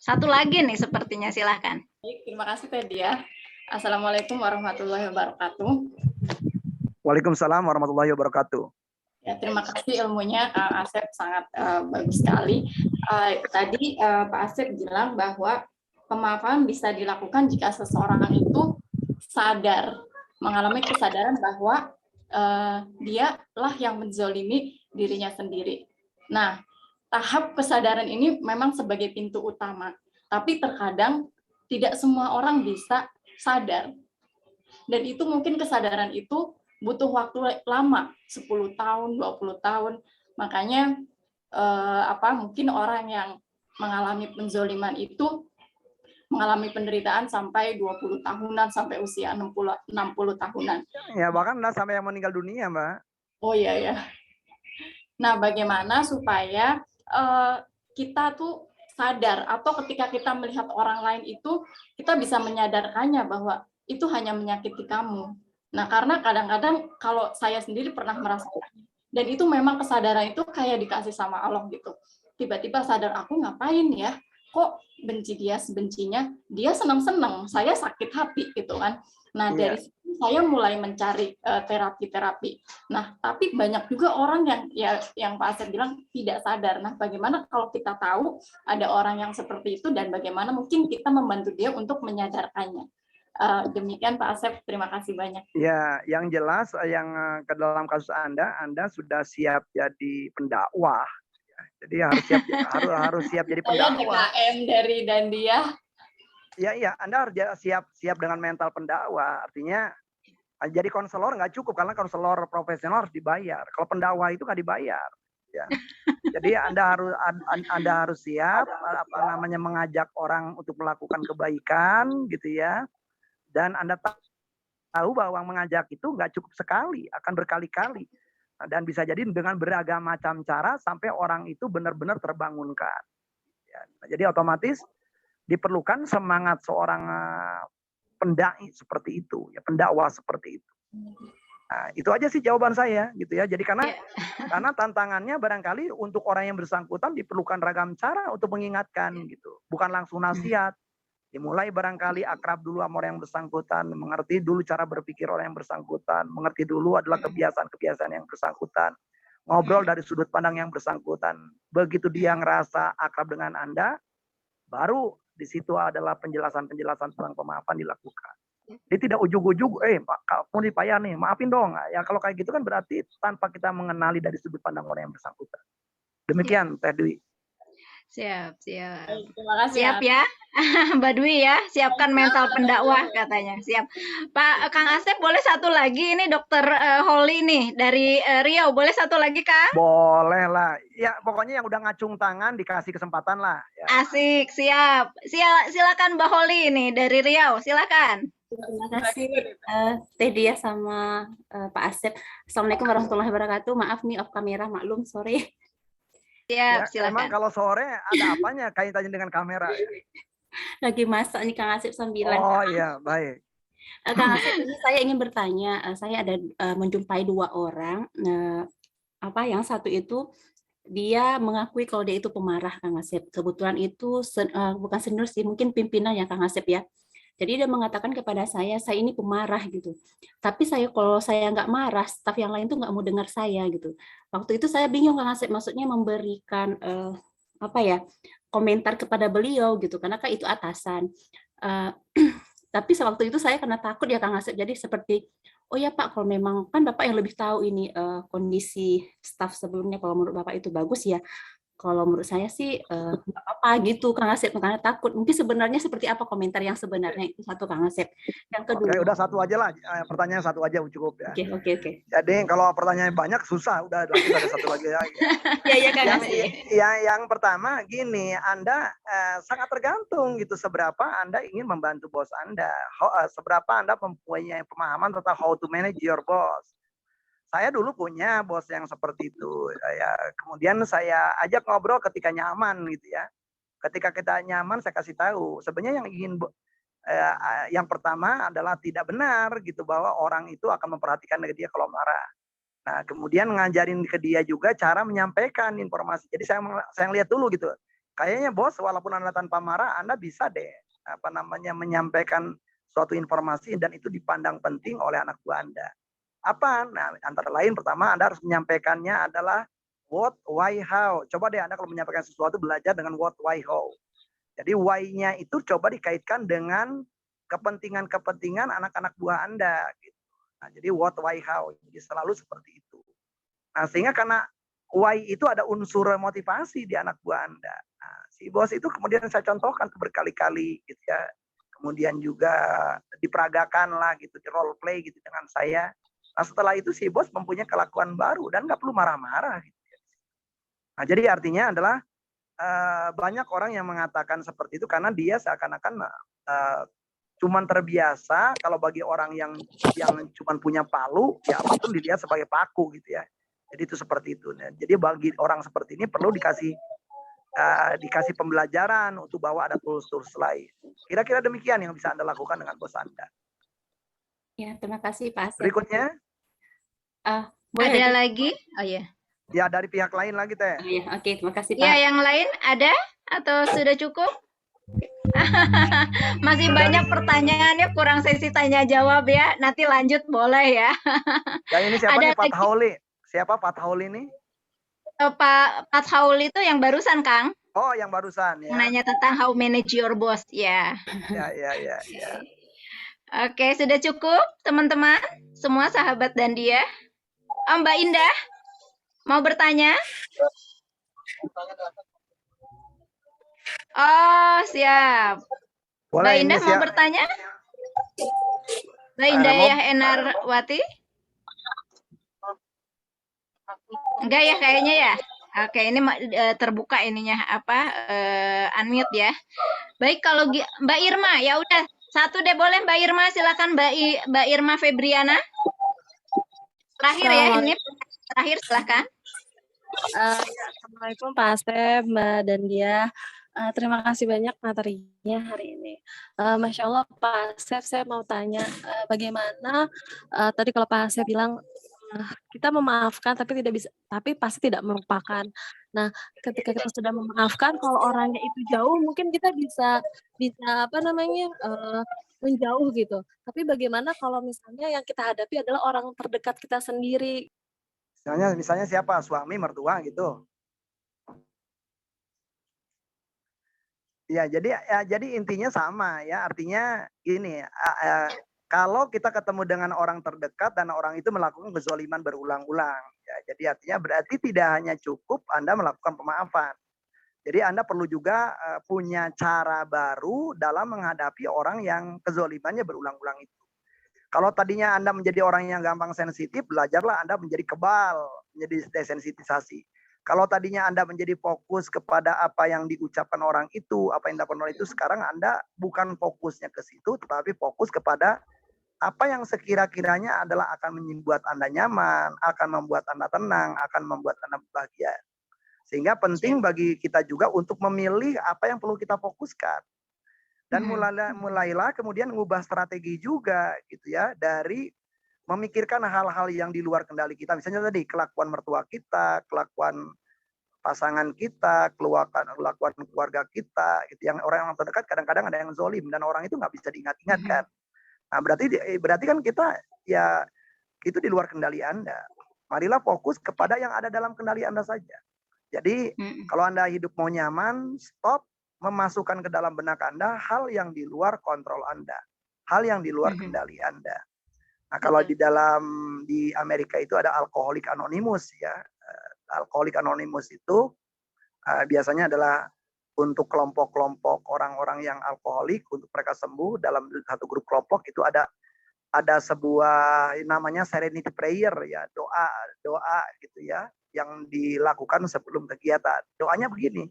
Satu lagi nih sepertinya, silakan. Baik, terima kasih Teh Dia. Assalamualaikum warahmatullahi wabarakatuh. Waalaikumsalam warahmatullahi wabarakatuh. Ya, terima kasih ilmunya Kang Asep, sangat bagus sekali. Tadi Pak Asep bilang bahwa pemaafan bisa dilakukan jika seseorang itu sadar, mengalami kesadaran bahwa dialah yang menzolimi dirinya sendiri. Nah, tahap kesadaran ini memang sebagai pintu utama, tapi terkadang tidak semua orang bisa sadar. Dan itu mungkin kesadaran itu butuh waktu lama, 10 tahun, 20 tahun. Makanya mungkin orang yang mengalami penzoliman itu mengalami penderitaan sampai 20 tahunan, sampai usia 60 tahunan. Ya, bahkan sampai yang meninggal dunia, Mbak. Oh iya ya. Nah, bagaimana supaya kita tuh sadar, atau ketika kita melihat orang lain itu, kita bisa menyadarkannya bahwa itu hanya menyakiti kamu. Nah, karena kadang-kadang kalau saya sendiri pernah merasakan, dan itu memang kesadaran itu kayak dikasih sama Allah gitu. Tiba-tiba sadar, aku ngapain ya? Kok benci dia sebencinya? Dia senang-senang, saya sakit hati gitu kan. Nah, dari situ saya mulai mencari terapi-terapi. Nah, tapi banyak juga orang yang Pak Asep bilang tidak sadar. Nah, bagaimana kalau kita tahu ada orang yang seperti itu, dan bagaimana mungkin kita membantu dia untuk menyadarkannya. Demikian Pak Asep, terima kasih banyak. Ya, yang jelas yang ke dalam kasus Anda sudah siap jadi pendakwah. Jadi harus siap jadi pendakwah. DKM dari Dandia. Ya, Anda harus siap dengan mental pendakwah. Artinya jadi konselor nggak cukup, karena konselor profesional harus dibayar. Kalau pendakwah itu nggak dibayar. Ya. Jadi Anda harus siap mengajak orang untuk melakukan kebaikan gitu ya. Dan Anda tahu bahwa mengajak itu nggak cukup sekali, akan berkali-kali. Dan bisa jadi dengan beragam macam cara sampai orang itu benar-benar terbangunkan. Ya, jadi otomatis diperlukan semangat seorang pendai seperti itu, ya pendakwah seperti itu. Nah, itu aja sih jawaban saya gitu ya. Jadi Ya. karena tantangannya barangkali untuk orang yang bersangkutan diperlukan ragam cara untuk mengingatkan gitu. Bukan langsung nasihat. Dimulai barangkali akrab dulu sama orang yang bersangkutan, mengerti dulu cara berpikir orang yang bersangkutan, mengerti dulu adalah kebiasaan-kebiasaan yang bersangkutan. Ngobrol dari sudut pandang yang bersangkutan. Begitu dia ngerasa akrab dengan Anda, baru di situ adalah penjelasan-penjelasan tentang pemaafan dilakukan. Dia tidak ujug-ujug, kamu dipayah nih, maafin dong. Ya kalau kayak gitu kan berarti tanpa kita mengenali dari sudut pandang orang yang bersangkutan. Demikian, Teh Dwi. Siap. Baik, terima kasih Siap ya, Mbak Dwi ya, siapkan mental pendakwah katanya. Siap. Pak Kang Asep, boleh satu lagi, ini Dokter Holly nih dari Riau, boleh satu lagi Kang? Boleh lah. Ya pokoknya yang udah ngacung tangan dikasih kesempatan lah. Ya. Asik, siap. Silakan Mbak Holly ini dari Riau, silakan. Terima kasih Teh Dia sama Pak Asep. Assalamualaikum warahmatullahi wabarakatuh. Maaf nih off kamera, maklum, sore. Siap, Ya, emang silakan. kalau sore ada apanya kaitannya dengan kamera? Ya? Lagi masak nih Kang Asep sambilan. Oh iya, baik. Kang Asep, ini saya ingin bertanya. Saya ada menjumpai 2 orang. Yang satu itu dia mengakui kalau dia itu pemarah, Kang Asep. Kebetulan itu bukan senior sih, mungkin pimpinan ya Kang Asep ya. Jadi dia mengatakan kepada saya ini pemarah gitu. Tapi kalau saya nggak marah, staf yang lain tuh nggak mau dengar saya gitu. Waktu itu saya bingung Kang Asep, maksudnya memberikan komentar kepada beliau gitu, karena kan itu atasan. Tapi sewaktu itu saya karena takut ya Kang Asep, jadi seperti, oh ya Pak, kalau memang kan Bapak yang lebih tahu ini kondisi staf sebelumnya, kalau menurut Bapak itu bagus ya. Kalau menurut saya sih nggak apa-apa gitu Kang Asep, karena takut. Mungkin sebenarnya seperti apa komentar yang sebenarnya, itu satu Kang Asep. Yang kedua. Oke, udah satu aja lah. Pertanyaan satu aja cukup ya. Oke. Jadi kalau pertanyaan banyak susah, udah lagi ada satu lagi ya. Iya Kang Asep. Yang pertama gini, Anda sangat tergantung gitu seberapa Anda ingin membantu bos Anda. Seberapa Anda mempunyai pemahaman tentang how to manage your boss. Saya dulu punya bos yang seperti itu. Kemudian saya ajak ngobrol ketika nyaman gitu ya. Ketika kita nyaman saya kasih tahu. Sebenarnya yang pertama adalah tidak benar gitu bahwa orang itu akan memperhatikan dia kalau marah. Nah, kemudian ngajarin ke dia juga cara menyampaikan informasi. Jadi saya lihat dulu gitu. Kayaknya bos, walaupun Anda tanpa marah, Anda bisa deh menyampaikan suatu informasi dan itu dipandang penting oleh anak buah Anda. Apa? Nah, antara lain pertama Anda harus menyampaikannya adalah what, why, how. Coba deh Anda kalau menyampaikan sesuatu belajar dengan what, why, how. Jadi why-nya itu coba dikaitkan dengan kepentingan-kepentingan anak-anak buah Anda. Gitu. Nah, jadi what, why, how. Jadi selalu seperti itu. Nah, sehingga karena why itu ada unsur motivasi di anak buah Anda. Nah, si bos itu kemudian saya contohkan berkali-kali gitu ya. Kemudian juga diperagakan lah gitu, di role play gitu dengan saya. Nah, setelah itu si bos mempunyai kelakuan baru dan nggak perlu marah-marah. Gitu. Nah, jadi artinya adalah banyak orang yang mengatakan seperti itu karena dia seakan-akan cuman terbiasa kalau bagi orang yang cuman punya palu, ya apapun dilihat sebagai paku gitu ya. Jadi itu seperti itu. Nah, jadi bagi orang seperti ini perlu dikasih pembelajaran untuk bahwa ada tools-tools lain. Kira-kira demikian yang bisa Anda lakukan dengan bos Anda. Ya, terima kasih Pak Asep. Berikutnya. Boleh ada lagi? Oh ya. Ya, dari pihak lain lagi Teh. Oke, terima kasih Pak. Ya, yang lain ada atau sudah cukup? Masih banyak pertanyaannya, kurang sesi tanya jawab ya. Nanti lanjut boleh ya. Ya, ini siapa Ada nih Pak lagi. Hauli? Siapa Pak Hauli ini? Pak Haul itu yang barusan Kang. Oh, yang barusan ya. Nanya tentang how manage your boss ya. Ya. Oke, sudah cukup teman-teman, semua sahabat dan dia. Mbak Indah, mau bertanya? Oh, siap. Boleh, Mbak Indah mau bertanya? Mbak Indah ya Enarwati? Enggak ya kayaknya ya. Oke, ini terbuka ininya unmute ya. Baik, kalau Mbak Irma ya udah satu deh boleh Mbak Irma, silakan Mbak Irma Febriana. Terakhir ya ini terakhir silakan. Assalamualaikum Pak Asep, Mbak dan dia. Terima kasih banyak materinya hari ini. Masya Allah, Pak Asep, saya mau tanya bagaimana tadi kalau Pak Asep bilang kita memaafkan tapi pasti tidak melupakan. Nah, ketika kita sudah memaafkan, kalau orangnya itu jauh, mungkin kita bisa apa namanya menjauh gitu. Tapi bagaimana kalau misalnya yang kita hadapi adalah orang terdekat kita sendiri? Misalnya siapa? Suami, mertua gitu. Ya, jadi intinya sama ya. Artinya gini, kalau kita ketemu dengan orang terdekat dan orang itu melakukan kezaliman berulang-ulang, ya, jadi artinya berarti tidak hanya cukup Anda melakukan pemaafan. Jadi Anda perlu juga punya cara baru dalam menghadapi orang yang kezalimannya berulang-ulang itu. Kalau tadinya Anda menjadi orang yang gampang sensitif, belajarlah Anda menjadi kebal, menjadi desensitisasi. Kalau tadinya Anda menjadi fokus kepada apa yang diucapkan orang itu, apa yang dilakukan orang itu, sekarang Anda bukan fokusnya ke situ, tetapi fokus kepada apa yang sekira-kiranya adalah akan membuat Anda nyaman, akan membuat Anda tenang, akan membuat Anda bahagia. Sehingga penting bagi kita juga untuk memilih apa yang perlu kita fokuskan. Dan mulailah kemudian mengubah strategi juga gitu ya, dari memikirkan hal-hal yang di luar kendali kita. Misalnya tadi kelakuan mertua kita, kelakuan pasangan kita, kelakuan keluarga kita, gitu. Yang orang terdekat kadang-kadang ada yang zolim dan orang itu nggak bisa diingat-ingat kan. Nah berarti kan kita ya itu di luar kendali Anda. Marilah fokus kepada yang ada dalam kendali Anda saja. Jadi kalau Anda hidup mau nyaman, stop memasukkan ke dalam benak Anda hal yang di luar kontrol Anda, hal yang di luar kendali Anda. Nah, kalau di Amerika itu ada Alcoholic Anonymous ya. Alcoholic Anonymous itu biasanya adalah untuk kelompok-kelompok orang-orang yang alkoholik, untuk mereka sembuh dalam satu grup kelompok itu ada sebuah namanya serenity prayer ya, doa gitu ya, yang dilakukan sebelum kegiatan. Doanya begini.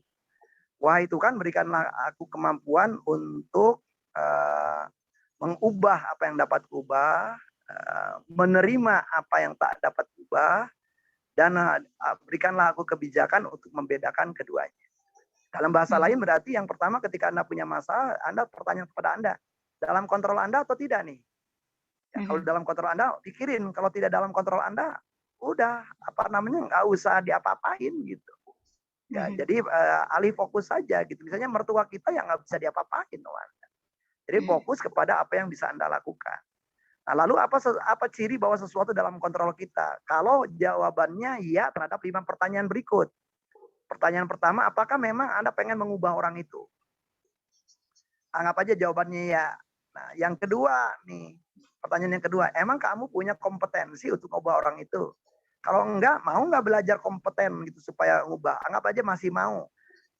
Wahai Tuhan, berikanlah aku kemampuan untuk mengubah apa yang dapat ubah, menerima apa yang tak dapat ubah, dan berikanlah aku kebijakan untuk membedakan keduanya. Dalam bahasa lain berarti yang pertama ketika Anda punya masalah, Anda bertanya kepada Anda, dalam kontrol Anda atau tidak nih? Ya, kalau dalam kontrol Anda, pikirin. Kalau tidak dalam kontrol Anda, udah nggak usah diapa-apain gitu. Ya, jadi alih fokus saja gitu. Misalnya mertua kita yang nggak bisa diapa-apain, jadi fokus kepada apa yang bisa Anda lakukan. Nah, lalu apa ciri bahwa sesuatu dalam kontrol kita? Kalau jawabannya ya terhadap 5 pertanyaan berikut. Pertanyaan pertama, apakah memang Anda pengen mengubah orang itu? Anggap aja jawabannya ya. Nah, yang kedua nih, pertanyaan yang kedua, emang kamu punya kompetensi untuk mengubah orang itu? Kalau enggak, mau nggak belajar kompeten gitu supaya ngubah? Anggap aja masih mau.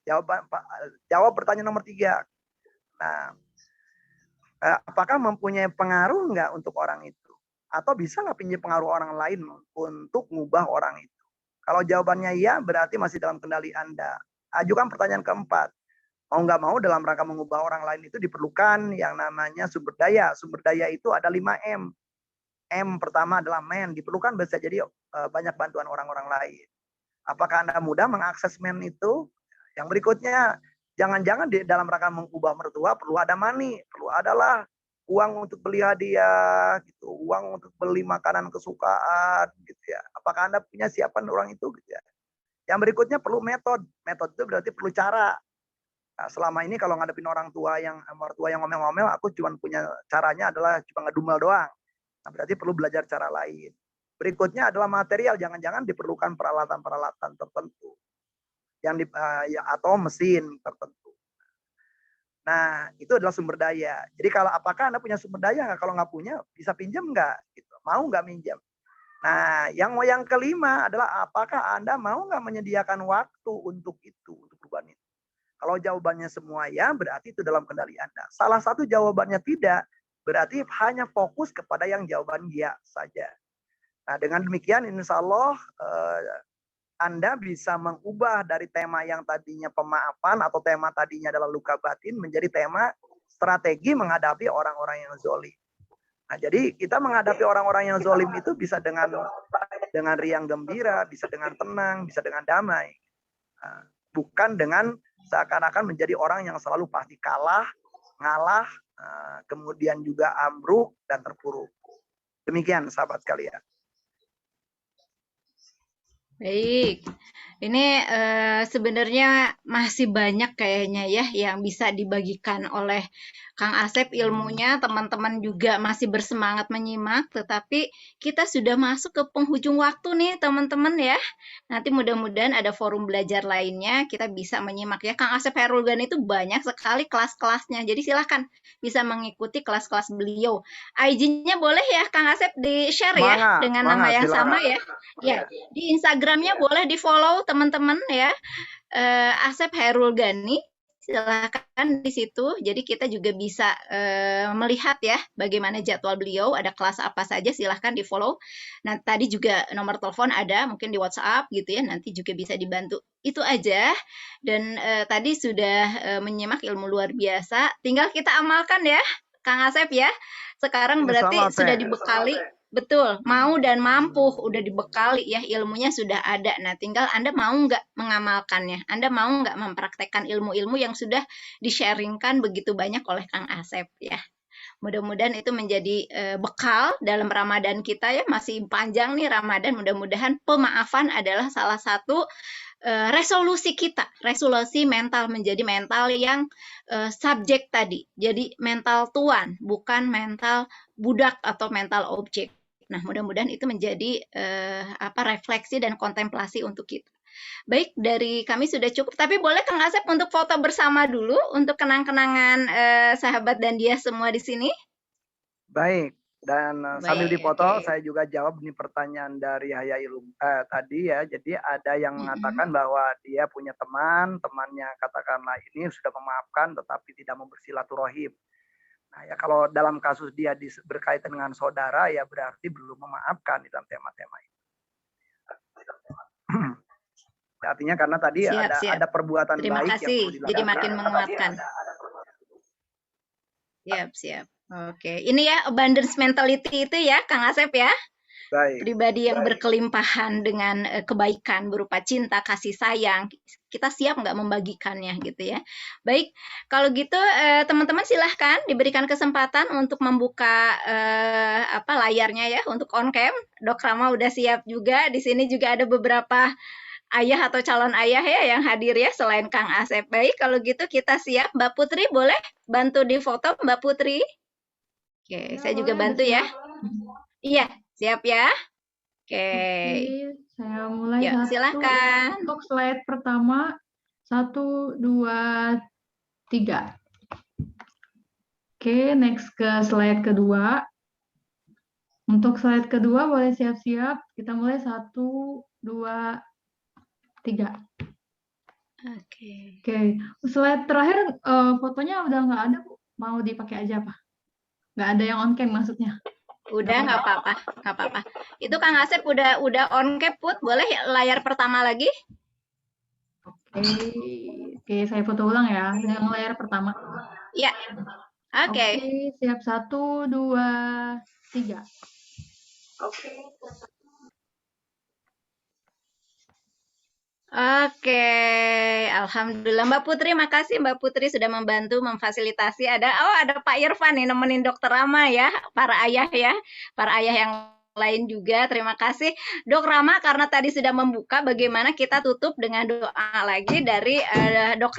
Jawab pertanyaan nomor 3. Nah, apakah mempunyai pengaruh nggak untuk orang itu? Atau bisa nggak pinjam pengaruh orang lain untuk ngubah orang itu? Kalau jawabannya iya, berarti masih dalam kendali Anda. Ajukan pertanyaan keempat. Mau nggak mau dalam rangka mengubah orang lain itu diperlukan yang namanya sumber daya. Sumber daya itu ada 5M. M pertama adalah diperlukan bisa jadi banyak bantuan orang-orang lain. Apakah Anda mudah mengakses itu? Yang berikutnya, jangan-jangan di dalam rangka mengubah mertua perlu ada money, perlu adalah uang untuk beli hadiah, gitu, uang untuk beli makanan kesukaan, gitu ya. Apakah Anda punya siapan orang itu, gitu ya. Yang berikutnya perlu metode. Metode itu berarti perlu cara. Nah, selama ini kalau ngadepin orang tua yang mertua yang ngomel-ngomel, aku cuma punya caranya adalah cuma ngedumel doang. Nah, berarti perlu belajar cara lain. Berikutnya adalah material, jangan-jangan diperlukan peralatan-peralatan tertentu atau mesin tertentu. Nah, itu adalah sumber daya. Jadi apakah Anda punya sumber daya nggak? Kalau nggak punya, bisa pinjam nggak? Gitu. Mau nggak minjam? Nah, yang kelima adalah apakah Anda mau nggak menyediakan waktu untuk itu, untuk perubahan itu? Kalau jawabannya semua ya, berarti itu dalam kendali Anda. Salah satu jawabannya tidak, berarti hanya fokus kepada yang jawaban ya saja. Nah, dengan demikian insya Allah Anda bisa mengubah dari tema yang tadinya pemaafan atau tema tadinya adalah luka batin menjadi tema strategi menghadapi orang-orang yang zolim. Nah, jadi kita menghadapi orang-orang yang zolim itu bisa dengan riang gembira, bisa dengan tenang, bisa dengan damai. Nah, bukan dengan seakan-akan menjadi orang yang selalu pasti kalah, ngalah, kemudian juga ambruk dan terpuruk. Demikian sahabat kalian. Baik, ini sebenarnya masih banyak kayaknya ya yang bisa dibagikan oleh Kang Asep ilmunya, teman-teman juga masih bersemangat menyimak, tetapi kita sudah masuk ke penghujung waktu nih teman-teman ya. Nanti mudah-mudahan ada forum belajar lainnya, kita bisa menyimak ya. Kang Asep Hairul Ghani itu banyak sekali kelas-kelasnya, jadi silahkan bisa mengikuti kelas-kelas beliau. IG-nya boleh ya Kang Asep di-share ya dengan nama yang sama ya. Ya, di Instagramnya boleh di-follow teman-teman ya. Asep Hairul Ghani, silakan di situ. Jadi kita juga bisa melihat ya bagaimana jadwal beliau, ada kelas apa saja, silahkan di-follow. Nah, tadi juga nomor telepon ada, mungkin di WhatsApp gitu ya, nanti juga bisa dibantu. Itu aja. Dan tadi sudah menyimak ilmu luar biasa, tinggal kita amalkan ya, Kang Asep ya. Sekarang berarti sudah dibekali. Betul, mau dan mampu, udah dibekali ya, ilmunya sudah ada. Nah, tinggal Anda mau nggak mengamalkannya? Anda mau nggak mempraktekkan ilmu-ilmu yang sudah di-sharingkan begitu banyak oleh Kang Asep ya. Mudah-mudahan itu menjadi bekal dalam Ramadan kita ya, masih panjang nih Ramadan. Mudah-mudahan pemaafan adalah salah satu resolusi kita, resolusi mental menjadi mental yang subjek tadi. Jadi mental tuan, bukan mental budak atau mental objek. Nah, mudah-mudahan itu menjadi refleksi dan kontemplasi untuk kita. Baik, dari kami sudah cukup. Tapi boleh Kang Asep untuk foto bersama dulu untuk kenang-kenangan sahabat dan dia semua di sini. Baik. Dan sambil Baik, dipoto, oke. saya juga jawab ini pertanyaan dari Yahya Ilum tadi ya. Jadi ada yang mengatakan bahwa dia punya teman, temannya katakanlah ini sudah memaafkan tetapi tidak mau bersilaturahim. Nah ya kalau dalam kasus dia berkaitan dengan saudara ya berarti belum memaafkan di dalam tema-tema ini. Artinya karena tadi ada perbuatan Terima baik kasih. yang perlu dilakukan. Jadi makin menguatkan. Siap. Oke, ini ya abundance mentality itu ya, Kang Asep ya. Baik. Pribadi yang berkelimpahan dengan kebaikan berupa cinta, kasih sayang. Kita siap nggak membagikannya gitu ya. Baik, kalau gitu teman-teman silahkan diberikan kesempatan untuk membuka layarnya ya untuk on cam. Dok Rama udah siap juga. Di sini juga ada beberapa ayah atau calon ayah ya yang hadir ya selain Kang Asep. Baik, kalau gitu kita siap. Mbak Putri boleh bantu di foto Mbak Putri? Oke, saya juga bantu ya. Iya, siap ya. Oke, saya mulai. Ya, silakan. Untuk slide pertama, 1, 2, 3. Oke, next ke slide kedua. Untuk slide kedua boleh siap-siap. Kita mulai 1, 2, 3. Oke. Slide terakhir fotonya udah nggak ada, Bu. Mau dipakai aja apa? Nggak ada yang on cam maksudnya. Udah, nggak apa-apa. Itu Kang Asep udah on cam, Put. Boleh layar pertama lagi? Oke, saya foto ulang ya. Yang layar pertama. Iya. Oke. Siap 1, 2, 3. Oke, alhamdulillah Mbak Putri, makasih Mbak Putri sudah membantu memfasilitasi. Ada Pak Irfan nih nemenin Dokter Rama ya, para ayah yang lain juga. Terima kasih Dok Rama karena tadi sudah membuka. Bagaimana kita tutup dengan doa lagi dari Dok